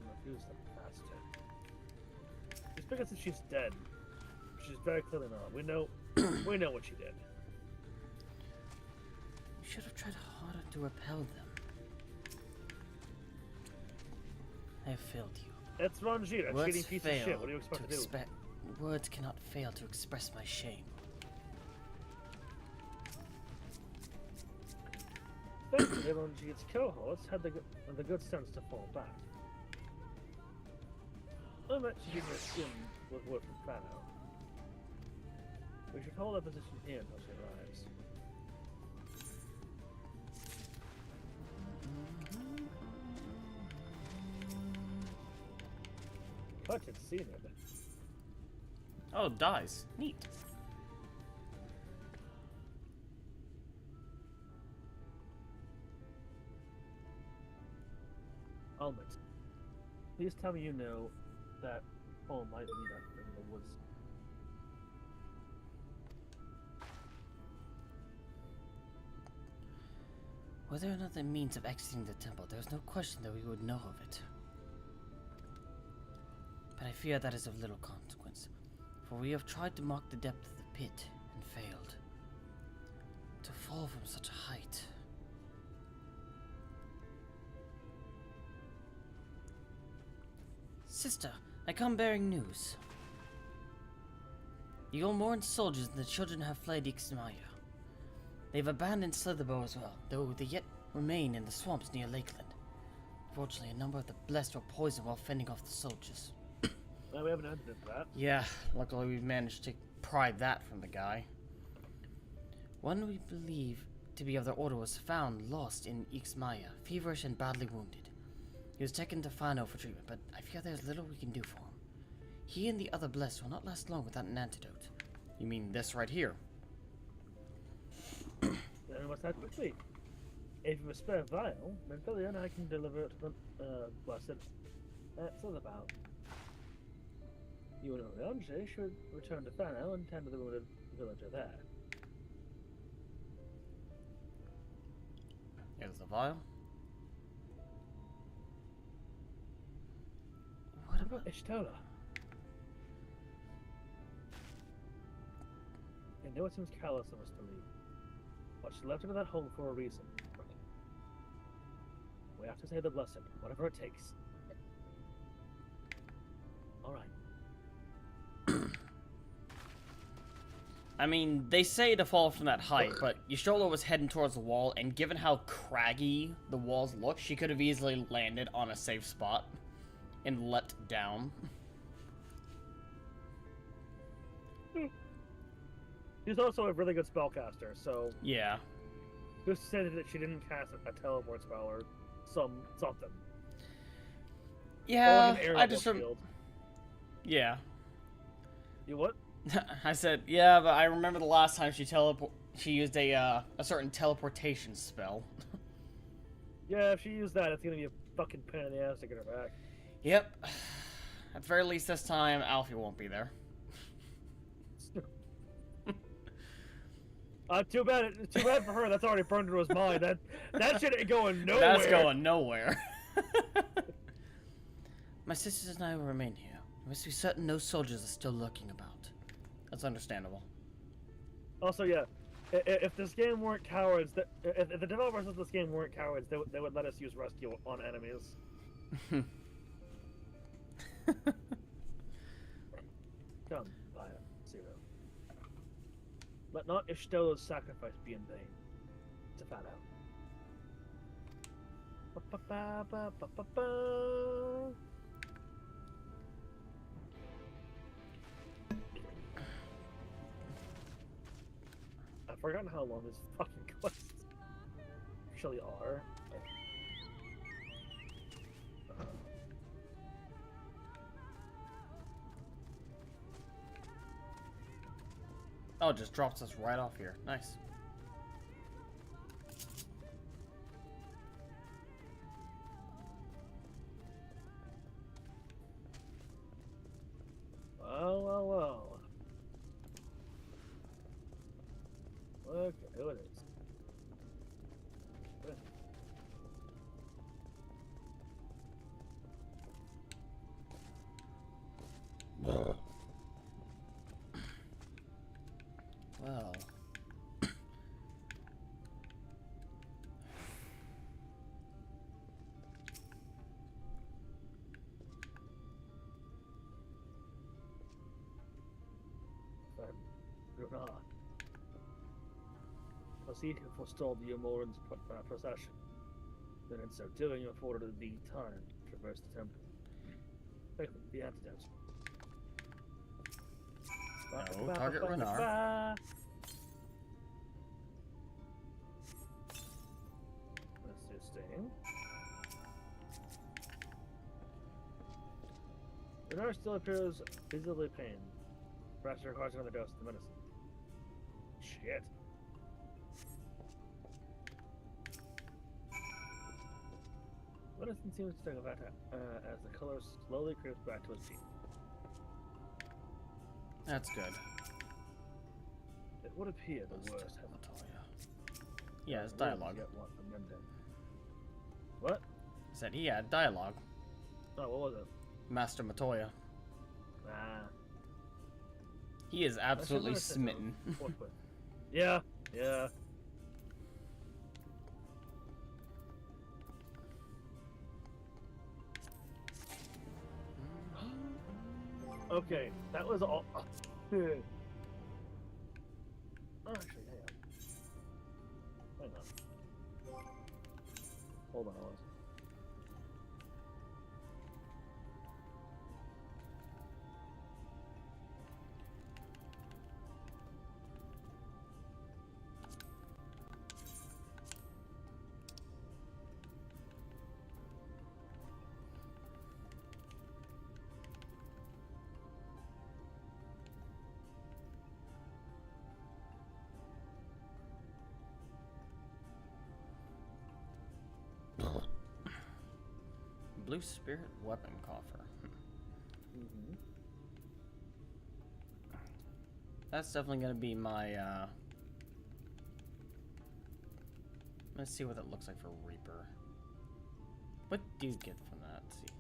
Refuse them faster. Just because she's dead. She's very clearly not. We know what she did. You should have tried harder to repel them. I have failed you. It's Ranjit, a Words cheating piece of fail shit. What do you expect to do? Words cannot fail to express my shame. Thankfully, Ranjit's cohorts had the good sense to fall back. I'm actually getting your skin with wood from Fano. We should hold our position here until she arrives. But it's seen it. Oh, dies. Neat. Almond, please tell me you know that home might meet up in the woods. Were there another means of exiting the temple, there is no question that we would know of it. But I fear that is of little consequence, for we have tried to mark the depth of the pit and failed. To fall from such a height. Sister, I come bearing news. The Ulmoran soldiers and the children have fled Ixmaya. They've abandoned Slitherbow as well, though they yet remain in the swamps near Lakeland. Fortunately, a number of the blessed were poisoned while fending off the soldiers. Well, we haven't ended that. Yeah, luckily we've managed to pry that from the guy. One we believe to be of the order was found lost in Ixmaya, feverish and badly wounded. He was taken to Fano for treatment, but I fear there's little we can do for him. He and the other blessed will not last long without an antidote. You mean this right here? Then we must act quickly. If you spare vial, then Philly and I can deliver it to the blessed Slitherbow. You and Oriange should return to Fano and tend to the wounded villager there. Here's the vial. What about Ishtola? I know it seems callous of us to leave, but she left him in that home for a reason. We have to save the blessed, whatever it takes. Alright. I mean, they say to fall from that height, but Y'shtola was heading towards the wall, and given how craggy the walls look, she could have easily landed on a safe spot and leapt down. She's also a really good spellcaster, so... Yeah. Just say that she didn't cast a teleport spell or something. Yeah, like I just yeah. You what? I said, yeah, but I remember the last time she used a certain teleportation spell. Yeah, if she used that, it's gonna be a fucking pain in the ass to get her back. Yep. At the very least this time, Alfie won't be there. Too bad for her. That's already burned into his mind. That shit ain't going nowhere. That's going nowhere. My sisters and I will remain here. We must be certain no soldiers are still lurking about. That's understandable. Also, yeah, if this game weren't cowards, if the developers of this game weren't cowards, they would let us use rescue on enemies. Come, Zero. Let not Ishtola's sacrifice be in vain. To Fano. I've forgotten how long these fucking quests actually are. Oh, it just drops us right off here. Nice. Well. Okay, who it is? Well. Proceed who forestalled the Umoran's procession. Then in so doing, you afforded the time to traverse the temple. Quickly, the antidote. No, target Renar. Assisting. Renar still appears visibly pained. Perhaps it requires another dose of the medicine. Shit. Medicine seems to take effect as the color slowly creeps back to his cheek. That's good. It would appear the worst has Yeah, it's dialogue. What? I said he had dialogue. Oh, what was it? Master Matoya. Ah. He is absolutely smitten. Yeah. Okay, that was all. Oh, actually, hang on. Hold on, Alice. Blue Spirit Weapon Coffer. That's definitely gonna be my, let's see what that looks like for Reaper. What do you get from that? Let's see.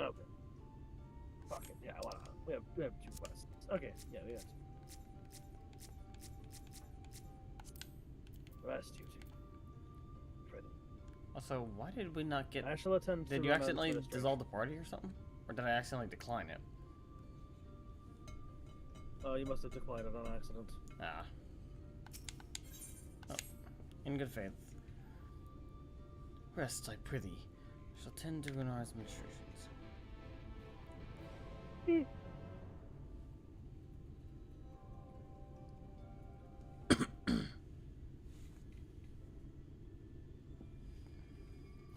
Okay. Fuck it. Yeah, why not? We have 2 quests. Okay, yeah, we got 2. That's 2. Pretty. Also, why did we not get... I shall attend Did to you accidentally administration. dissolve the party or something? Or did I accidentally decline it? Oh, you must have declined it on accident. Ah. Oh. In good faith. Rest, I prithee. Shall tend to Runar's ministrations.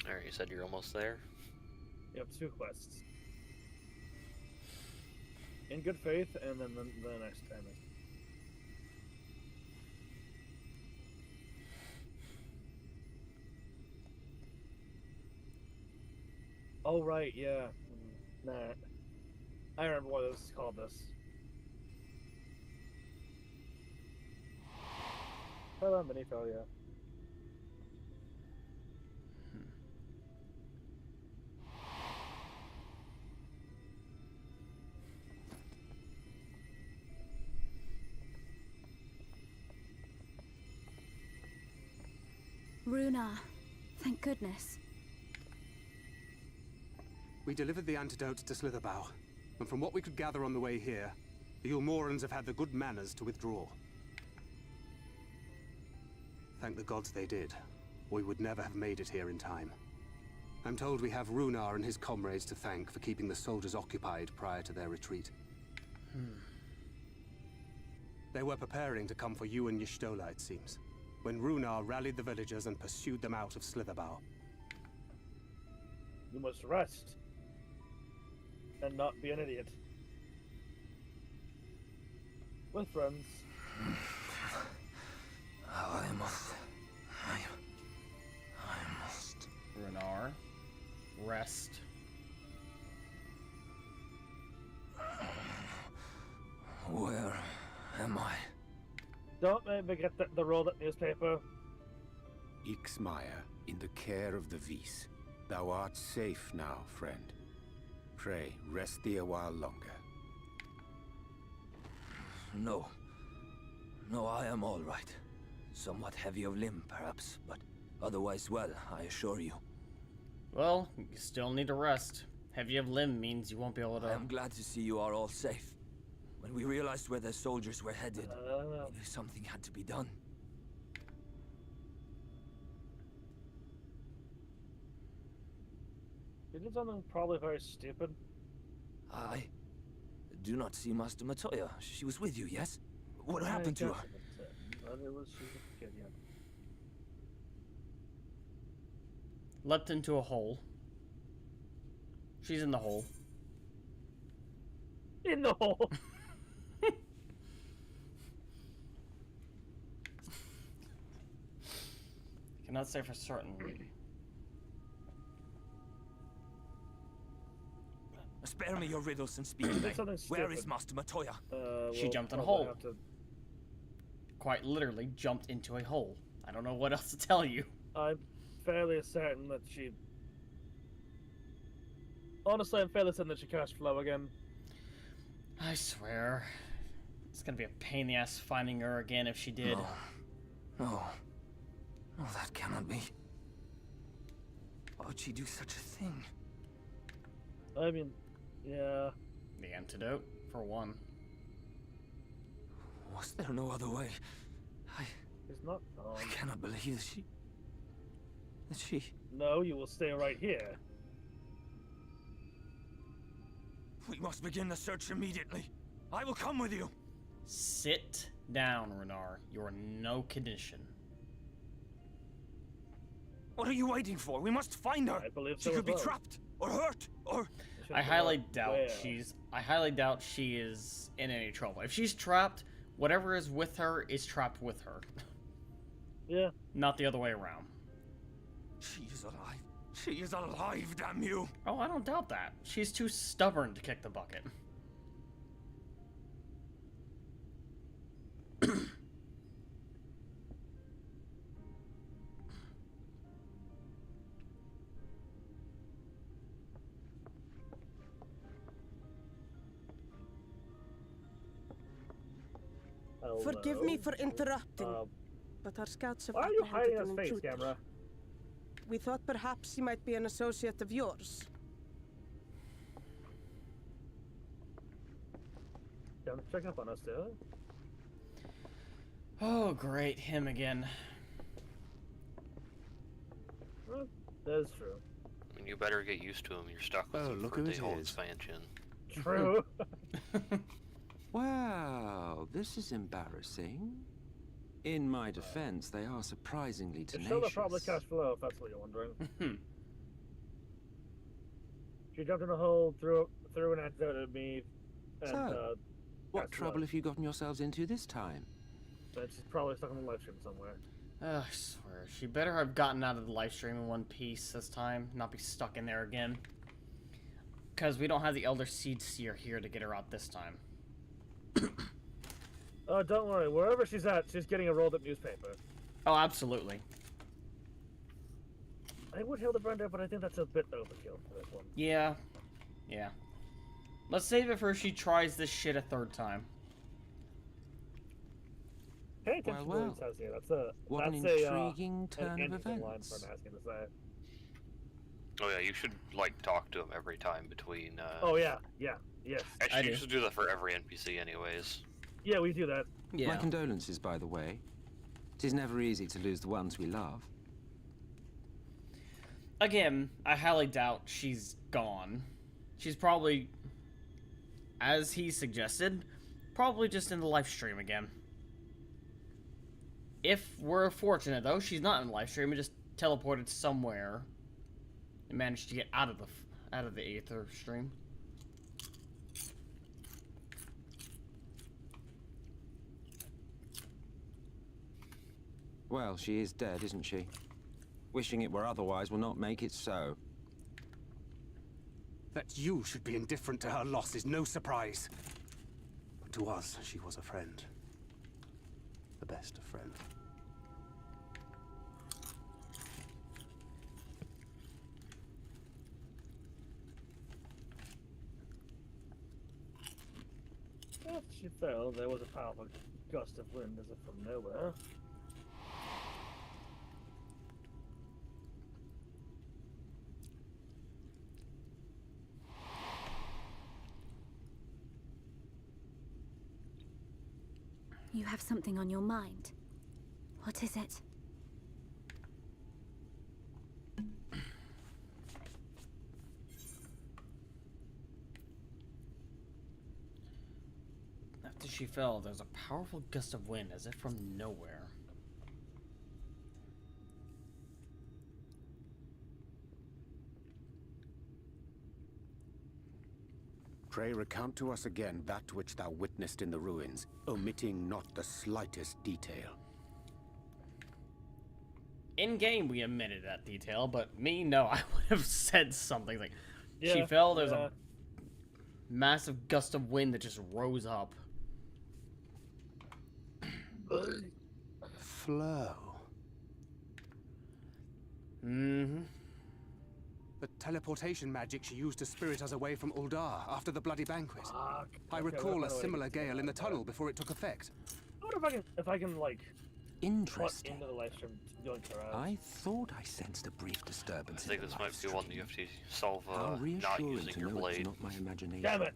Alright, you said you're almost there? You have 2 quests. In good faith, and then the next time. Oh, right, yeah. Nah. I remember what this is called this. Hello, Benito, yeah. Runar, thank goodness. We delivered the antidote to Slitherbow, and from what we could gather on the way here, the Ulmorans have had the good manners to withdraw. Thank the gods they did, or we would never have made it here in time. I'm told we have Runar and his comrades to thank for keeping the soldiers occupied prior to their retreat. They were preparing to come for you and Y'shtola, it seems, when Runar rallied the villagers and pursued them out of Slitherbow. You must rest. And not be an idiot. With friends. I must... Runar. Rest. Where am I? Don't make me get the rolled up newspaper. Ixmaya, in the care of the Vis. Thou art safe now, friend. Pray, rest thee a while longer. No. No, I am all right. Somewhat heavy of limb, perhaps, but otherwise well, I assure you. Well, you still need to rest. Heavy of limb means you won't be able to... I am glad to see you are all safe. When we realized where the soldiers were headed, we knew something had to be done. You did something probably very stupid. I do not see Master Matoya. She was with you, yes? What happened to her? Leapt into a hole. She's in the hole. In the hole. Cannot say for certain. Spare me your riddles and speak plain. Where is Master Matoya? She jumped in a hole. Quite literally jumped into a hole. I don't know what else to tell you. I'm fairly certain that she... Honestly, I'm fairly certain that she cast flow again. I swear. It's gonna be a pain in the ass finding her again if she did. No. No, that cannot be. Why would she do such a thing? I mean, yeah. The antidote, for one. Was there no other way? It's not. I cannot believe that she. No, you will stay right here. We must begin the search immediately. I will come with you. Sit down, Renar. You're in no condition. What are you waiting for? We must find her. I believe she so could be as well. trapped or hurt or. I highly doubt she is in any trouble. If she's trapped, whatever is with her is trapped with her. Yeah. Not the other way around. She is alive. She is alive, damn you. Oh, I don't doubt that. She's too stubborn to kick the bucket. Forgive me for interrupting, but our scouts have why are you apprehended hiding his an face, intruder. camera? We thought perhaps he might be an associate of yours. Come check up on us, too. Oh, great. Him again. Well, that's true. I mean, you better get used to him. You're stuck with him look for who the it whole is. expansion. True. Well, this is embarrassing. In my defense, they are surprisingly It's tenacious. still probably cash flow, if that's what you're wondering. She jumped in a hole, threw an antidote at me, and So, what cast trouble flow. have you gotten yourselves into this time? But she's probably stuck on the live stream somewhere. I swear, she better have gotten out of the live stream in one piece this time, not be stuck in there again. Because we don't have the Elder Seed Seer here to get her out this time. Oh, don't worry. Wherever she's at, she's getting a rolled-up newspaper. Oh, absolutely. I would Hildebrand, but I think that's a bit overkill for this one. Yeah. Yeah. Let's save it for if she tries this shit a third time. Pay attention to what he says here. What an that's intriguing an turn of interesting line events. for an asking to say. Oh yeah, you should like talk to him every time between. Oh yeah, yes. Actually, you should do that for every NPC, anyways. Yeah, we do that. My condolences, by the way. It is never easy to lose the ones we love. Again, I highly doubt she's gone. She's probably, as he suggested, probably just in the live stream again. If we're fortunate, though, she's not in the live stream and just teleported somewhere and managed to get out of the Aether stream. Well, she is dead, isn't she? Wishing it were otherwise will not make it so. That you should be indifferent to her loss is no surprise. But to us, she was a friend. The best of friends. After she fell, there was a powerful gust of wind as if from nowhere. You have something on your mind. What is it? After she fell, there's a powerful gust of wind as if from nowhere. Pray recount to us again that which thou witnessed in the ruins, omitting not the slightest detail. In-game, we omitted that detail, but me, no, I would have said something like, she Yeah, fell, there's a massive gust of wind that just rose up. Flow. Mm-hmm. The teleportation magic she used to spirit us away from Uldar after the bloody banquet. I recall a similar gale in the tunnel before it took effect. I wonder if I can like Interesting. Into the live stream doing Karate. I thought I sensed a brief disturbance. I think this might be one that you have to solve not reassuring using to your know it's blade. not my imagination. Damn it!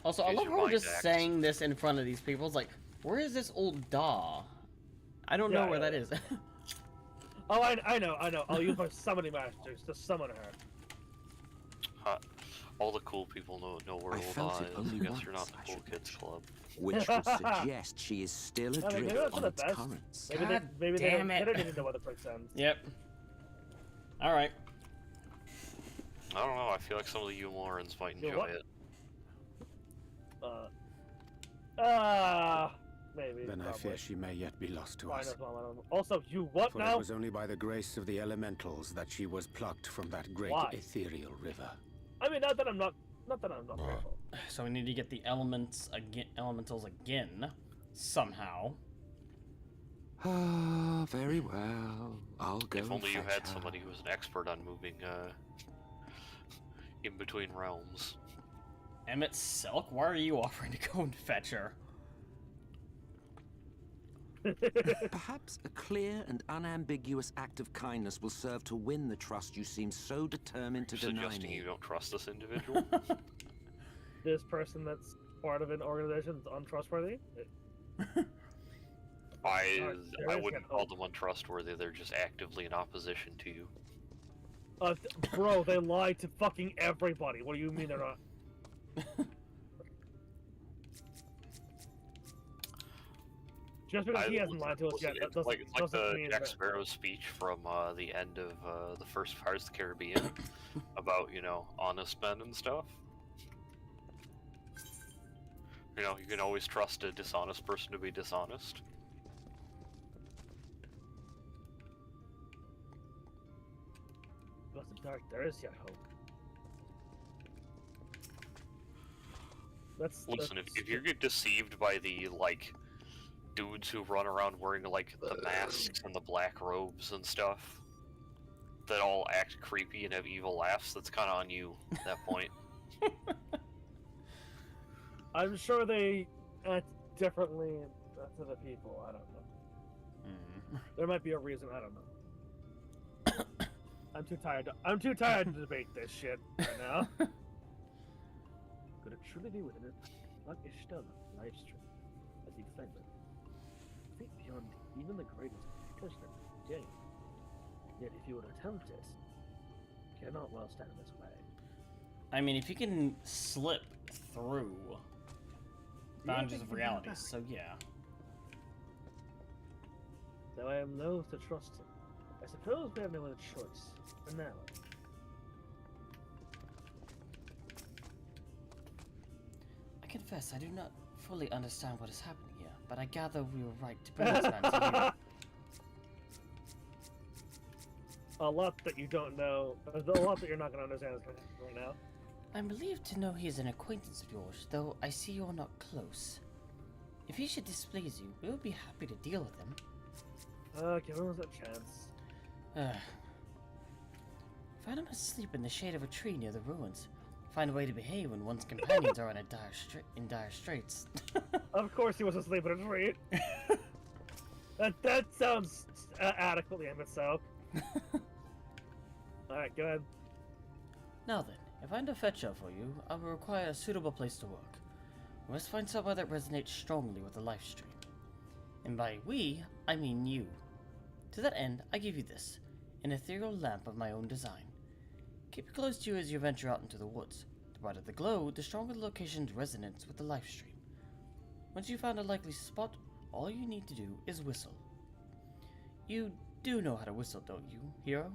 Also, I Use love your how we're mind just axe. saying this in front of these people. It's like, where is this old Daw? I don't know where that is. Oh, I know. I'll use my summoning masters to summon her. All the cool people know where I felt it Old is. only I guess you're not once, the I cool should kids club. Which would suggest she is still I mean, adrift maybe that's on for the its best. currents. Maybe they damn don't it. even know what the frick sends. Yep. Alright. I don't know. I feel like some of the Umorans might You know enjoy what? it. Maybe. Then I probably. fear she may yet be lost to Fine us. as well, I don't know. Also, you what For now? it was only by the grace of the elementals that she was plucked from that great Why? ethereal river. I mean, not that I'm not grateful. So we need to get the elementals again, somehow. Ah, very well. I'll go. If only you fetch had her. somebody who was an expert on moving in between realms. Emmett Silk, why are you offering to go and fetch her? Perhaps a clear and unambiguous act of kindness will serve to win the trust you seem so determined to You're deny suggesting me. you don't trust this individual? This person that's part of an organization is untrustworthy. I wouldn't call them untrustworthy. They're just actively in opposition to you. Bro, they lied to fucking everybody. What do you mean they're not? Just because he hasn't lied to us yet, that It's like doesn't mean Jack that... Sparrow's speech from the end of the first Pirates of the Caribbean about, honest men and stuff. You can always trust a dishonest person to be dishonest. Because the dark, there is yet hope. Listen, if you get deceived by the, dudes who run around wearing, the masks and the black robes and stuff, that all act creepy and have evil laughs, that's kind of on you at that point. I'm sure they act differently to the people. I don't know. There might be a reason. I don't know. I'm too tired. I'm too tired to debate this shit right now. Could it truly be within it? Like Ishtar live stream, a defender. I think beyond even the greatest person in the game. Yet if you would attempt it, cannot well stand in this way. I mean, if you can slip through boundaries of reality, so yeah. Though I am loath to trust him, I suppose we have no other choice for now. I confess I do not fully understand what is happening here, but I gather we were right to bring this man to you. A lot that you don't know, a lot that you're not going to understand is going to happen right now. I'm relieved to know he is an acquaintance of yours, though I see you're not close. If he should displease you, we will be happy to deal with him. Give him a chance. Find him asleep in the shade of a tree near the ruins. Find a way to behave when one's companions are in dire straits. Of course he was asleep in a tree. that sounds adequately in itself. Alright, go ahead. Now then, if I'm to fetch her for you, I will require a suitable place to work. We must find somewhere that resonates strongly with the life stream. And by we, I mean you. To that end, I give you this, an ethereal lamp of my own design. Keep it close to you as you venture out into the woods. The brighter the glow, the stronger the location's resonance with the life stream. Once you've found a likely spot, all you need to do is whistle. You do know how to whistle, don't you, hero?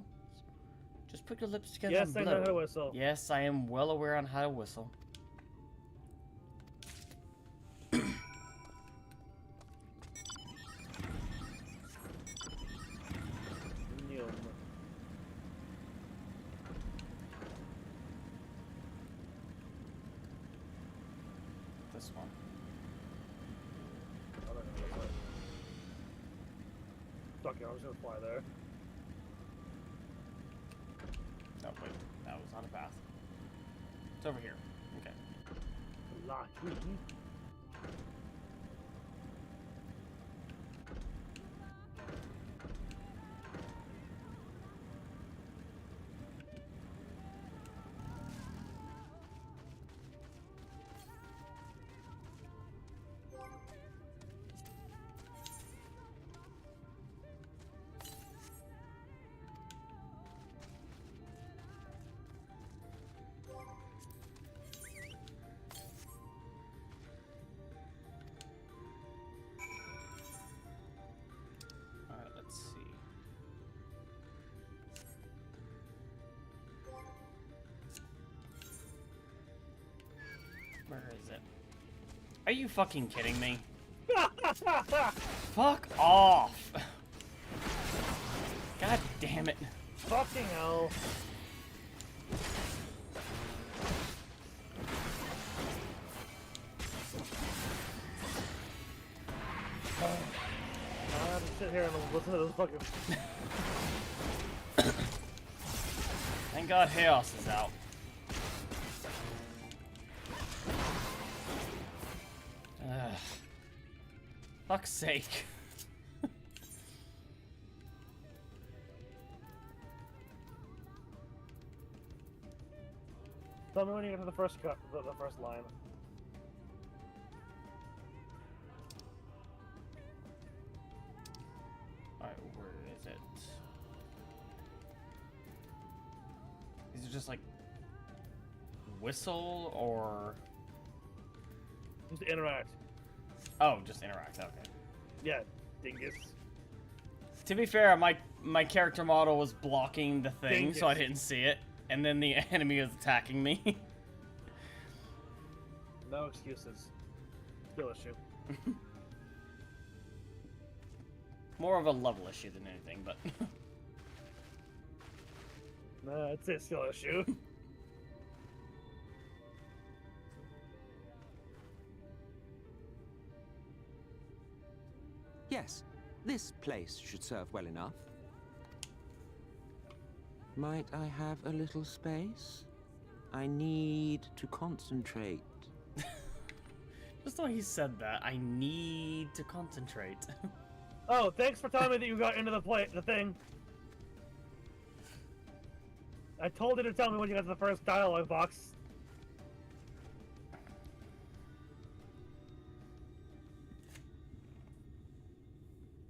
Just put your lips together and blow. Yes, I know how to whistle. Yes, I am well aware on how to whistle. This one. Fuck it, I was gonna fly there. Oh wait, that was not a path. It's over here. Okay. Where is it? Are you fucking kidding me? Fuck off! God damn it. Fucking hell. I have to sit here and listen to this fucking... Thank God Chaos is out. Fuck's sake. Tell me when you get to the first cut, the first line. Alright, where is it? Is it just like whistle or Just interact. oh, just interact? Okay. Yeah, dingus. To be fair, my character model was blocking the thing, Dingus. so I didn't see it, and then the enemy was attacking me. No excuses. Skill issue. More of a level issue than anything, but Nah, it's a skill issue. Yes, this place should serve well enough. Might I have a little space? I need to concentrate. just the way he said that, I need to concentrate. Oh, thanks for telling me that you got into the thing. I told you to tell me when you got to the first dialogue box.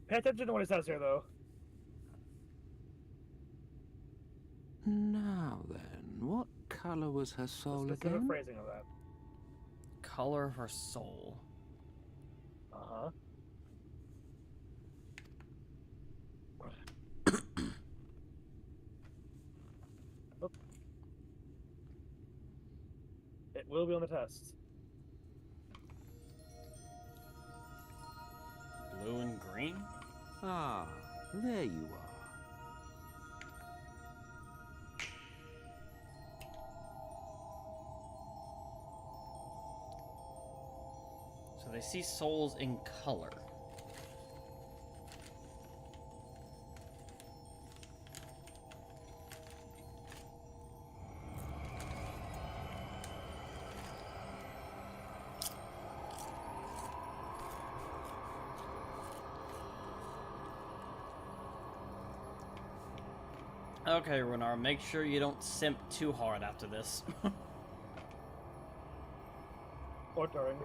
Pay attention to what he says here, though. Now then, what color was her soul The specific again? phrasing of that. Color of her soul. Uh-huh. Oop. It will be on the test. Blue and green? Ah, there you are. So they see souls in color. Okay, Runar, make sure you don't simp too hard after this. Or during.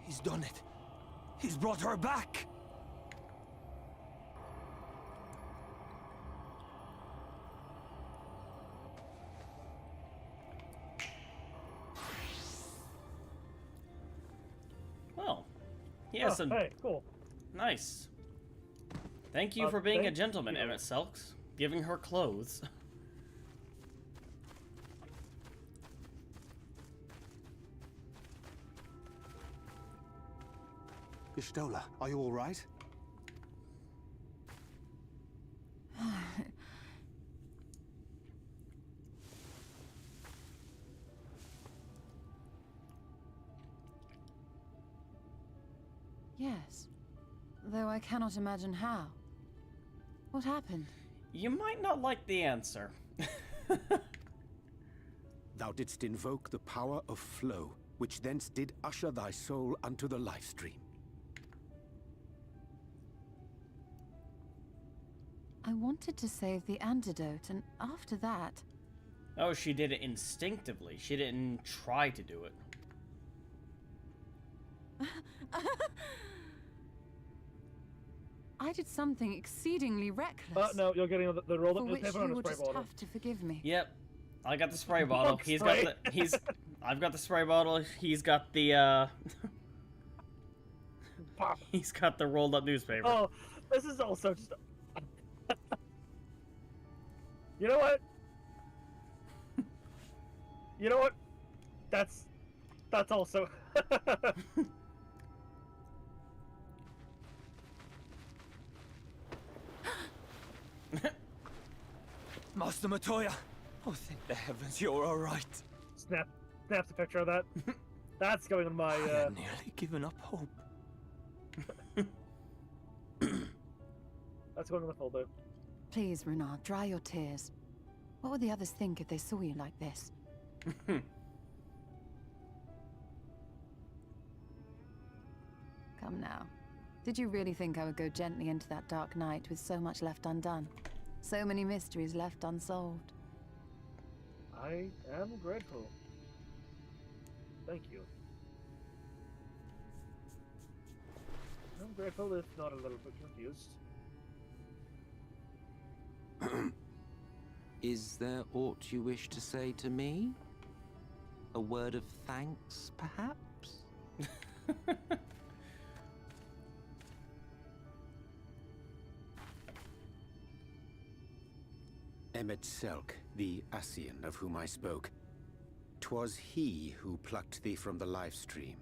He's done it. He's brought her back. Well, he has some... Hey, cool. Nice. Thank you for being a gentleman, Emmett Selks. Giving her clothes. Y'shtola, are you all right? Yes. Though I cannot imagine how. What happened? You might not like the answer. Thou didst invoke the power of flow, which thence did usher thy soul unto the life stream. I wanted to save the antidote, and after that... Oh, she did it instinctively. She didn't try to do it. I did something exceedingly reckless. No, you're getting the rolled up for which newspaper you and a will spray just bottle. have to forgive me. Yep. I got the spray bottle. Bug He's spray. got the... I've got the spray bottle. He's got the, He's got the rolled up newspaper. Oh, this is also just... You know what? You know what? That's also. Master Matoya! Oh, thank the heavens you're alright. Snaps a picture of that. That's going on my. I had nearly given up hope. That's going on the folder. Please, Runar, dry your tears. What would the others think if they saw you like this? Come now. Did you really think I would go gently into that dark night with so much left undone? So many mysteries left unsolved. I am grateful. Thank you. I'm grateful, if not a little bit confused. Is there aught you wish to say to me? A word of thanks, perhaps? Emmet Selk, the Ascian of whom I spoke. 'Twas he who plucked thee from the live stream.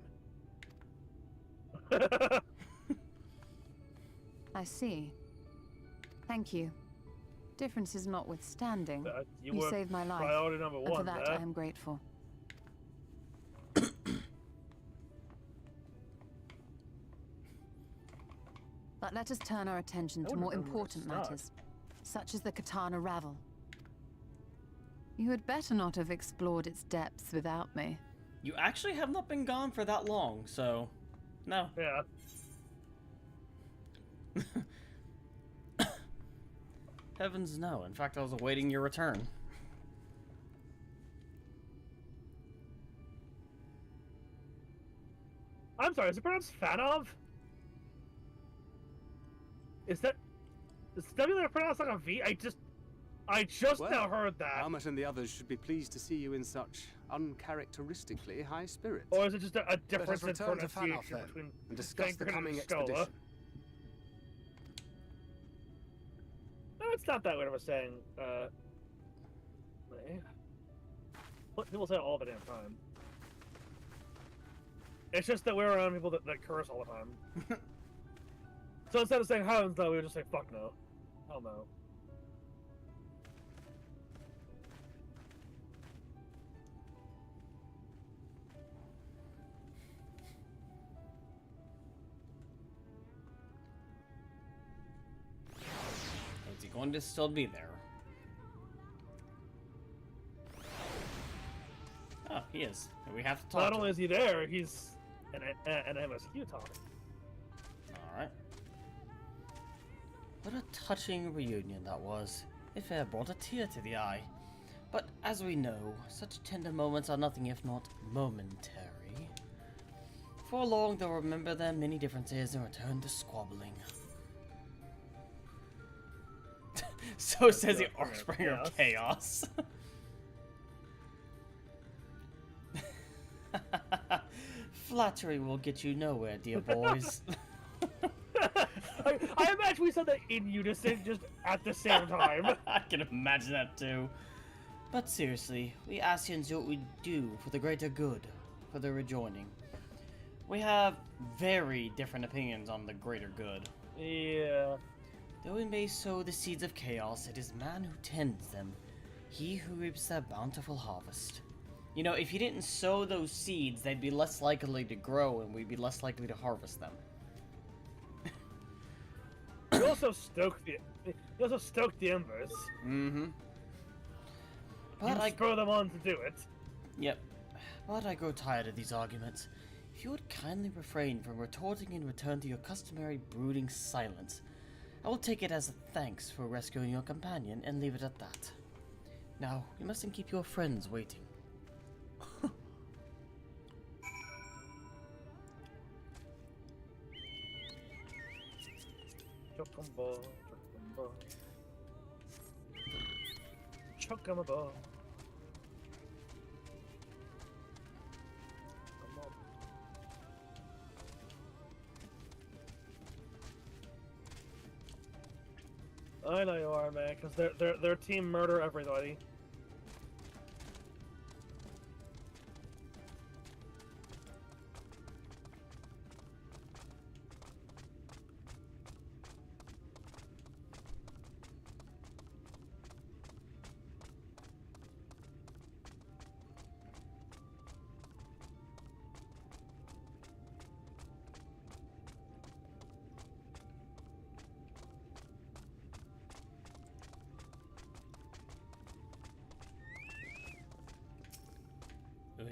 I see. Thank you. Differences notwithstanding, you saved my life, priority number and one, for that I am grateful. But let us turn our attention to more important matters, such as the Katana Ravel. You had better not have explored its depths without me. You actually have not been gone for that long, so no. Yeah. Heavens no. In fact, I was awaiting your return. I'm sorry, is it pronounced Fanov? Is the W pronounced like a V? I just Well, now heard that. Almet and the others should be pleased to see you in such uncharacteristically high spirits. Or is it just a difference in return to Fanov, pronunciation then, between and discuss the Stankin' coming and Skola? expedition. No, it's not that way of a saying. People say it all the damn time. It's just that we're around people that curse all the time. So instead of saying heavens, though, we would just say fuck no. Hell no. Is he going to still be there? Oh, he is. We have to talk. Not only is he there, he's an MSQ talk. Alright. What a touching reunion that was. It fair brought a tear to the eye. But as we know, such tender moments are nothing if not momentary. For long they'll remember their many differences and return to squabbling. So says the Archbringer of Chaos. Flattery will get you nowhere, dear boys. I imagine we said that in unison, just at the same time. I can imagine that too. But seriously, we Ascians do what we do for the greater good, for the rejoining. We have very different opinions on the greater good. Yeah. Though we may sow the seeds of chaos, it is man who tends them, he who reaps their bountiful harvest. You know, if you didn't sow those seeds, they'd be less likely to grow, and we'd be less likely to harvest them. You also stoke the embers. Mm-hmm. But I spur them on to do it. Yep. But I grow tired of these arguments. If you would kindly refrain from retorting and return to your customary brooding silence, I will take it as a thanks for rescuing your companion and leave it at that. Now, you mustn't keep your friends waiting. Chuck 'em a ball. I know you are, man, because their team murder everybody.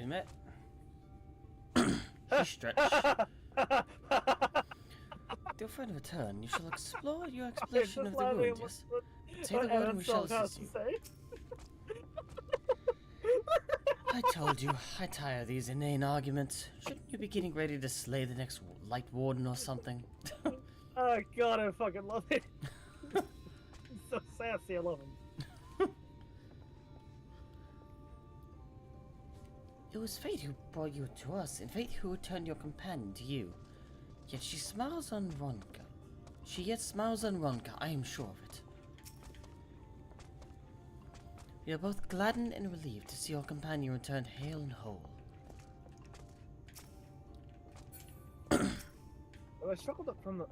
met. She stretched. Dear friend, return. You shall explore your exploration of the ruins. Yes. Say the word and we shall assist you. I told you, I tire of these inane arguments. Shouldn't you be getting ready to slay the next Light Warden or something? Oh god, I fucking love it. He's so sassy, I love him. It was fate who brought you to us, and fate who returned your companion to you. Yet she smiles on Ronka. She yet smiles on Ronka, I am sure of it. We are both gladdened and relieved to see your companion return hale and whole. Well, I struggled to form the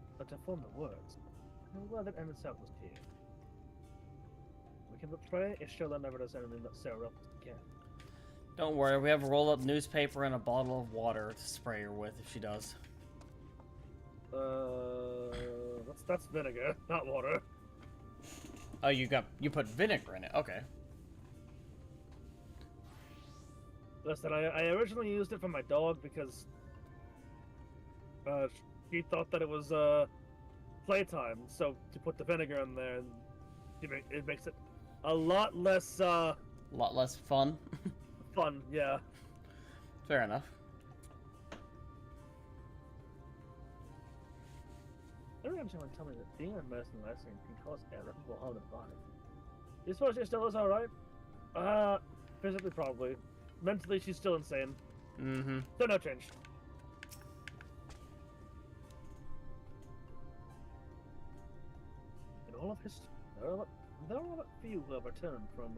words. I'm glad that end itself was clear. We can pray if Sheila never does anything that Sarah up again. Don't worry, we have a roll-up newspaper and a bottle of water to spray her with if she does. That's vinegar, not water. Oh, you put vinegar in it. Okay. Listen, I originally used it for my dog because she thought that it was playtime. So to put the vinegar in there, it makes it a lot less fun. Fun, yeah. Fair enough. Everyone tell me that being immersed in wrestling can cause irreparable harm to the body. You suppose she still is alright? Physically probably. Mentally she's still insane. Mm-hmm. So no change. In all of history, there are but few who have returned from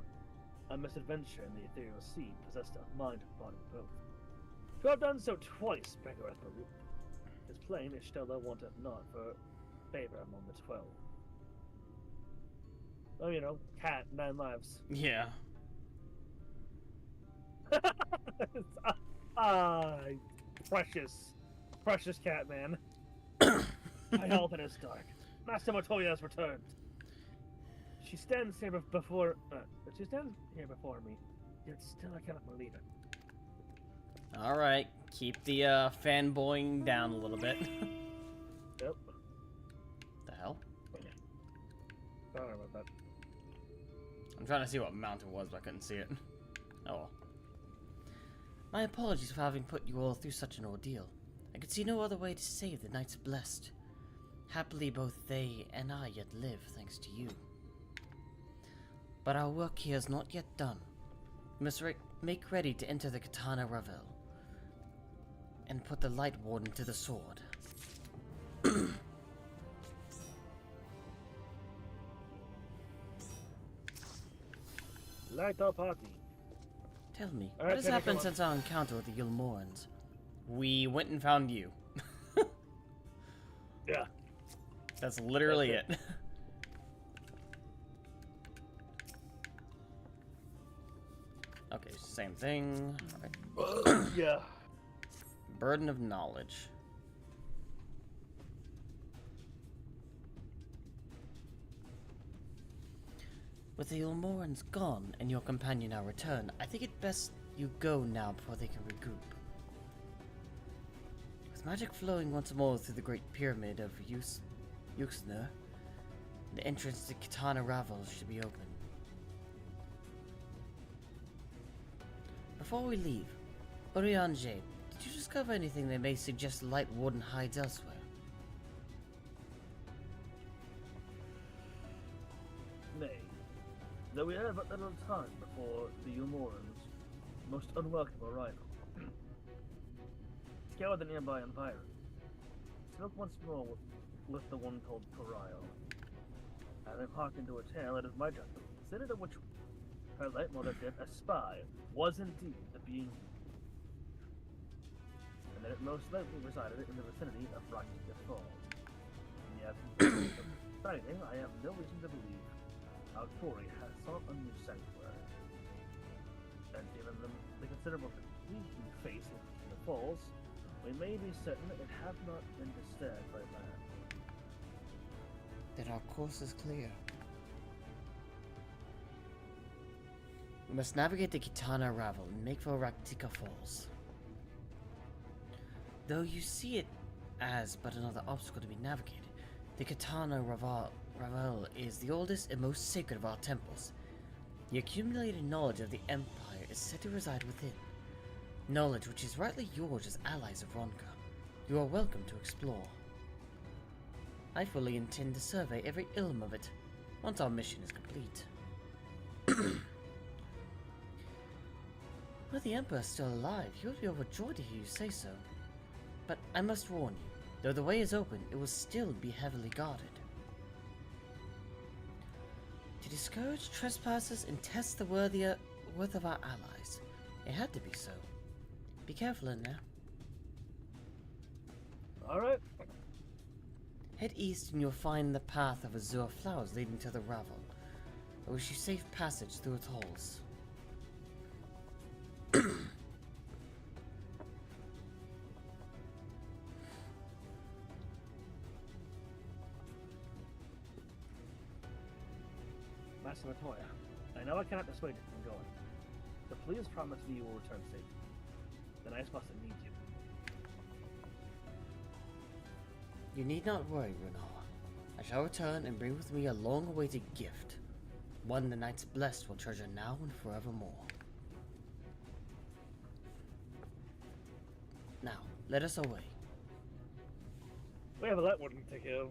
a misadventure in the ethereal sea possessed of mind and body both. To have done so twice beggareth belief. It's plain Ishtella wanted not for favor among the 12. Oh, you know, cat, 9 lives. Yeah. Precious cat man. My health it is dark. Master Matoya has returned. She stands here before me, yet still I cannot believe it. All right, keep the fanboying down a little bit. Yep. The hell? Sorry about that. I'm trying to see what mountain was, but I couldn't see it. Oh well. My apologies for having put you all through such an ordeal. I could see no other way to save the Knights Blessed. Happily, both they and I yet live, thanks to you. But our work here is not yet done. We must make ready to enter the Katana Ravel and put the Light Warden to the sword. Light our party. Tell me, what has happened since our encounter with the Yulmorans? We went and found you. Yeah. That's literally it. Okay, same thing. All right. Yeah. Burden of knowledge. With the Yulmorans gone and your companion now returned, I think it best you go now before they can regroup. With magic flowing once more through the Great Pyramid of Yuxner, the entrance to Katana Ravel should be open. Before we leave, Oriange, did you discover anything that may suggest the Light Warden hides elsewhere? Nay, though we have but little time before the Yulmorans' most unwelcome arrival. Scour the nearby environs. Spoke once more with the one called Pariah. Having hearkened to a tale, it is my judgment, considered a witch her late mother did espy was indeed the being, and that it most likely resided in the vicinity of Raktika Falls. In the absence of sighting, I have no reason to believe our Tory has sought a new sanctuary. And given the considerable fatigue we face in the falls, we may be certain it have not been disturbed by land. Then our course is clear. We must navigate the Kitana Ravel and make for Raktika Falls. Though you see it as but another obstacle to be navigated, the Kitana Ravel is the oldest and most sacred of our temples. The accumulated knowledge of the Empire is said to reside within. Knowledge which is rightly yours as allies of Ronka. You are welcome to explore. I fully intend to survey every ilm of it, once our mission is complete. Were the Emperor still alive, he would be overjoyed to hear you say so. But I must warn you, though the way is open, it will still be heavily guarded. To discourage trespassers and test the worth of our allies. It had to be so. Be careful in there. Alright. Head east and you'll find the path of azure flowers leading to the Ravel. I wish you safe passage through its halls. Master Matoya, I know I cannot dissuade you from going, so please promise me you will return safely. The Knights must need you. You need not worry, Runar. I shall return and bring with me a long-awaited gift. One the Knights blessed will treasure now and forevermore. Now, let us away. We have a Light Warden to take care of.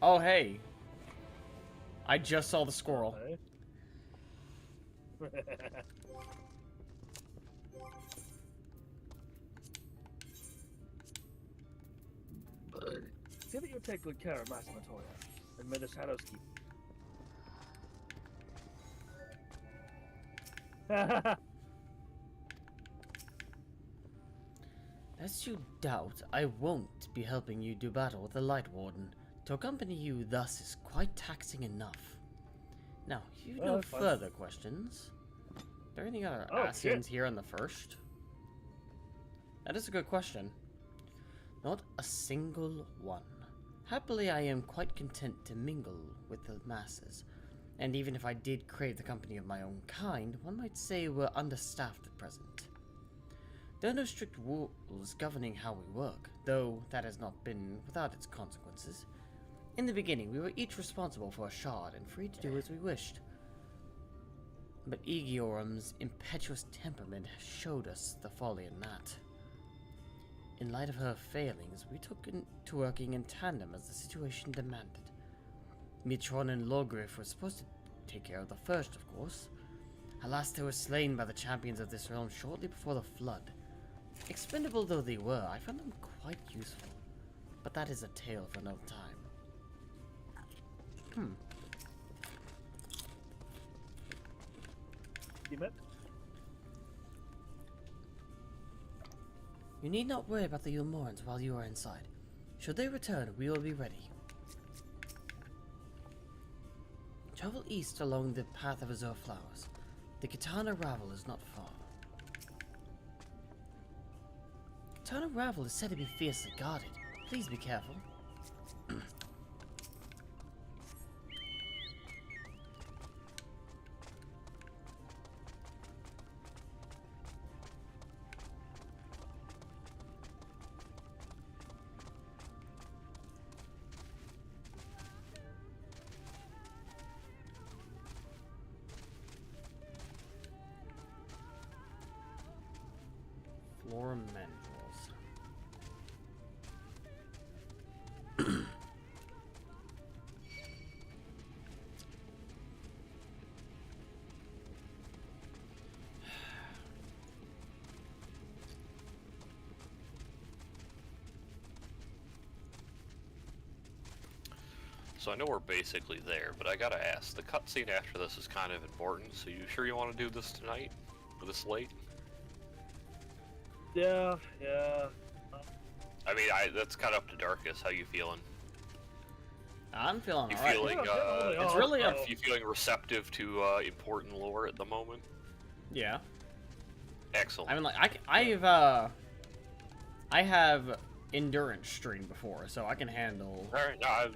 Oh, hey. I just saw the squirrel. Okay. See that you take good care of Master Matoya, and may the shadows keep you. Lest you doubt, I won't be helping you do battle with the Light Warden. To accompany you thus is quite taxing enough. Now, if you have no further questions, are there any other Asians here on the first? That is a good question. Not a single one. Happily, I am quite content to mingle with the masses, and even if I did crave the company of my own kind, one might say we're understaffed at present. There are no strict rules governing how we work, though that has not been without its consequences. In the beginning, we were each responsible for a shard and free to do as we wished. But Igioram's impetuous temperament showed us the folly in that. In light of her failings, we took to working in tandem as the situation demanded. Mitron and Logriff were supposed to take care of the first, of course. Alas, they were slain by the champions of this realm shortly before the flood. Expendable though they were, I found them quite useful. But that is a tale for another time. You need not worry about the Yulmorans while you are inside. Should they return, we will be ready. Travel east along the path of azure flowers. The Kitana Ravel is not far. Kitana Ravel is said to be fiercely guarded. Please be careful. Flora mandrels. So I know we're basically there, but I gotta ask, the cutscene after this is kind of important, so you sure you want to do this tonight? Or this late? Yeah. I mean, that's kind of up to Darkus. How you feeling? I'm feeling you alright. Feeling, it's really you feeling receptive to important lore at the moment? Yeah. Excellent. I mean, like I have endurance streamed before, so I can handle. All right, no,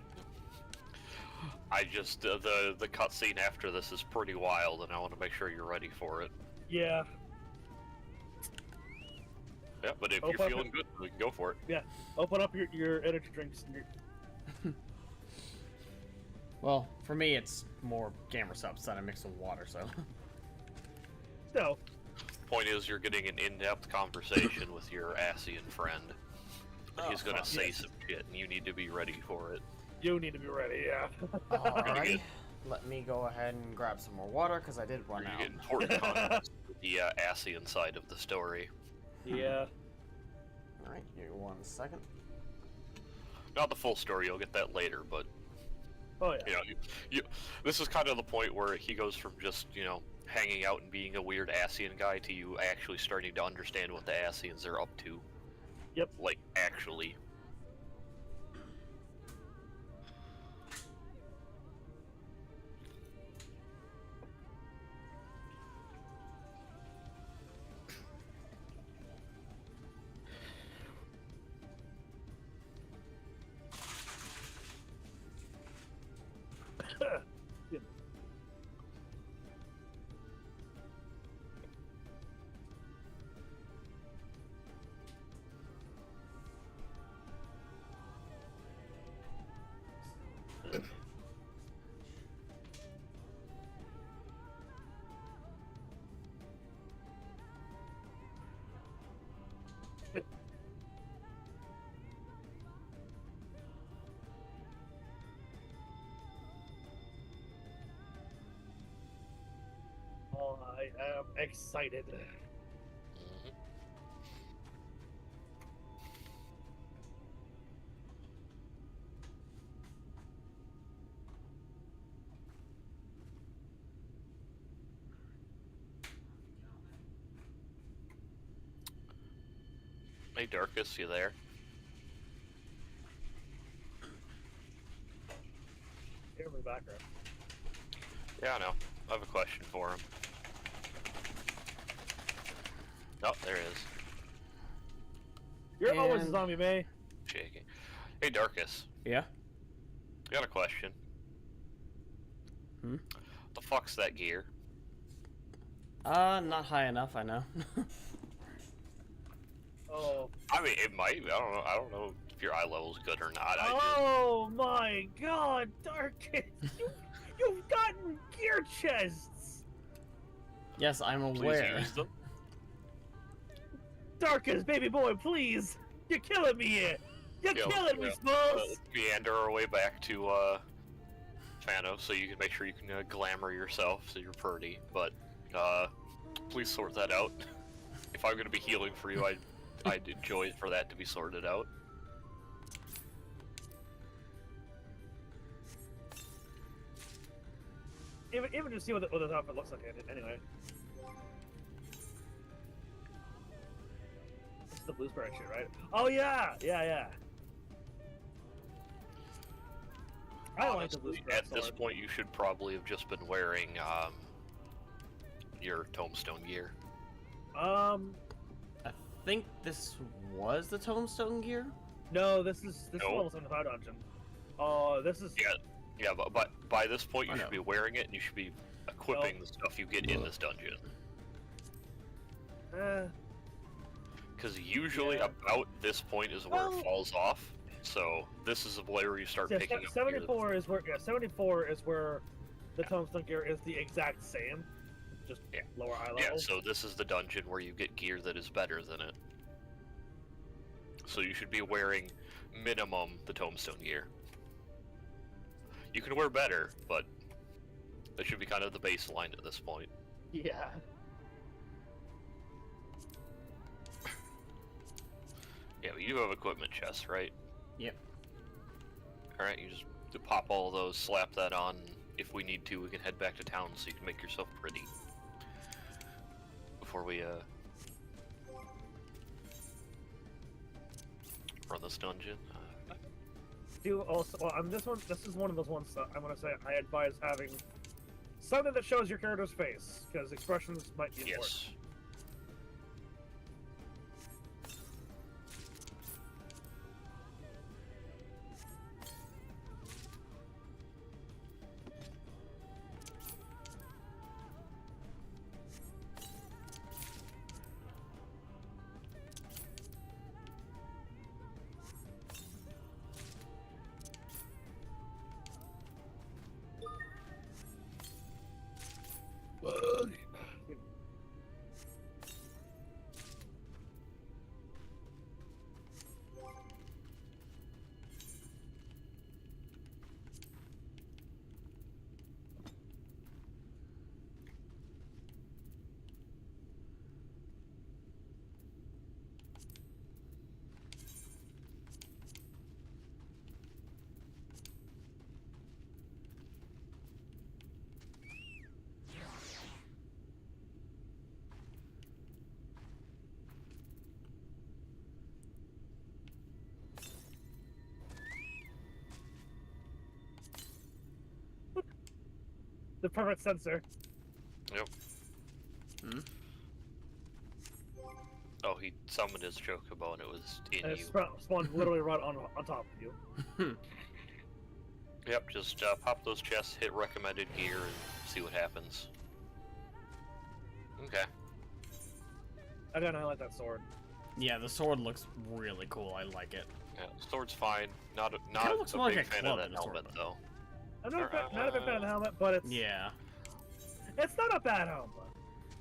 I just the cutscene after this is pretty wild, and I want to make sure you're ready for it. Yeah. Yeah, but if you're feeling good, we can go for it. Yeah. Open up your energy drinks. And your... Well, for me, it's more gamer subs that I mix with water, so. No. Point is, you're getting an in-depth conversation with your Asian friend. He's gonna say some shit, and you need to be ready for it. You need to be ready, yeah. Alrighty. Let me go ahead and grab some more water, because I did run out. You get important context with the Asian side of the story. Yeah. Alright, give me 1 second. Not the full story, you'll get that later, but... Oh, yeah. You know, this is kind of the point where he goes from just, hanging out and being a weird Asian guy to you actually starting to understand what the Asians are up to. Yep. Like, actually. Oh, I am excited. Hey, Darkus, you there? Here in the background. Yeah, I know. I have a question for him. Oh, there it is. You're always a zombie, May. Shaking. Hey, Darkus. Yeah? I got a question. Hmm? The fuck's that gear? Not high enough, I know. Oh. I mean, it might. I don't know if your eye level's good or not. Oh my God, Darkus! You've gotten gear chests. Yes, I'm Please aware. use them. Darkus, baby boy, please! You're killing me here. You're killing me, Smalls. Let's meander our way back to Fano, so you can make sure you can glamour yourself, so you're pretty. But please sort that out. If I'm gonna be healing for you, I'd enjoy it for that to be sorted out. Even just see what the outfit looks like anyway. This is the Bluesky shit, right? Oh yeah, yeah. I like the Honestly, Bluesky at this sword. point, you should probably have just been wearing your tombstone gear. I think this was the tombstone gear? No, this is level 75 dungeon. Oh, this is Yeah, but by this point you should be wearing it, and you should be equipping the stuff you get in this dungeon. Because usually about this point is where it falls off. So this is where you start picking up. 74 is where 74 is where the tombstone gear is the exact same, just lower eye level. Yeah, so this is the dungeon where you get gear that is better than it. So you should be wearing minimum the tombstone gear. You can wear better, but that should be kind of the baseline at this point. Yeah. Yeah, but you have equipment chests, right? Yep. Alright, you just pop all of those, slap that on. If we need to, we can head back to town so you can make yourself pretty. Before we, run this dungeon. Do also, well, this is one of those ones that I'm gonna say I advise having something that shows your character's face, because expressions might be important. Yes. The perfect sensor. Yep. Hmm? Oh, he summoned his chocobo and it was in And you. it spawned literally right on top of you. Yep, just pop those chests, hit recommended gear, and see what happens. Okay. I gotta highlight that sword. Yeah, the sword looks really cool. I like it. Yeah, sword's fine. Not looks a more big like a fan club of that than a sword, helmet, though. though. I'm not a big fan of the helmet, but it's it's not a bad helmet.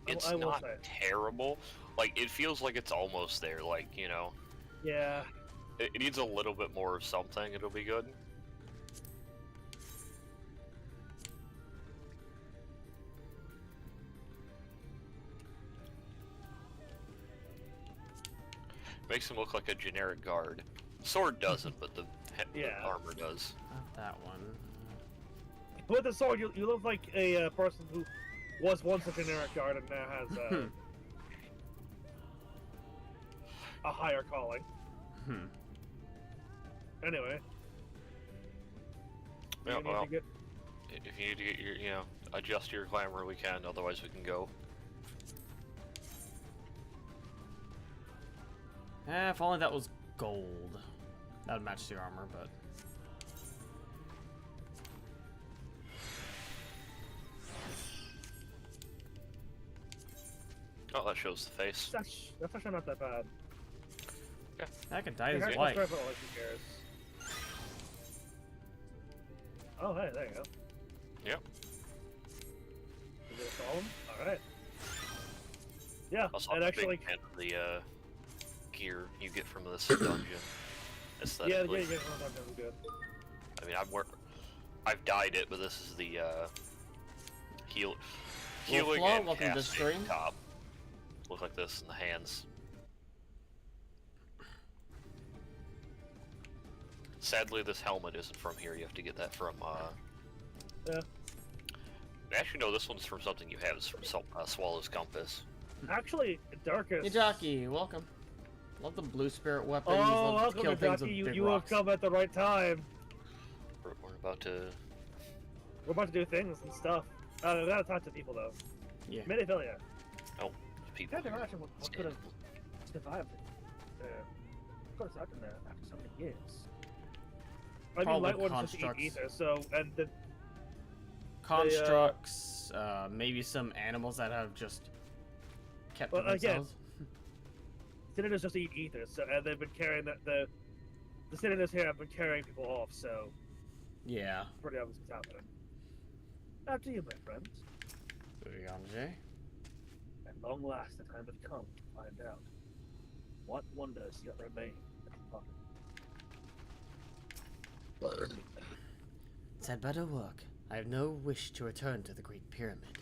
It's I will not say. terrible. Like, it feels like it's almost there. Like, you know. Yeah. It needs a little bit more of something. It'll be good. Makes him look like a generic guard. Sword doesn't, but the armor does. Not that one. With the sword, you look like a person who was once a generic guard and now has a higher calling. Anyway. Yeah, You need well, to get... if you need to get your, you know, adjust your glamour, we can. Otherwise, we can go. If only that was gold. That would match the armor, but... Oh, that shows the face. That's actually not that bad. Okay. I can dye his Let's white. try for all who cares. Oh, hey, there you go. Yep. Is it a column? Alright. Yeah, Also, and I'm a actually... big fan of the gear you get from this dungeon. Aesthetically. Yeah, that's good. I mean, I've dyed it, but this is the healing Flaw, and welcome to the casting stream. top. Look like this in the hands. Sadly, this helmet isn't from here. You have to get that from. Yeah. Actually, no. This one's from something you have. It's from Swallow's Compass. Actually, Darkus. Hey, Jockey, welcome. Love the blue spirit weapons. Oh, Love to welcome, kill things Jockey. with big You have rocks. come at the right time. We're about to. We're about to do things and stuff. We gotta talk to people though. Yeah. Medivhilia. Oh, people. Yeah, they're actually what could have survived it. Of course, after so many years. I mean, Probably Light Warden just eat constructs. ether, so and the Constructs, maybe some animals that have just kept to themselves. Senators just eat ether, so and they've been carrying the senators here have been carrying people off, so Yeah. pretty obvious what's happening. After you, my friend. Yonjay. At long last, the time has come to find out what wonders yet remain at the pocket. It's had better work. I have no wish to return to the Great Pyramid.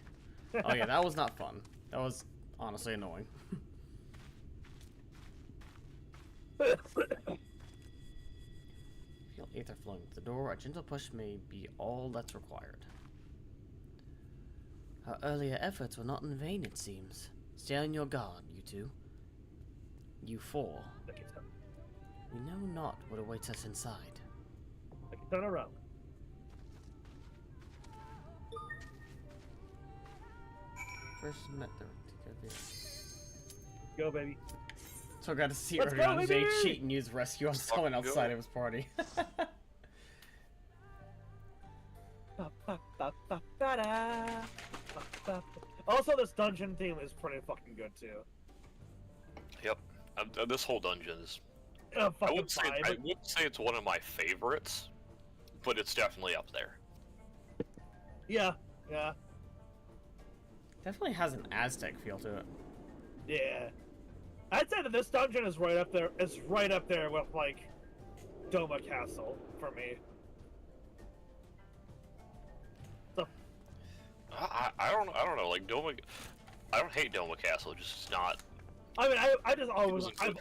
Oh yeah, that was not fun. That was honestly annoying. Feel ether flowing to the door. A gentle push may be all that's required. Our earlier efforts were not in vain, it seems. Stay on your guard, you two. You four. We know not what awaits us inside. Turn around. First met the Go, baby. So I got to see Let's go, Jay baby! cheat and use rescue on someone outside of his party. Also, this dungeon theme is pretty fucking good too. Yep. This whole dungeon is. Fucking I wouldn't fine. say it's one of my favorites, but it's definitely up there. Yeah, yeah, Definitely has an Aztec feel to it. yeah. I'd say that this dungeon is right up there. It's right up there with like Doma Castle for me. So, I don't know. Like Doma, I don't hate Doma Castle. Just it's not. I mean, I've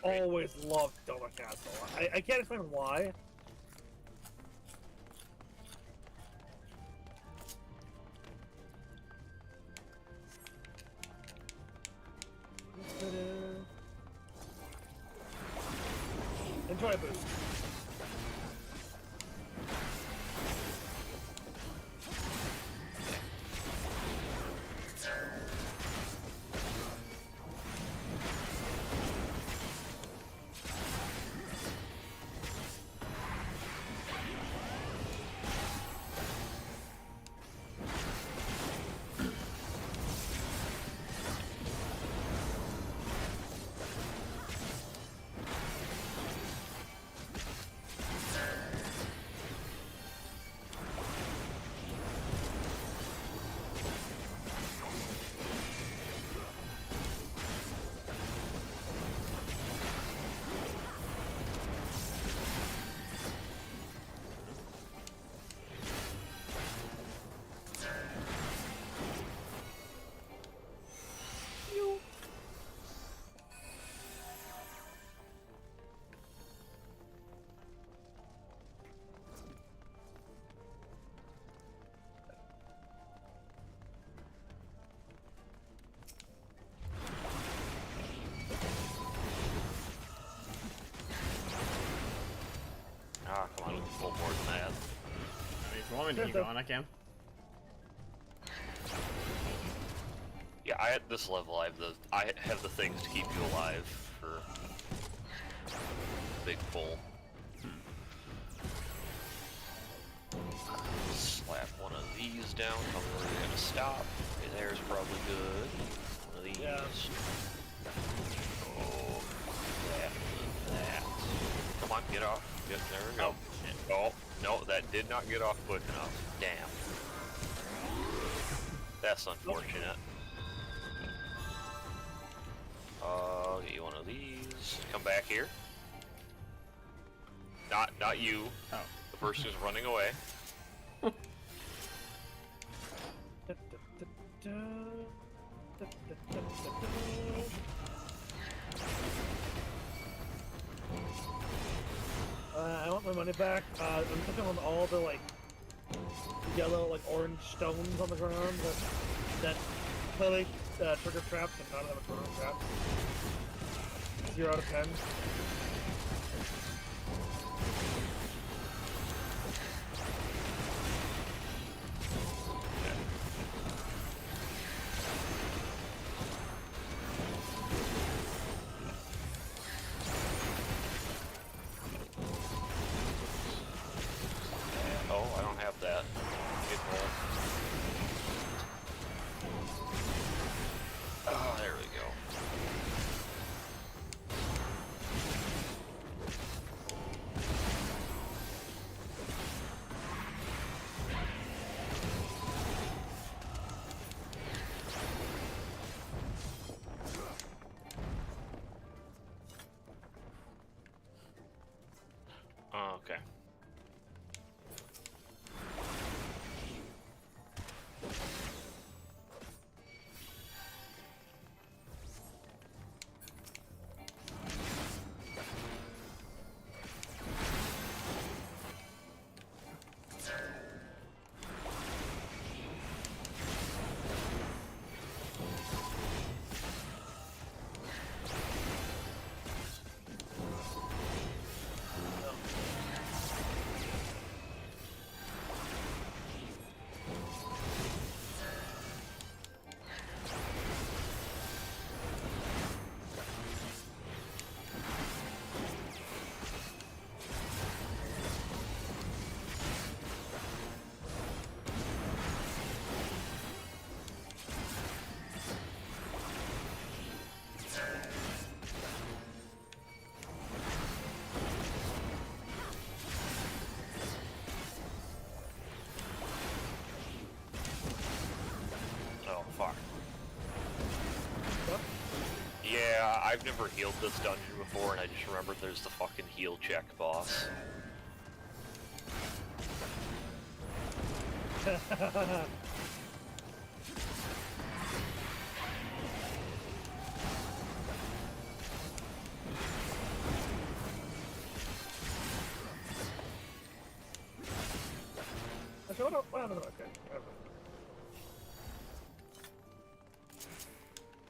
always loved Doma Castle. I can't explain why. Enjoy a boost. want me to keep going? I can. Yeah, at this level, I have the things to keep you alive for big pull. Slap one of these down. Tell me where you're gonna stop. Okay, there's probably good. One of these. Yeah. Oh, that. Come on, get off. Yep, there we go. Oh, no, that did not get off quick enough. Damn. That's unfortunate. Get you one of these. Come back here. Not you. Oh. The person who's running away. I want my money back. I'm looking on all the like yellow, like orange stones on the ground that clearly trigger traps, and none of them are trigger traps. 0 out of 10. Oh, I don't have that. Good roll. Oh, there we go. Oh, okay. Oh, fuck. Yeah, I've never healed this dungeon before, and I just remembered there's the fucking heal check boss. Okay.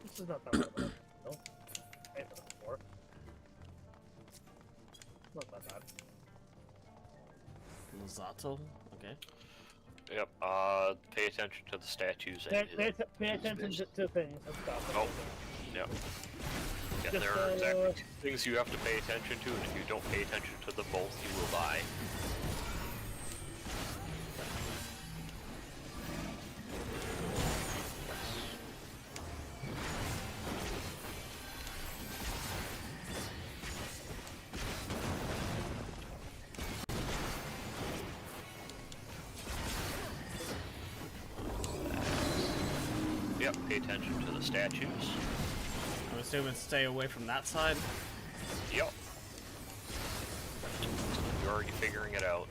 This is not that bad. No. I had that before. Not that bad. Zato? Okay. Yep, pay attention to the statues. Pay attention to things and stuff. Oh, yep. Yeah, Just, there are exactly two things you have to pay attention to, and if you don't pay attention to them both, you will die. Yep, pay attention to the statues. I'm assuming stay away from that side. Yep. You're already figuring it out.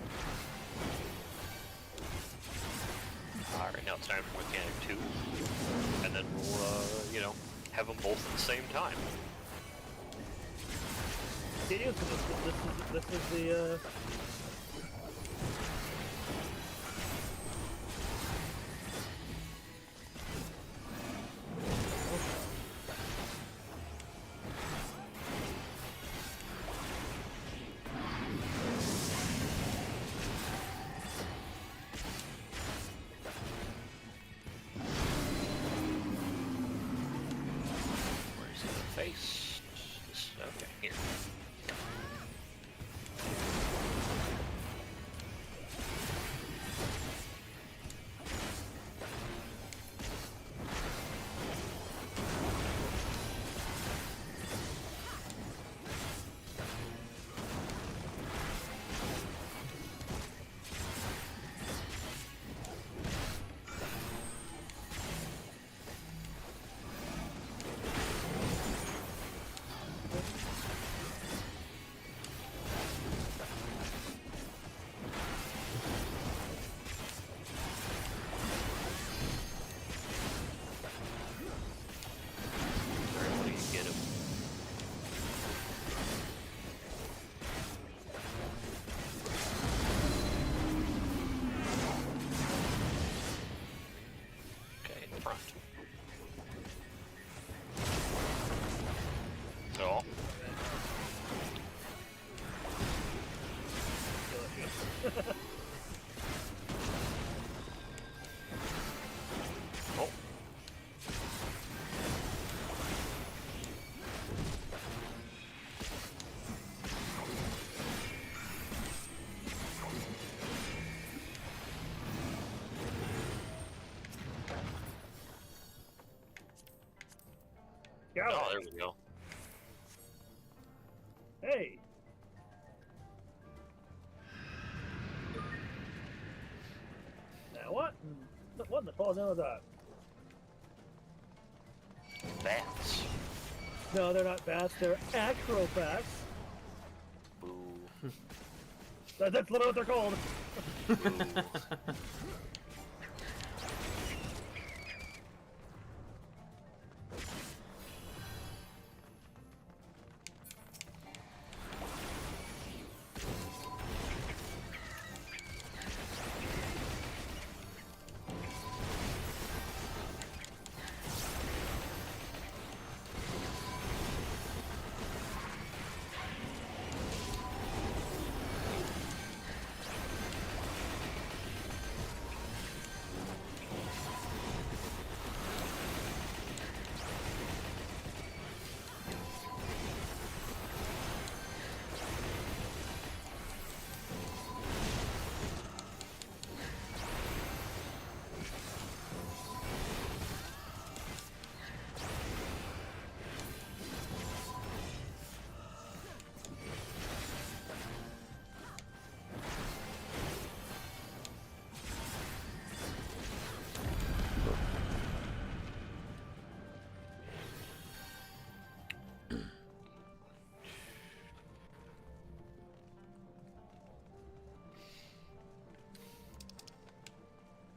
Alright, now it's time for mechanic 2. And then we'll, you know, have them both at the same time. Yeah, so this is the, face. This, okay, here. No. Oh. Oh, there we go. Hey. Now what? What in the hell is that? Bats. No, they're not bats. They're acrobats. Boo. That's literally what they're called.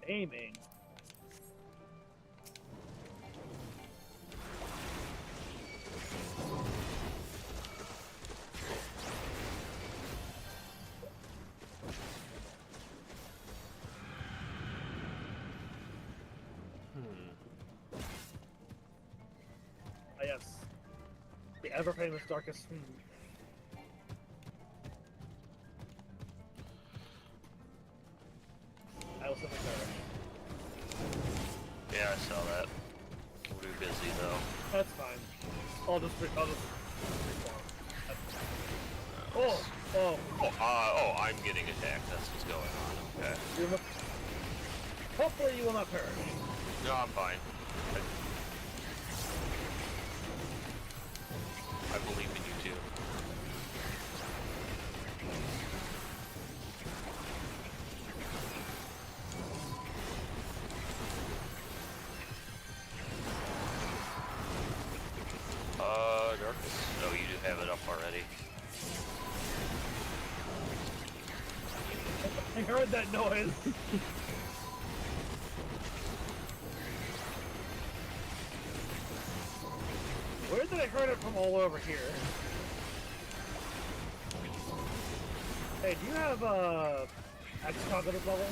Aiming. Ah, yes. The ever famous darkest. I was in the car. Yeah, I saw that. We'll be busy though. That's fine. I'll just respawn. Oh, I'm getting attacked. That's what's going on. Okay. Hopefully you will not perish. No, I'm fine. I believe in you too. Darkness. Oh, you do have it up already. I heard that noise. Where did I heard it from all over here? Hey, do you have XIV at this level?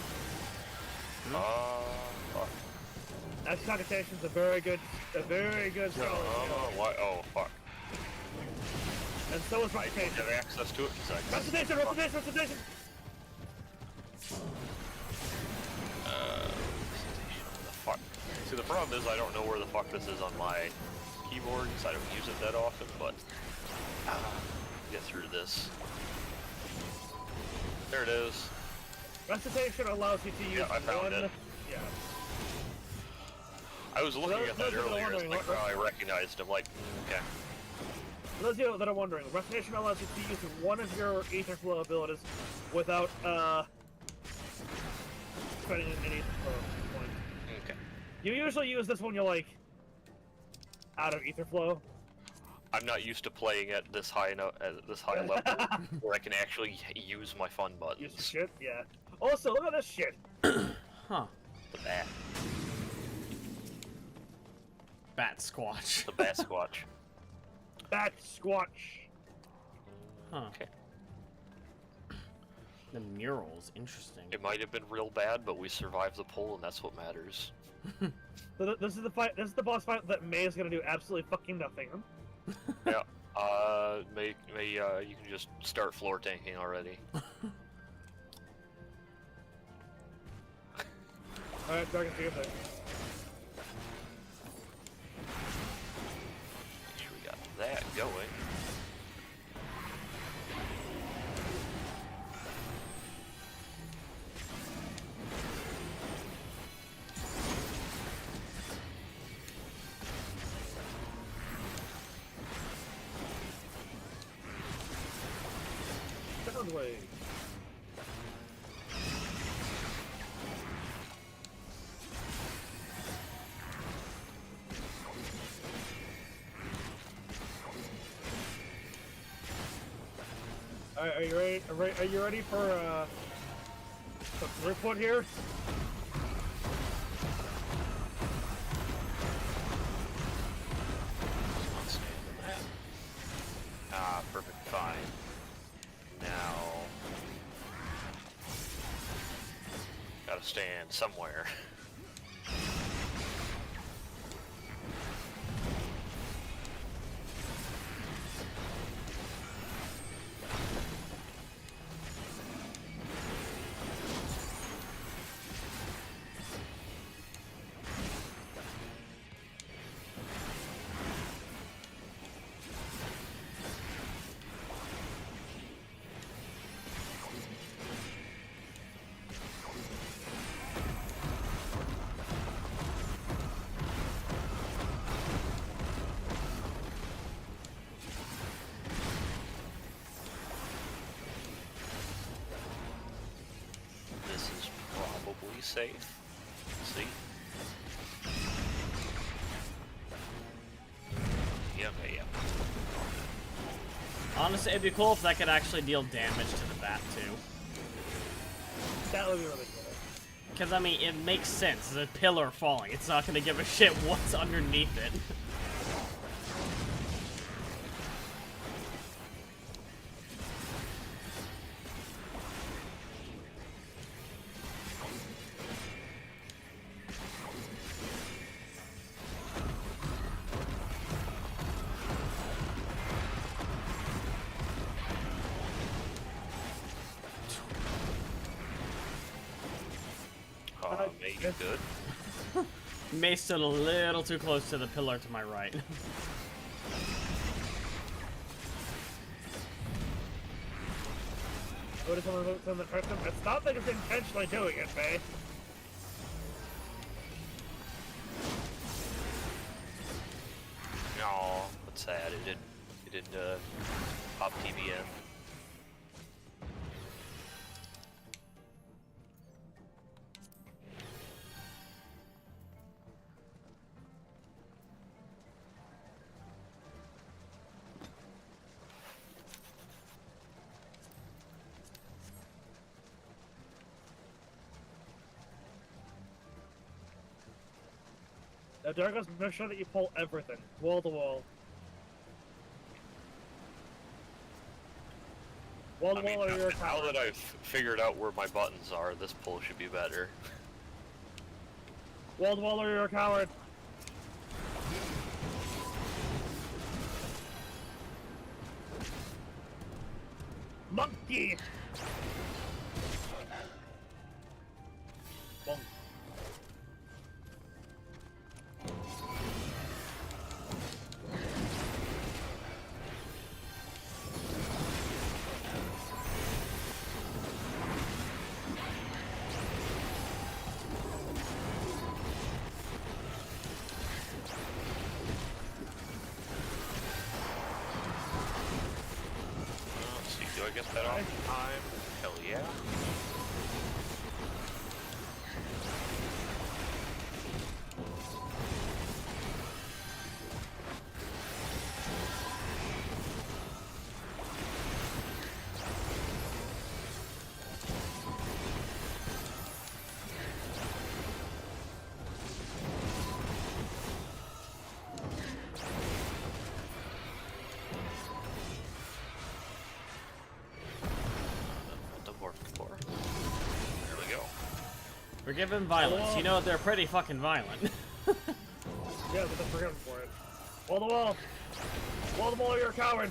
Fuck. Excogitation's a very good spell. What? Oh, fuck. And so is reputation. I have access to it. Reputation! Reputation. The fuck. See, the problem is I don't know where the fuck this is on my keyboard because I don't use it that often, but get through this. There it is. Recitation allows you to use I found it. Yeah. I was looking at that earlier, it's like, oh, I recognized him, like, okay. For those of you that are wondering, Recitation allows you to use one of your Ether Flow abilities without, spending an Ether Flow point. Okay. You usually use this when you're, like, out of Ether Flow. I'm not used to playing at this high level where I can actually use my fun buttons. Use shit? Yeah. Also, look at this shit! Huh. The bat. Bat Squatch. The bat squatch. Bat Squatch. Huh. Okay. The mural's interesting. It might have been real bad, but we survived the pull, and that's what matters. So this is the fight. This is the boss fight that May is gonna do absolutely fucking nothing. Yeah. May you can just start floor tanking already. Alright, Dragon, take it there. Make sure we got that going. Soundwave. Alright, are you ready? Are you ready for some report here? Ah, perfect, fine. Now, gotta stand somewhere. This is probably safe. Let's see. Yeah, okay, yeah. Honestly, it'd be cool if that could actually deal damage to the bat, too. That would be really cool. Because, I mean, it makes sense. It's a pillar falling. It's not going to give a shit what's underneath it. Maybe good. May stood a little too close to the pillar to my right. What is someone that hurt them? It's not like it's intentionally doing it, May. No, that's sad. It didn't pop TBN. Now, Darkus, make sure that you pull everything, wall to wall. Wall to wall or your now that I've figured out where my buttons are, this pull should be better. Wall to wall or you're a coward. Monkey! Bonk. get that off in time? Hell yeah. Forgiven violence. You know they're pretty fucking violent. Yeah, but they're forgiven for it. Wall the wall! Wall the wall, you're a coward!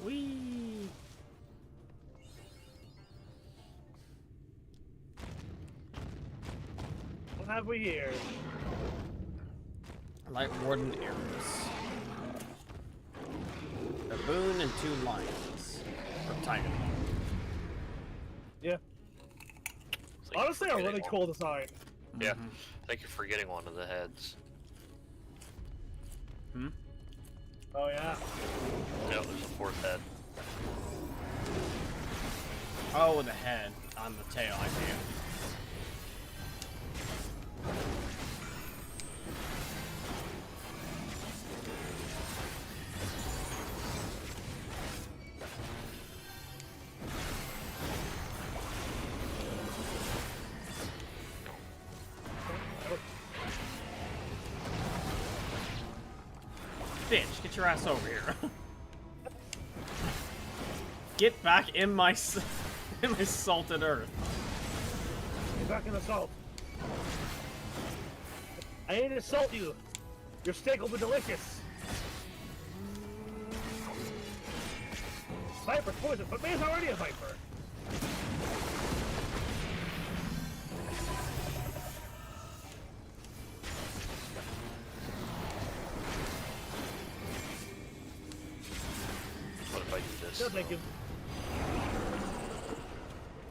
Whee! What have we here? Light Warden arrows. A boon and 2 lions. Or tiger. Yeah. Honestly, a really cool design. Yeah. I think you're forgetting one of the heads. Hmm? Oh, yeah. Yeah, there's a 4th head. Oh, the head on the tail, I see it. Bitch, get your ass over here. Get back in my salted earth. Get back in the salt. I ain't to salt you. Your steak will be delicious. Viper's poison, but man's already a viper. What if I do this? No, thank you.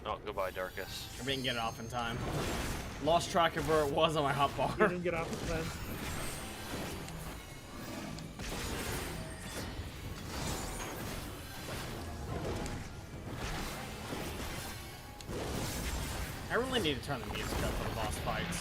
Oh, goodbye, Darkus. I didn't get it off in time. Lost track of where it was on my hotbar. You didn't get off in time. I really need to turn the music up for the boss fights.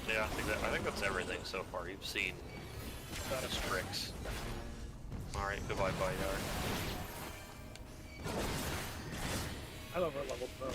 Yeah, I think that's everything so far. You've seen Just tricks. Alright, goodbye, Bidar. I love our level pro.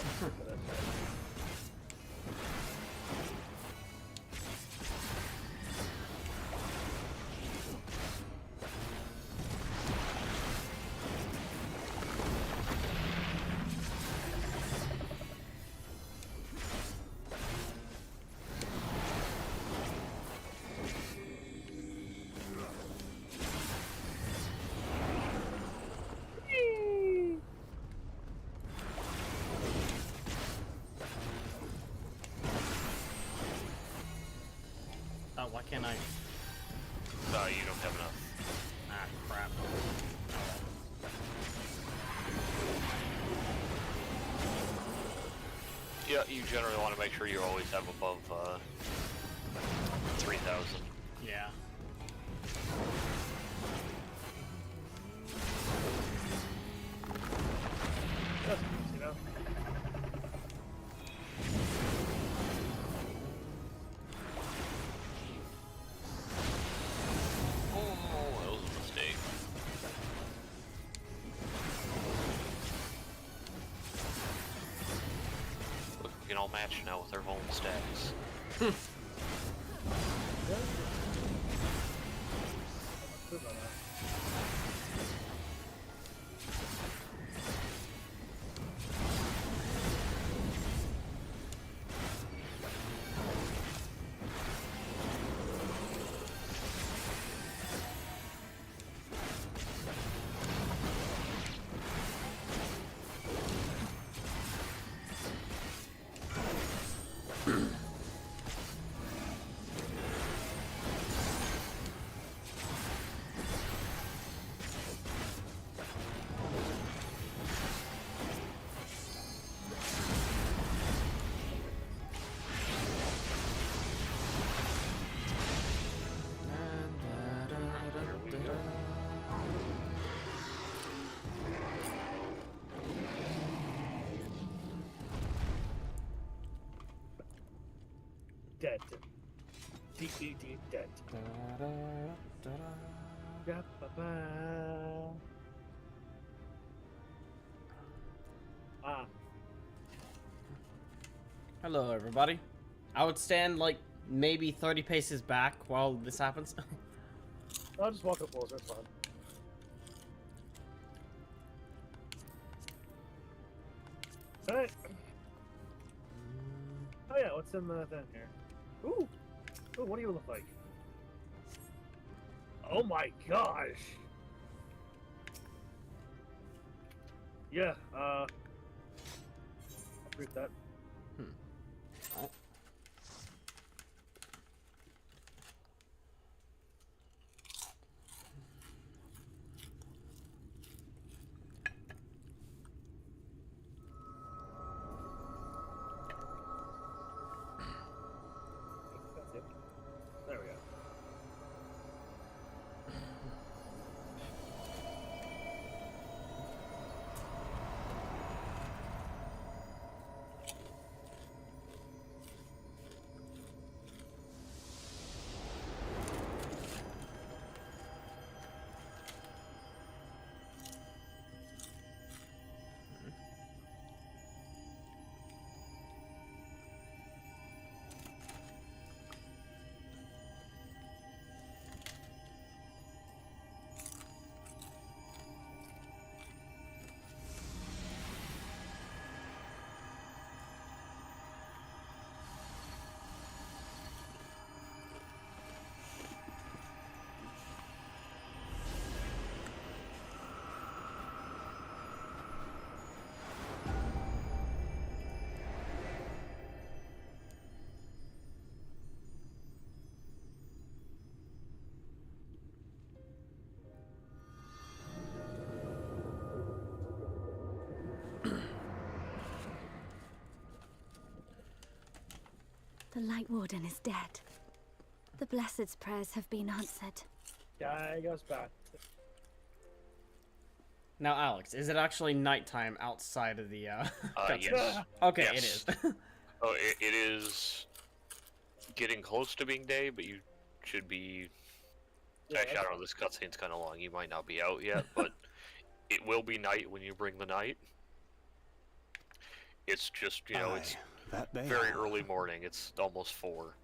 Why can't I? No, you don't have enough. Ah, crap. Yeah, you generally want to make sure you always have above 3,000. Yeah. That's easy, though. All matched now with our home stacks. Dead. Deep, dead. Ah. Hello, everybody. I would stand like maybe 30 paces back while this happens. I'll just walk up closer, it's fine. Alright. Oh yeah, what's in the thing here? Ooh! Ooh, what do you look like? Oh my gosh! Yeah, I'll read that. Oh. There we go. The Light Warden is dead. The Blessed's prayers have been answered. Guy goes back. Now, Alex, is it actually nighttime outside of the yes. Okay, yes. It is. Oh, it is getting close to being day, but you should be Yeah, Shadow, this cutscene's kind of long. You might not be out yet, but it will be night when you bring the night. It's just, you know, it's very early morning. It's almost 4.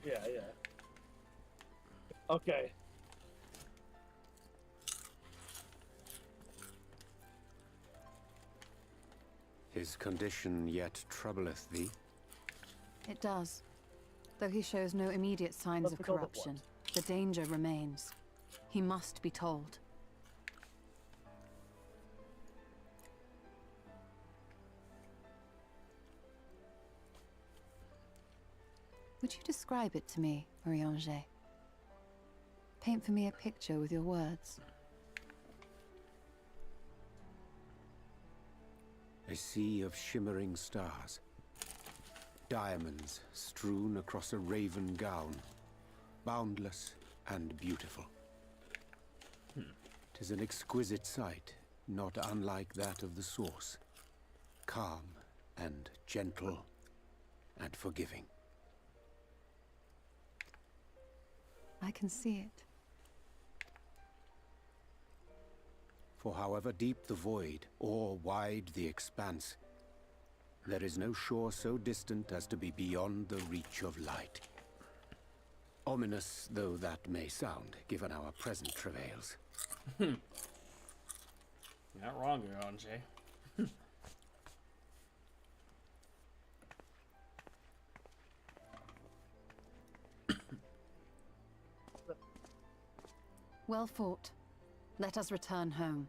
Yeah. Okay. His condition yet troubleth thee? It does. Though he shows no immediate signs of corruption, the danger remains. He must be told. Would you describe it to me, Orianger? Paint for me a picture with your words. A sea of shimmering stars. Diamonds strewn across a raven gown. Boundless and beautiful. 'Tis an exquisite sight, not unlike that of the source. Calm and gentle and forgiving. I can see it. For however deep the void, or wide the expanse, there is no shore so distant as to be beyond the reach of light. Ominous though that may sound, given our present travails. Not wrong, Orianger. Well fought. Let us return home.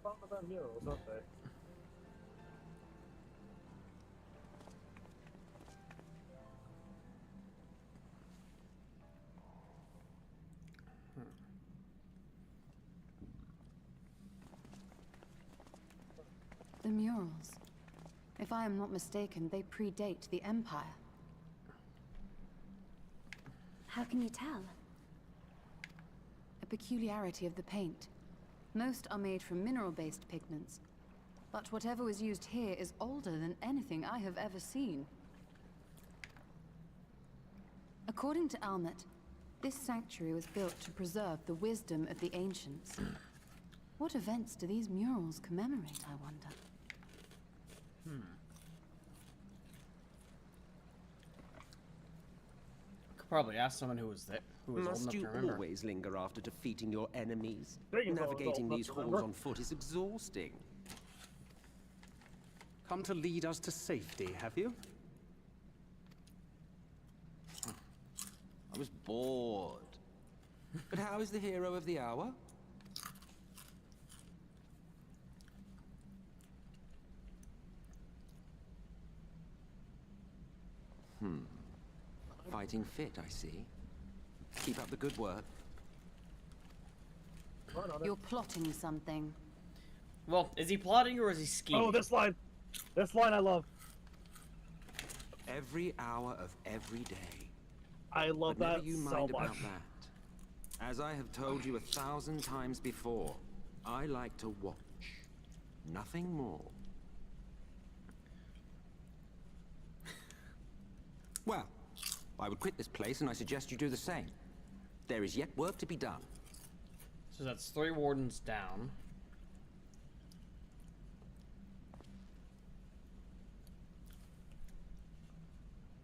About murals, aren't they? The murals. If I am not mistaken, they predate the Empire. How can you tell? A peculiarity of the paint. Most are made from mineral-based pigments, but whatever was used here is older than anything I have ever seen. According to Almet, this sanctuary was built to preserve the wisdom of the ancients. What events do these murals commemorate, I wonder? Could probably ask someone who was there, who was old Must enough you to remember. always linger after defeating your enemies? Speaking of Navigating old these enough to halls remember. on foot is exhausting. Come to lead us to safety, have you? I was bored. But how is the hero of the hour? Fighting fit, I see. Keep up the good work. You're plotting something. Well, is he plotting or is he scheming? Oh, this line! This line I love. Every hour of every day. I love But never that you so mind much. about that. As I have told you 1,000 times before, I like to watch. Nothing more. Well, I would quit this place and I suggest you do the same. There is yet work to be done. So that's 3 wardens down.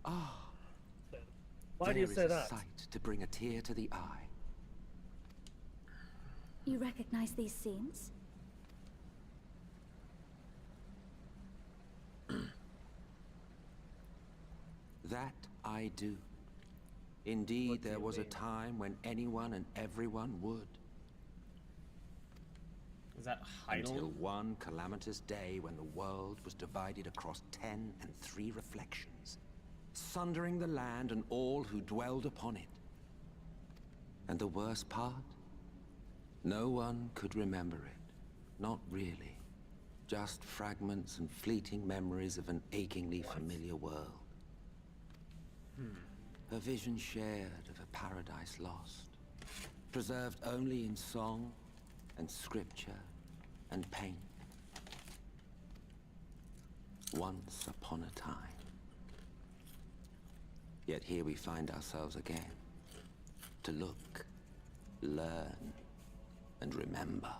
Ah. Why do you say There that? is a sight to bring a tear to the eye. You recognize these scenes? That I do. Indeed, there was a time when anyone and everyone would. Is that Heidel? Until one calamitous day when the world was divided across 10 and 3 reflections, sundering the land and all who dwelled upon it. And the worst part? No one could remember it. Not really. Just fragments and fleeting memories of an achingly familiar world. A vision shared of a paradise lost, preserved only in song and scripture and paint. Once upon a time. Yet here we find ourselves again. To look, learn, and remember.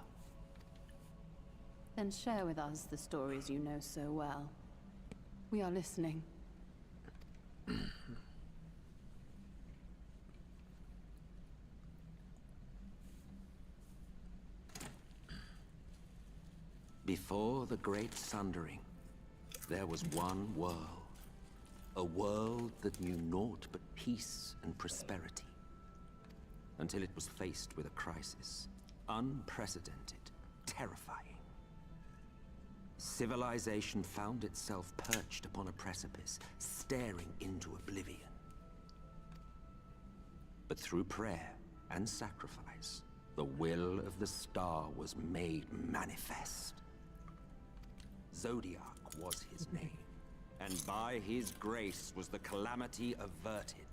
Then share with us the stories you know so well. We are listening. Before the Great Sundering, there was one world. A world that knew naught but peace and prosperity. Until it was faced with a crisis. Unprecedented, terrifying. Civilization found itself perched upon a precipice, staring into oblivion. But through prayer and sacrifice, the will of the star was made manifest. Zodiac was his name, and by his grace was the calamity averted.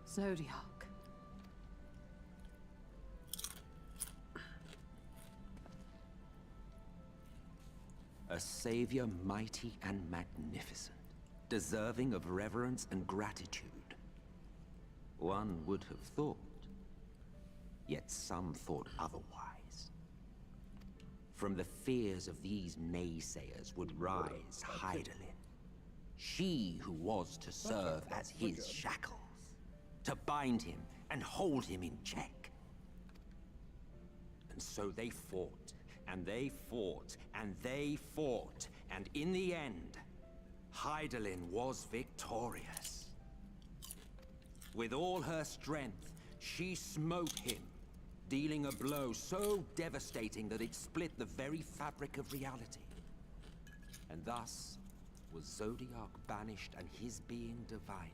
Zodiac. A savior mighty and magnificent, deserving of reverence and gratitude. One would have thought, yet some thought otherwise. From the fears of these naysayers would rise Hydaelyn. She who was to serve as his shackles. To bind him and hold him in check. And so they fought, and they fought, and they fought, and in the end, Hydaelyn was victorious. With all her strength, she smote him, dealing a blow so devastating that it split the very fabric of reality. And thus was Zodiac banished and his being divided.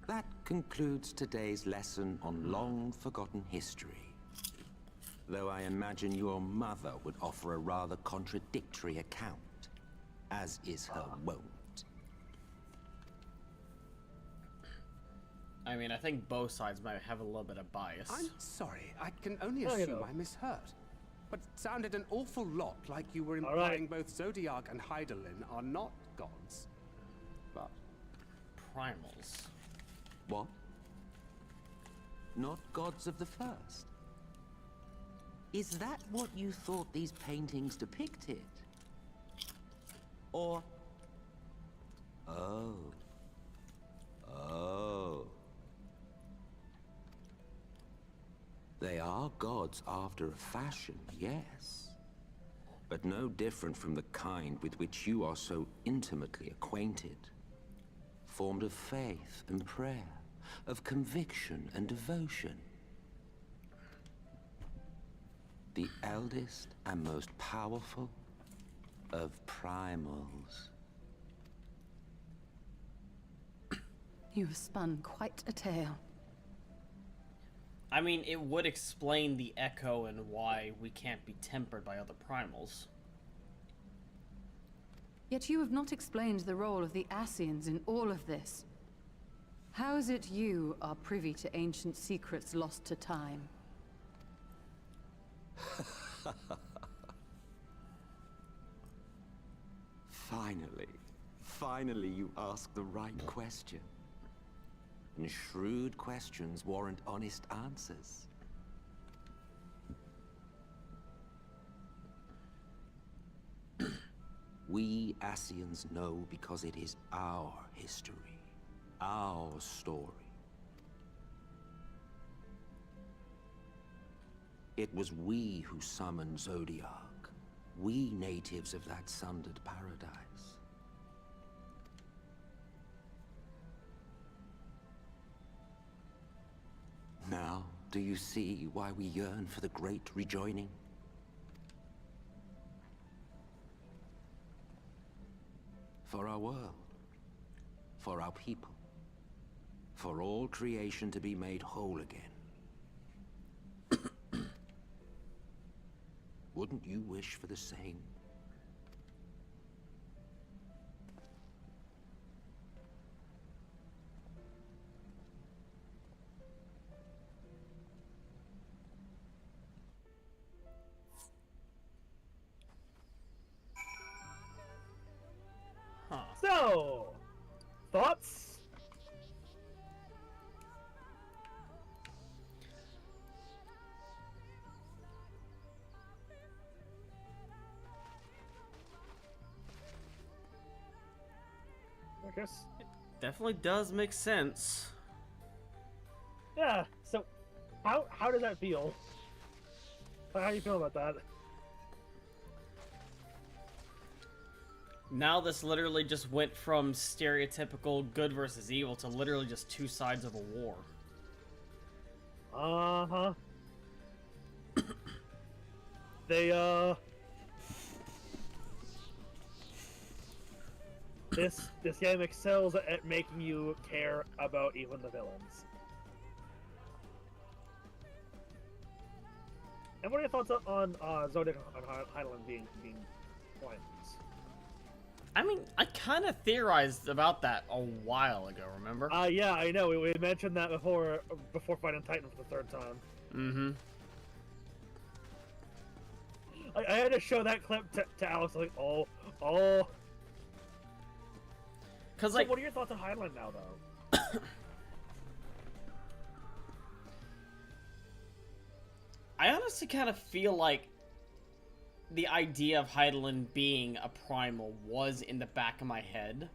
That concludes today's lesson on long-forgotten history. Though I imagine your mother would offer a rather contradictory account, as is her wont. I mean, I think both sides might have a little bit of bias. I'm sorry, I can only assume I misheard. But it sounded an awful lot like you were implying both Zodiac and Hydaelyn are not gods, but... primals. What? Not gods of the first? Is that what you thought these paintings depicted? Or... Oh. Oh. They are gods after a fashion, yes. But no different from the kind with which you are so intimately acquainted. Formed of faith and prayer, of conviction and devotion. The eldest and most powerful of primals. You have spun quite a tale. I mean, it would explain the echo and why we can't be tempered by other primals. Yet you have not explained the role of the Ascians in all of this. How is it you are privy to ancient secrets lost to time? Finally you ask the right question. And shrewd questions warrant honest answers. We Ascians know because it is our history, our story. It was we who summoned Zodiac, we natives of that sundered paradise. Now, do you see why we yearn for the great rejoining? For our world, for our people, for all creation to be made whole again. Wouldn't you wish for the same? Darkus. Definitely does make sense. Yeah. So, how does that feel? How do you feel about that? Now this literally just went from stereotypical good versus evil to literally just two sides of a war. Uh-huh. They, This game excels at making you care about even the villains. And what are your thoughts on Zodiac and Hydaelyn being points? I mean, I kind of theorized about that a while ago, remember? Yeah, I know. We mentioned that before fighting Titan for the third time. Mm-hmm. I had to show that clip to Alex, like, oh. Because, so what are your thoughts on Hydaelyn now, though? I honestly kind of feel like the idea of Hydaelyn being a primal was in the back of my head.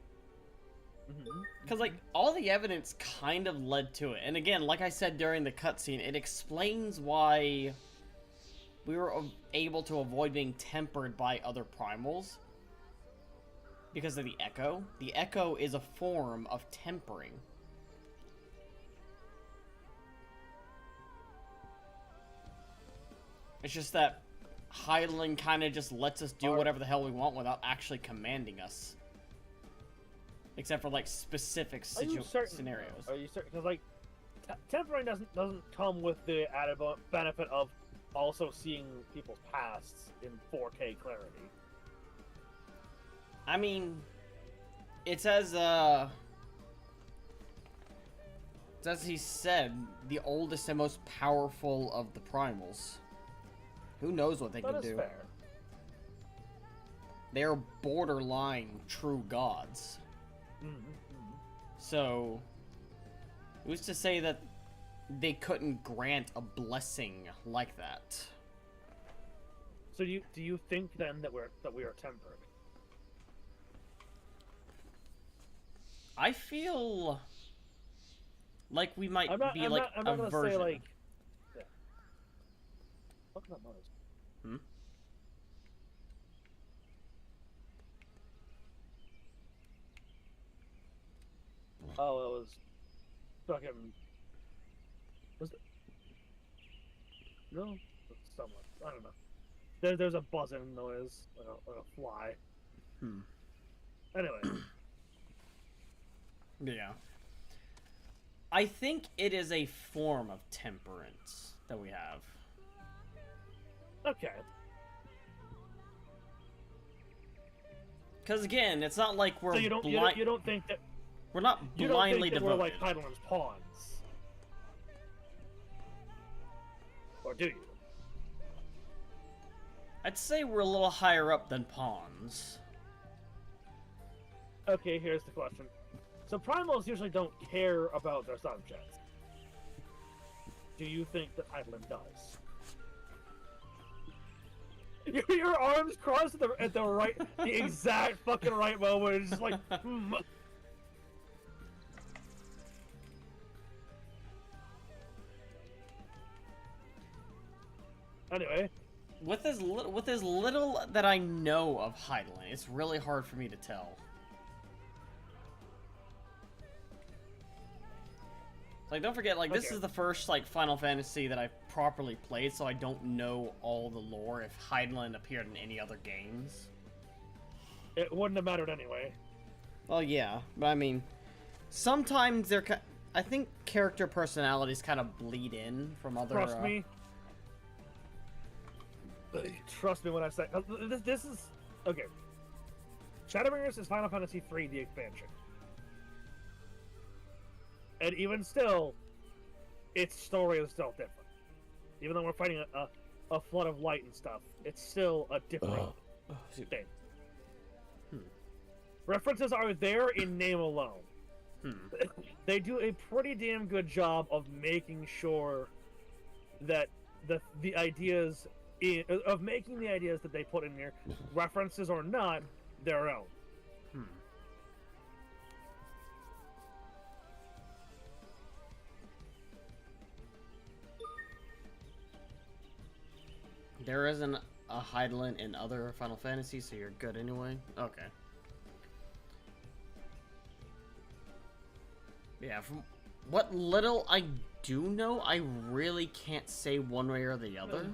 Because, like, all the evidence kind of led to it. And again, like I said during the cutscene, it explains why we were able to avoid being tempered by other primals. Because of the Echo. The Echo is a form of tempering. It's just that Hydaelyn kind of just lets us do whatever the hell we want without actually commanding us. Except for, like, specific scenarios. Are you certain? Because, like, tempering doesn't come with the added benefit of also seeing people's pasts in 4K clarity. I mean, it's as he said, the oldest and most powerful of the primals. Who knows what they can do? Fair. They're borderline true gods. So, who's to say that they couldn't grant a blessing like that? So do you think then that we are tempered? I feel like we might I'm not a gonna version. say like. Yeah. What's that noise? Hmm? Oh, it was fucking. Was it? No, someone. I don't know. There's a buzzing noise, like a fly. Anyway. Yeah. I think it is a form of temperance that we have. Okay. Because again, it's not like we're so you don't think that we're not blindly devoted. We're like Hydaelyn's pawns, or do you? I'd say we're a little higher up than pawns. Okay, here's the question. So primals usually don't care about their subjects. Do you think that Hydaelyn does? Your arms crossed at the exact fucking right moment. It's just like, Anyway, with as little that I know of Hydaelyn, it's really hard for me to tell. Like, don't forget, like, this is the first, like, Final Fantasy that I've properly played, so I don't know all the lore if Hydaelyn appeared in any other games. It wouldn't have mattered anyway. Well, yeah, but I mean, sometimes I think character personalities kind of bleed in from other... Trust me when I say... This is... Okay. Shadowbringers is Final Fantasy III, the expansion. And even still, its story is still different. Even though we're fighting a flood of light and stuff, it's still a different thing. References are there in name alone. They do a pretty damn good job of making sure that the ideas of making the ideas that they put in here, references or not, their own. there isn't a Hydaelyn in other Final Fantasy, so you're good anyway? Okay. Yeah, from what little I do know, I really can't say one way or the other.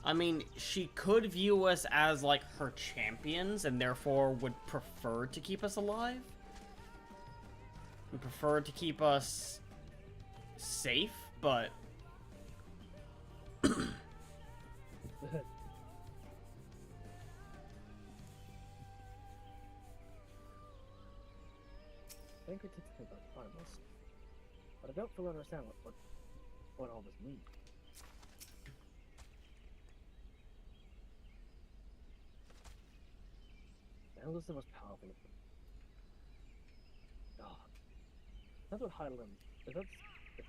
I mean, she could view us as, like, her champions, and therefore would prefer to keep us alive. And prefer to keep us safe, but... I think it's about timeless, but I don't fully understand what all this means. Hell is the most powerful. God, that's what Hydaelyn. If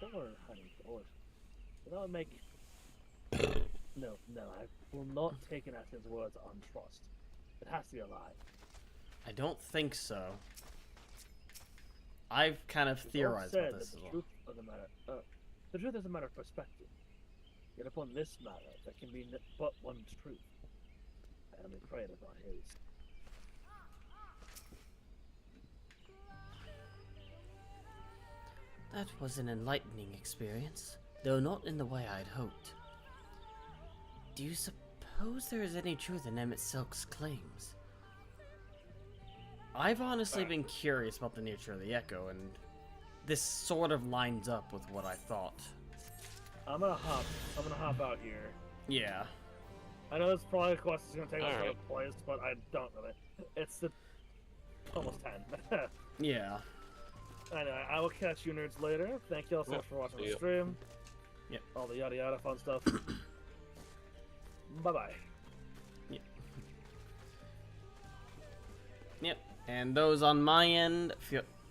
that were Hydaelyn's sword, that would make. No, I will not take an Ashen's words on trust. It has to be a lie. I don't think so. I've kind of theorized about this as well. The truth is a matter of perspective. Yet upon this matter, there can be but one truth. I am afraid of not his. That was an enlightening experience, though not in the way I'd hoped. Do you suppose there is any truth in Emmett Silk's claims? I've honestly been curious about the nature of the Echo, and this sort of lines up with what I thought. I'm gonna hop out here. Yeah. I know this probably quest is gonna take us out of place, but I don't really. It's the almost 10. Yeah. Anyway, I will catch you nerds later. Thank you all so much for watching the stream. Yep. All the yada yada fun stuff. Bye-bye. Yep. Yep. And those on my end,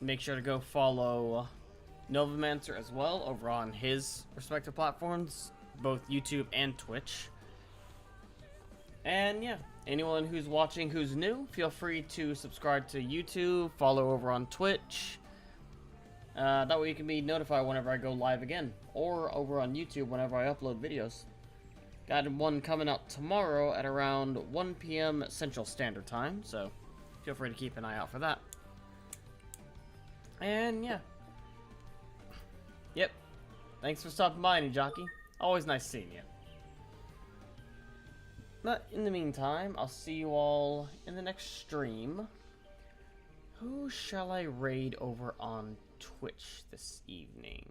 make sure to go follow Novomancer as well over on his respective platforms, both YouTube and Twitch. And yeah, anyone who's watching who's new, feel free to subscribe to YouTube, follow over on Twitch. That way you can be notified whenever I go live again, or over on YouTube whenever I upload videos. Got one coming out tomorrow at around 1 p.m. Central Standard Time, so feel free to keep an eye out for that. And yeah. Yep. Thanks for stopping by, Jockey. Always nice seeing you. But in the meantime, I'll see you all in the next stream. Who shall I raid over on Twitch this evening?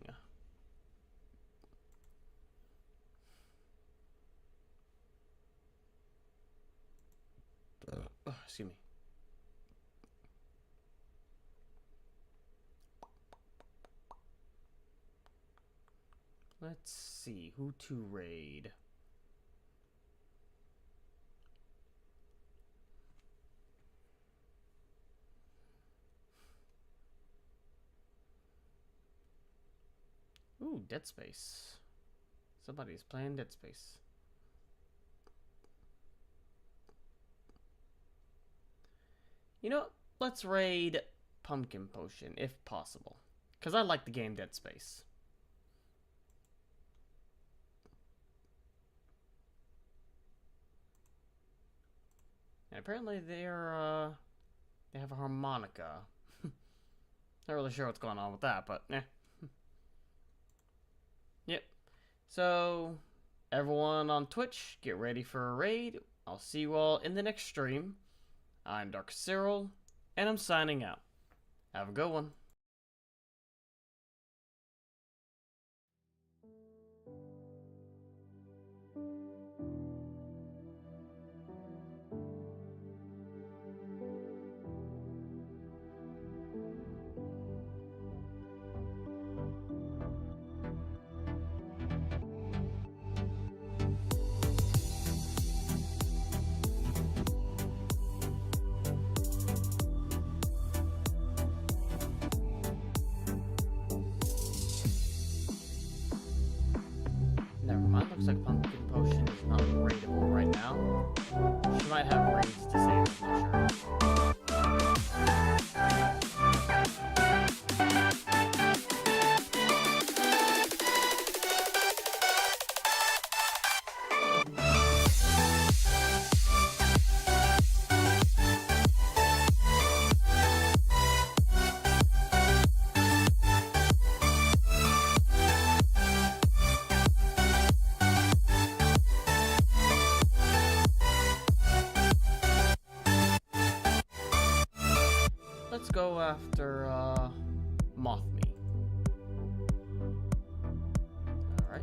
Excuse me. Let's see who to raid. Ooh, Dead Space. Somebody's playing Dead Space. You know, let's raid Pumpkin Potion, if possible. Because I like the game Dead Space. And apparently they have a harmonica. Not really sure what's going on with that, but eh. Yep. So, everyone on Twitch, get ready for a raid. I'll see you all in the next stream. I'm darkus-cyril, and I'm signing out. Have a good one. go after Mothme. Alright.